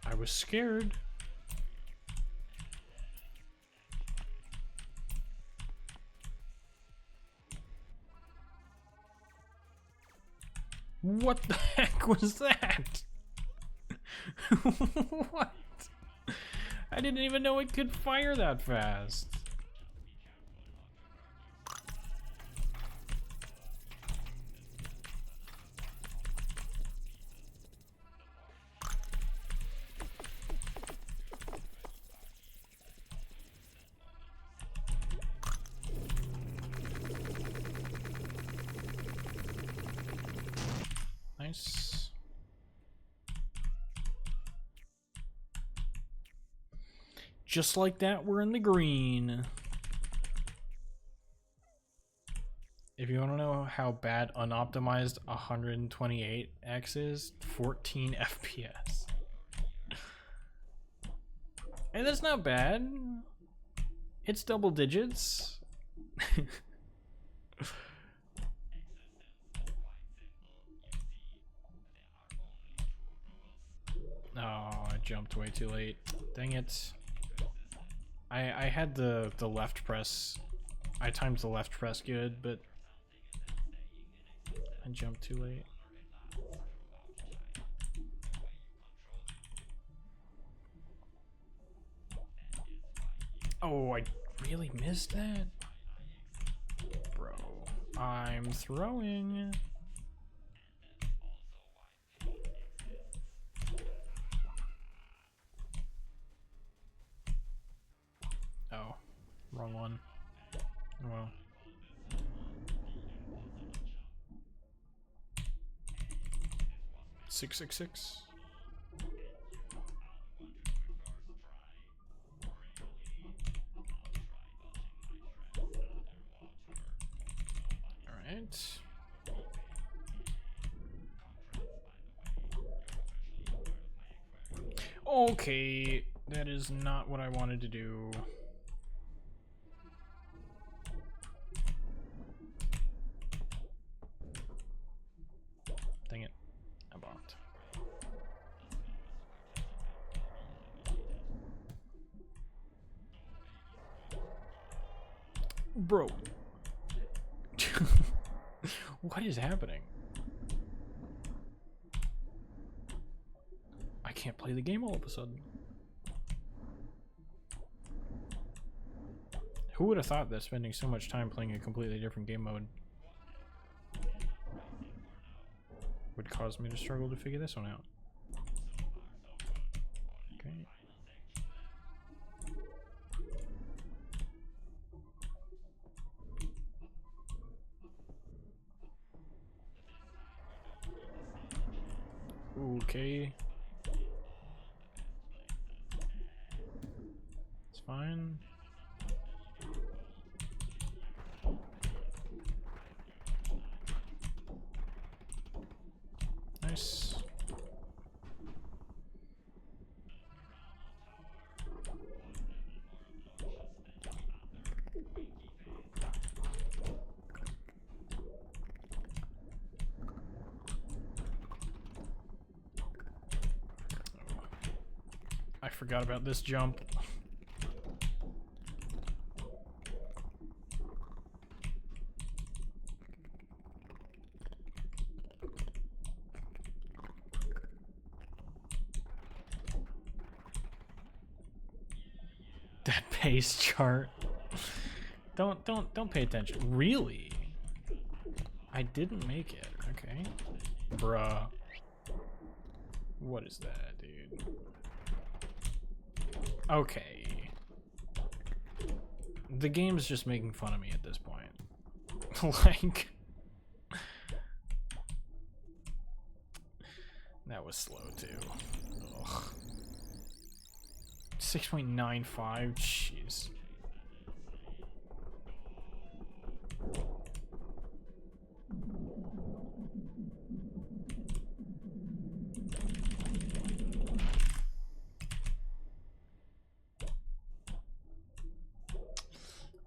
I was scared. What the heck was that? What? I didn't even know it could fire that fast. Nice. Just like that, we're in the green. If you want to know how bad unoptimized 128x is, 14 FPS. And that's not bad. It's double digits. Oh, I jumped way too late. Dang it. I had the left press. I timed the left press good, but I jumped too late. Oh, I really missed that? Bro, I'm throwing. Oh, wrong one. Oh well. Six, 6, 6. All right. Okay, that is not what I wanted to do. Dang it, I bombed. Bro. What is happening? I can't play the game all of a sudden. Who would have thought that spending so much time playing a completely different game mode would cause me to struggle to figure this one out? Okay. Okay. It's fine. Nice. I forgot about this jump. That pace chart. Don't pay attention. Really? I didn't make it. Okay. Bruh. What is that, dude? Okay. The game's just making fun of me at this point. Like, that was slow too. Ugh. 6.95, jeez.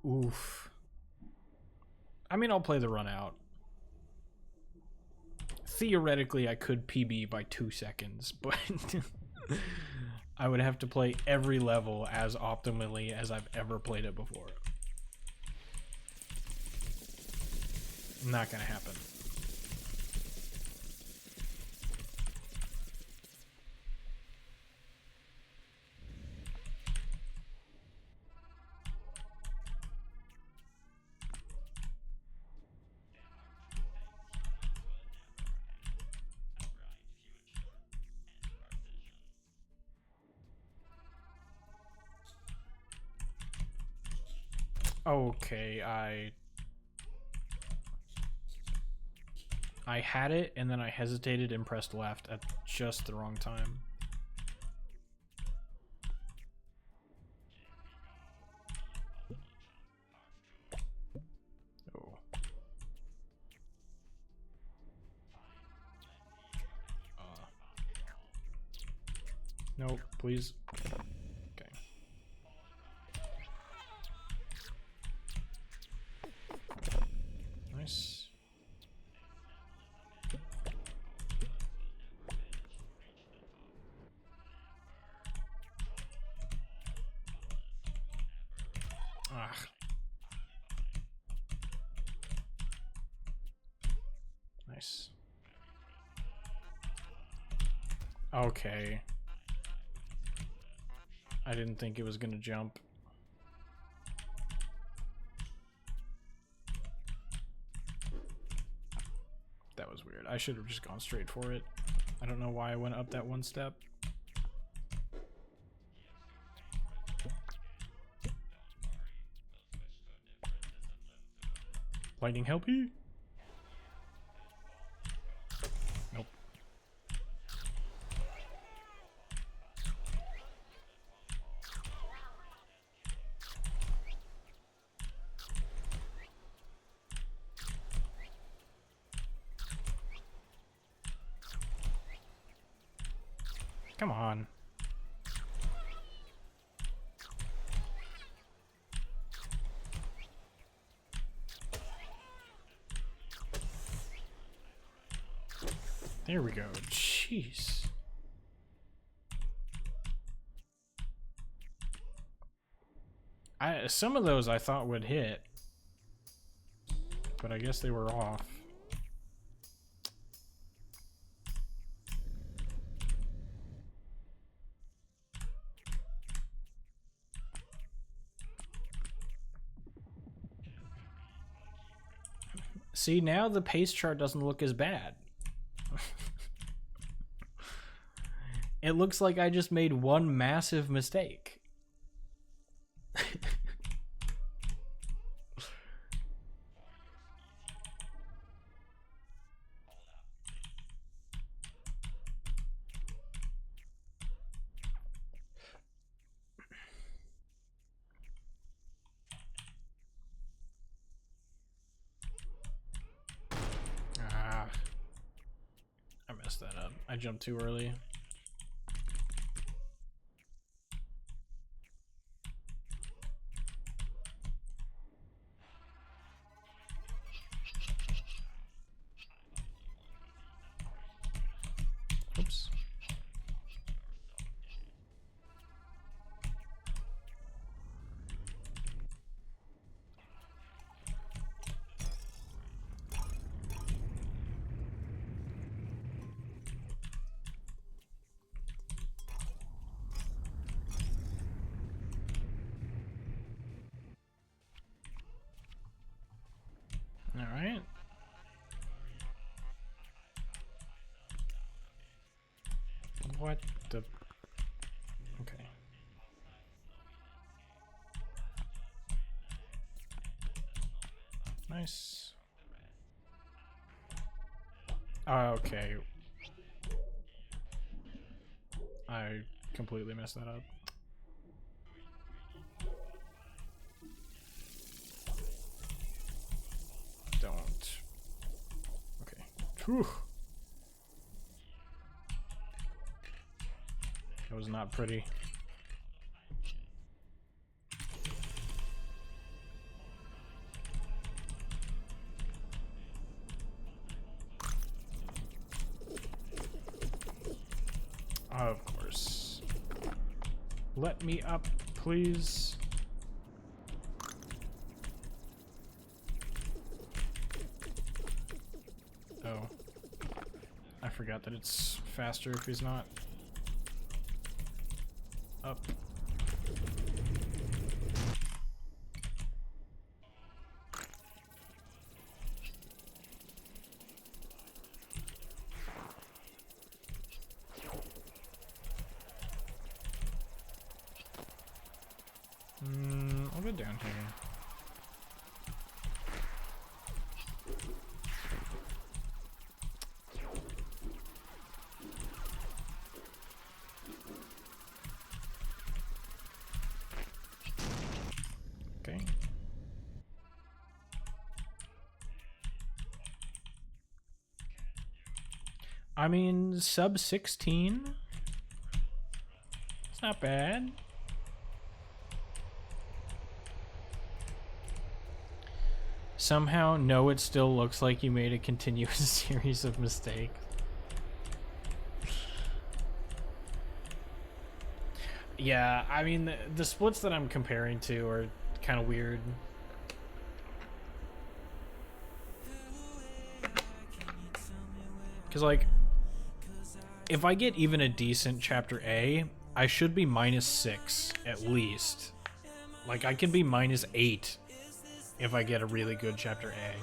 Oof. I mean, I'll play the run out. Theoretically, I could PB by 2 seconds, but I would have to play every level as optimally as I've ever played it before. Not gonna happen. Okay, I had it and then I hesitated and pressed left at just the wrong time. Oh. No, please. Okay. Nice. Ah. Nice. Okay. I didn't think it was gonna jump. That was weird. I should have just gone straight for it. I don't know why I went up that one step. Lightning help you? Nope. Come on. There we go. Jeez. Some of those I thought would hit, but I guess they were off. See, now the pace chart doesn't look as bad. It looks like I just made one massive mistake. I messed that up. I jumped too early. Oops. All right. What the? Okay. Nice. Okay. I completely messed that up. Don't. Okay. Whew. That was not pretty. Of course. Let me up, please. Oh. I forgot that it's faster if he's not up. I'll go down here. Okay. I mean, sub 16. It's not bad. Somehow, no, it still looks like you made a continuous series of mistakes. Yeah, I mean, the splits that I'm comparing to are kind of weird. Because, like, if I get even a decent Chapter A, I should be -6, at least. Like, I can be -8 if I get a really good Chapter A.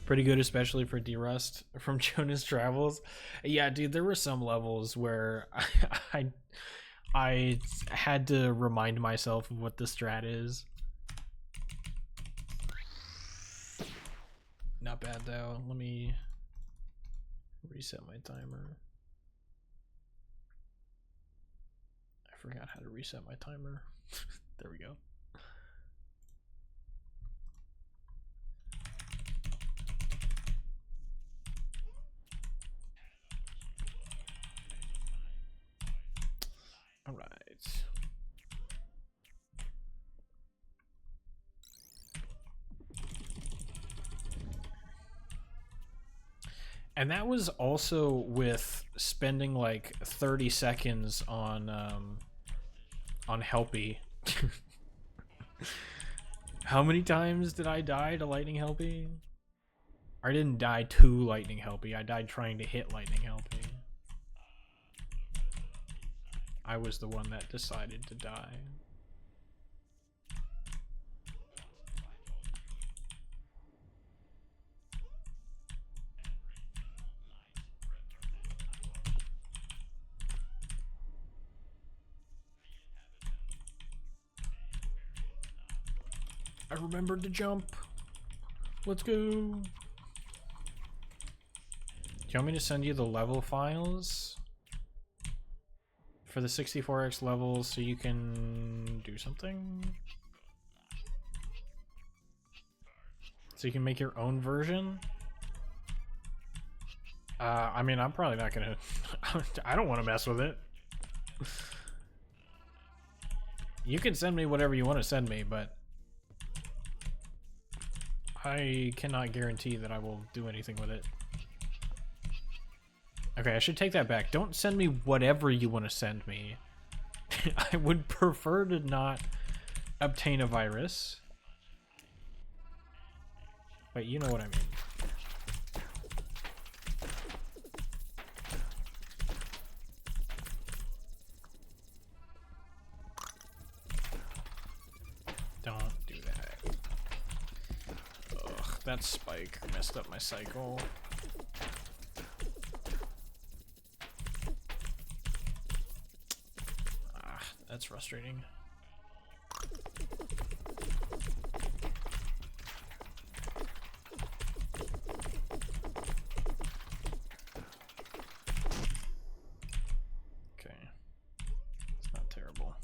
Pretty good, especially for D-Rust from Jonas Travels. Yeah, dude, there were some levels where I had to remind myself of what the strat is. Not bad, though. Let me reset my timer. I forgot how to reset my timer. There we go. All right. And that was also with spending like 30 seconds on Helpy. How many times did I die to Lightning Helpy? I didn't die to Lightning Helpy. I died trying to hit Lightning Helpy. I was the one that decided to die. I remembered to jump. Let's go. Do you want me to send you the level files for the 64x levels so you can do something? So you can make your own version? I mean, I'm probably not gonna... I don't want to mess with it. You can send me whatever you want to send me, but I cannot guarantee that I will do anything with it. Okay, I should take that back. Don't send me whatever you want to send me. I would prefer to not obtain a virus. But you know what I mean. Don't do that. Ugh, that spike messed up my cycle. Ah, that's frustrating. Okay. It's not terrible.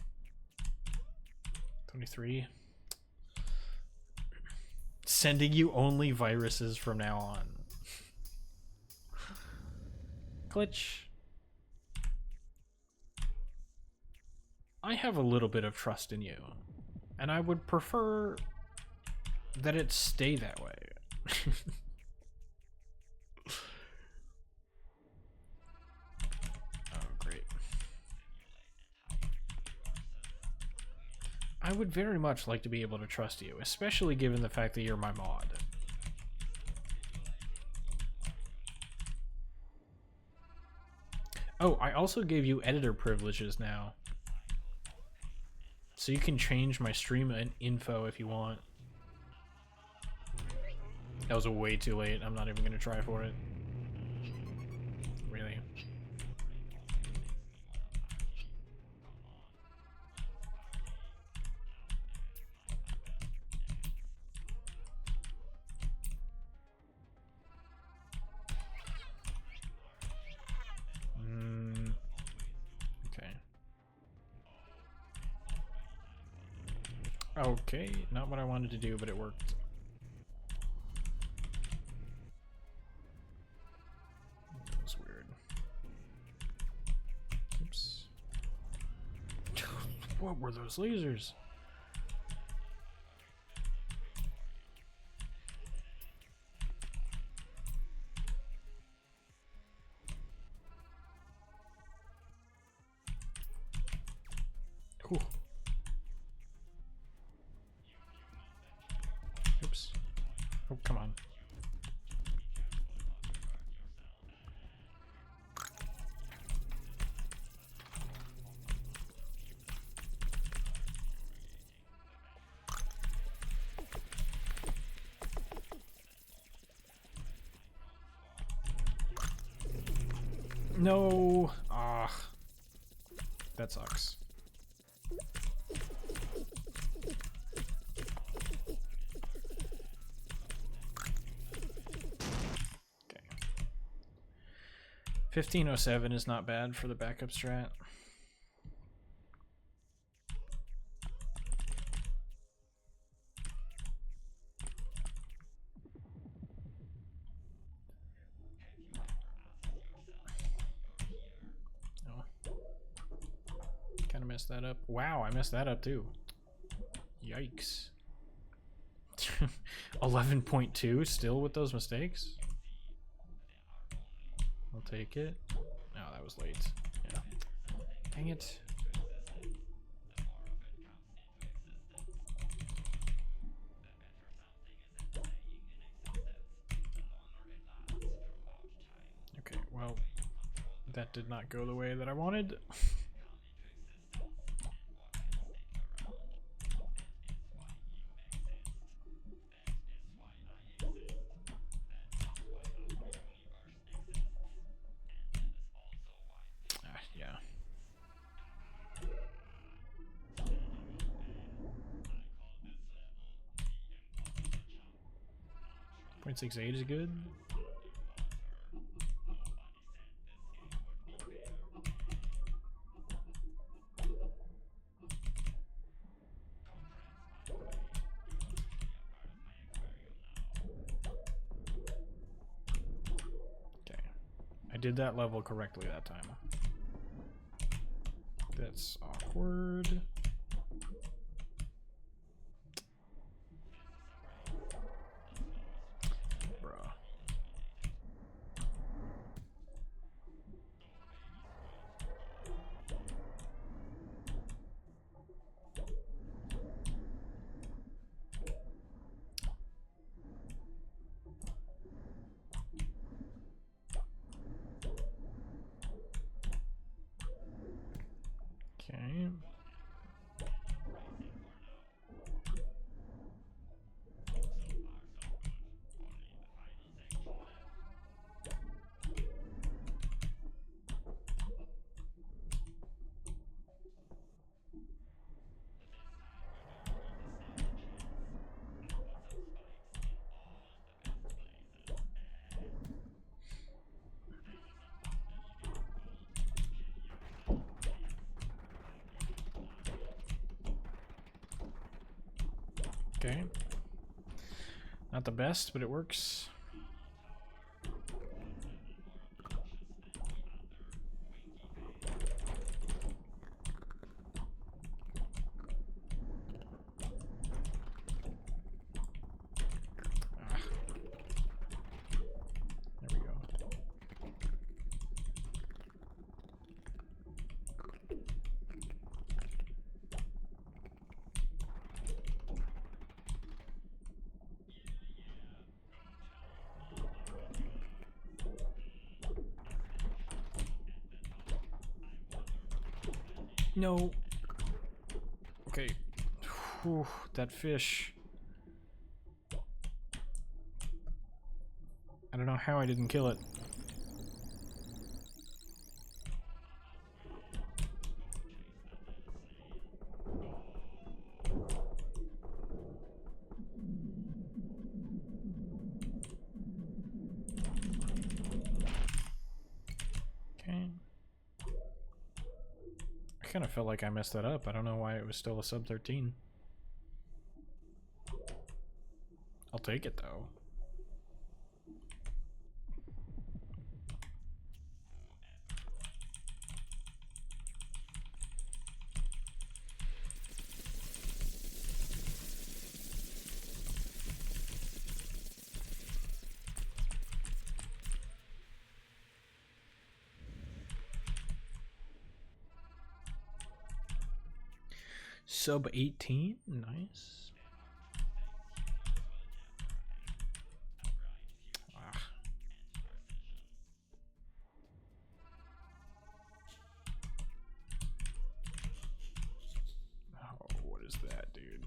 23. Sending you only viruses from now on. Glitch. I have a little bit of trust in you, and I would prefer that it stay that way. Oh, great. I would very much like to be able to trust you, especially given the fact that you're my mod. Oh, I also gave you editor privileges now. So you can change my stream info if you want. That was way too late. I'm not even going to try for it. Really. Okay. Okay, not what I wanted to do, but it worked. That was weird. Oops. What were those lasers? Cool. Oops. Oh, come on. No. Ah. That sucks. Okay. 1507 is not bad for the backup strat. Messed that up. Wow, I messed that up too. Yikes. 11.2 still with those mistakes? I'll take it. No, that was late. Yeah. Dang it. Okay, well, that did not go the way that I wanted. Yeah. 0.68 is good. Okay. I did that level correctly that time. That's awkward. Bruh. Okay. Okay. Not the best, but it works. Ah. There we go. No. Okay. Whew, that fish. I don't know how I didn't kill it. Okay. I kind of felt like I messed that up. I don't know why it was still a sub 13. I'll take it though. Sub 18? Nice. Ah. Oh, what is that, dude?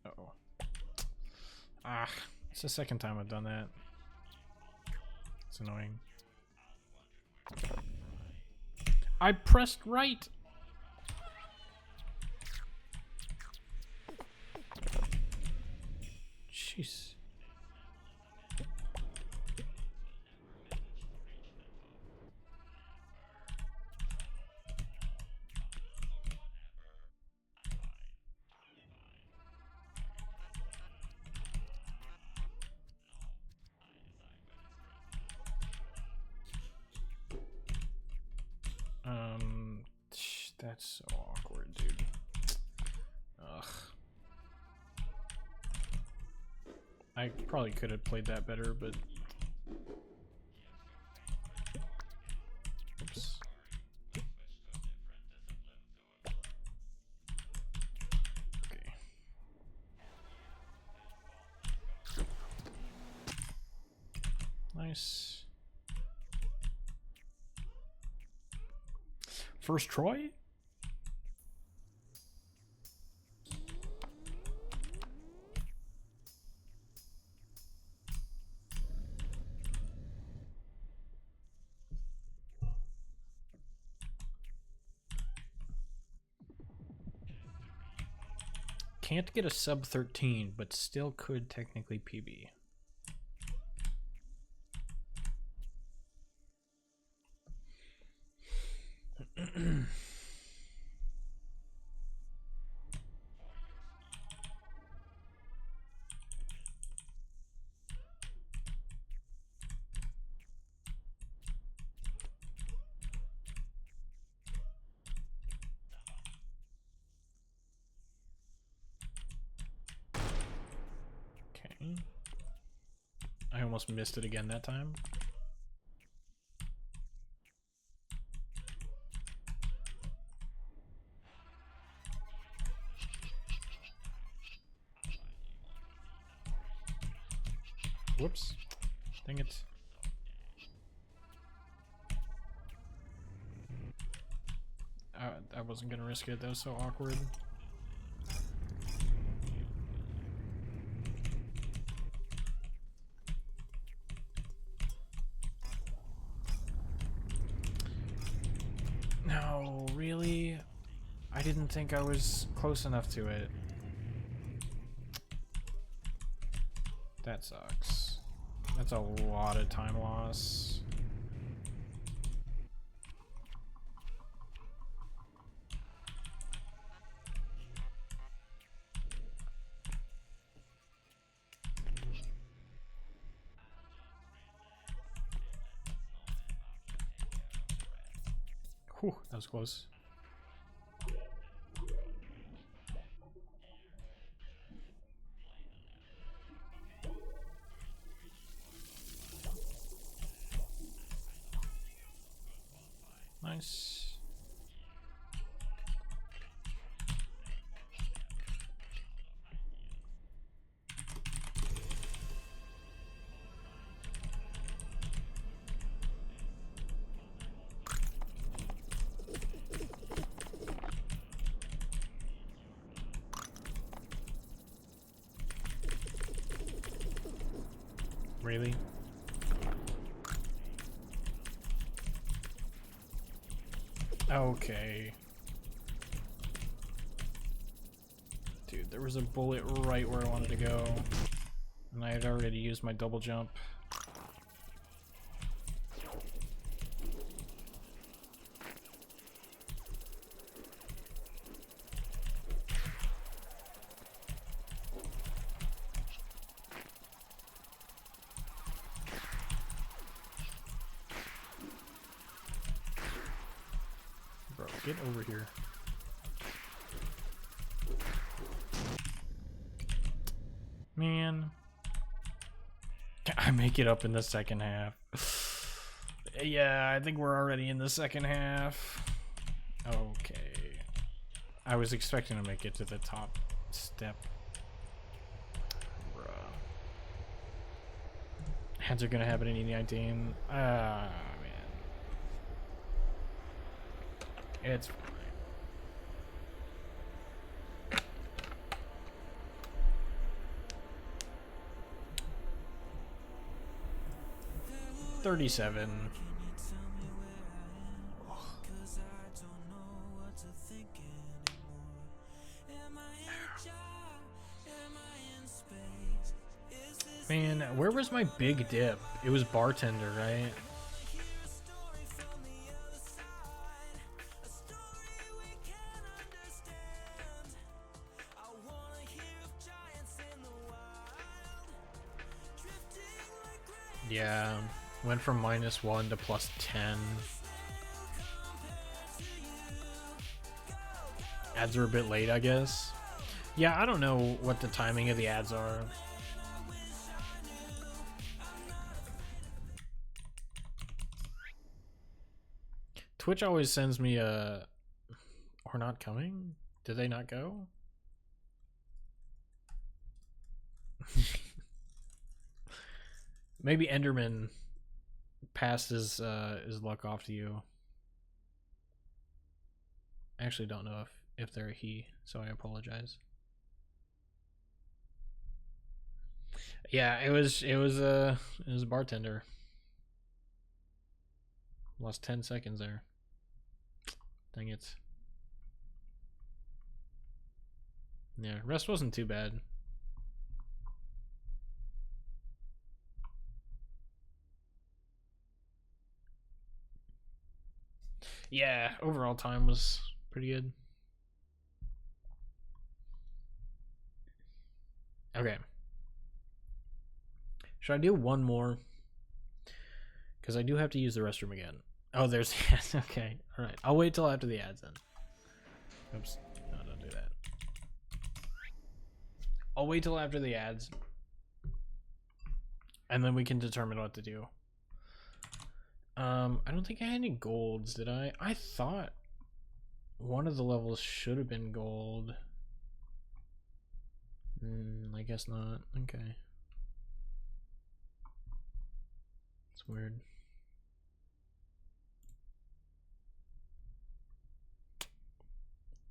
Uh-oh. Ah, it's the second time I've done that. It's annoying. I pressed right! Jeez. That's so awkward, dude. Ugh. I probably could have played that better, but... Oops. Okay. Nice. First Troy? Can't get a sub 13, but still could technically PB. I almost missed it again that time. Whoops. Dang it. I wasn't gonna risk it, that was so awkward. No, really? I didn't think I was close enough to it. That sucks. That's a lot of time loss. Whew, that was close. Nice. Really? Okay. Dude, there was a bullet right where I wanted to go. And I had already used my double jump. Bro, get over here. Man. I make it up in the second half. Yeah, I think we're already in the second half. Okay. I was expecting to make it to the top step. Bruh. Heads are gonna happen in E19. Ah, man. It's fine. 37. Man, where was my big dip? It was bartender, right? Yeah, went from -1 to +10. Ads are a bit late, I guess. Yeah, I don't know what the timing of the ads are. Twitch always sends me a... Or not coming? Did they not go? Maybe Enderman passed his luck off to you. I actually don't know if they're a he, so I apologize. Yeah, it was a bartender. Lost 10 seconds there. Dang it. Yeah, rest wasn't too bad. Yeah, overall time was pretty good. Okay. Should I do one more? Because I do have to use the restroom again. Oh, there's the ads. Okay, alright. I'll wait till after the ads then. Oops. No, don't do that. I'll wait till after the ads. and then we can determine what to do. I don't think I had any golds, did I? I thought one of the levels should have been gold. I guess not. Okay. It's weird.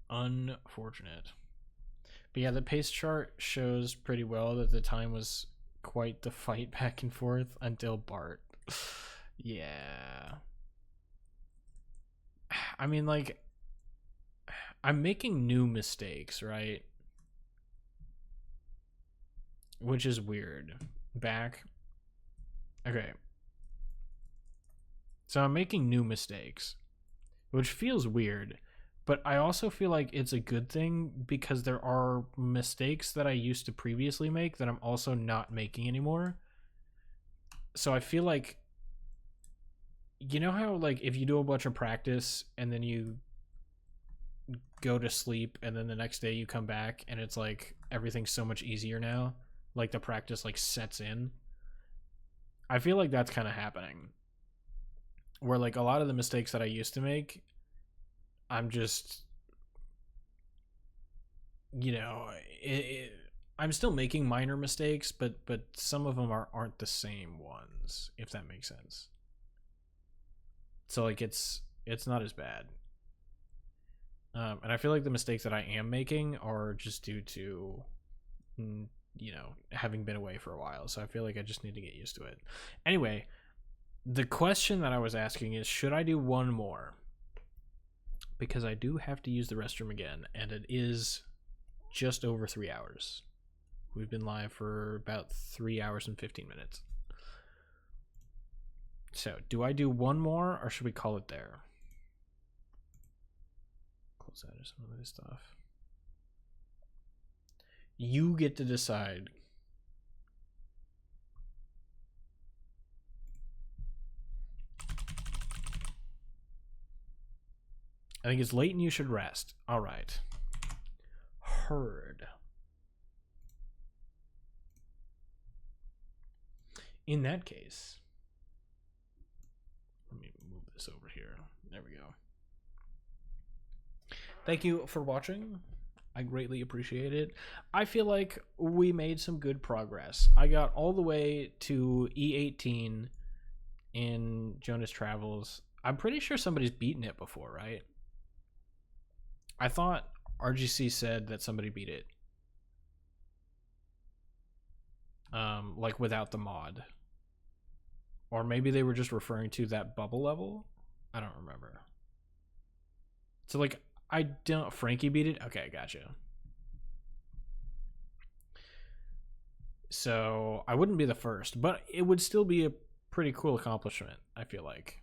Unfortunate. But yeah, the pace chart shows pretty well that the time was quite the fight back and forth until Bart. Yeah. I mean, like, I'm making new mistakes, right? Which is weird. Back. Okay. So I'm making new mistakes, which feels weird, but I also feel like it's a good thing because there are mistakes that I used to previously make that I'm also not making anymore. So I feel like, you know how, like, if you do a bunch of practice and then you go to sleep and then the next day you come back and it's like everything's so much easier now, like the practice like sets in. I feel like that's kind of happening, where like a lot of the mistakes that I used to make, I'm just, you know, I'm still making minor mistakes, but some of them aren't the same ones, if that makes sense. So like it's not as bad. And I feel like the mistakes that I am making are just due to, you know, having been away for a while. So I feel like I just need to get used to it. Anyway, the question that I was asking is, should I do one more? Because I do have to use the restroom again, and it is just over 3 hours. We've been live for about 3 hours and 15 minutes. So, do I do one more, or should we call it there? Close out of some of this stuff. You get to decide. I think it's late and you should rest. All right. Heard. In that case, let me move this over here. There we go. Thank you for watching. I greatly appreciate it. I feel like we made some good progress. I got all the way to E18 in Jonas Travels. I'm pretty sure somebody's beaten it before, right? I thought RGC said that somebody beat it. Like without the mod. Or maybe they were just referring to that bubble level? I don't remember. So like, I don't... Frankie beat it? Okay, gotcha. So I wouldn't be the first, but it would still be a pretty cool accomplishment, I feel like.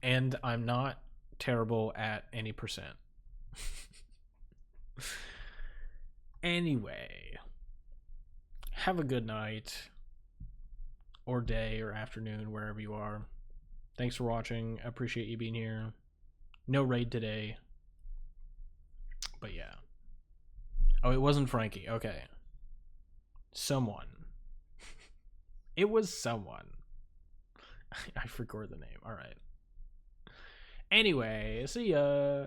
And I'm not terrible at any percent. Anyway, have a good night or day or afternoon wherever you are. Thanks for watching. I appreciate you being here. No raid today, but yeah. Oh, it wasn't Frankie. Okay. Someone. It was someone. I forgot the name. All right. Anyway, see ya.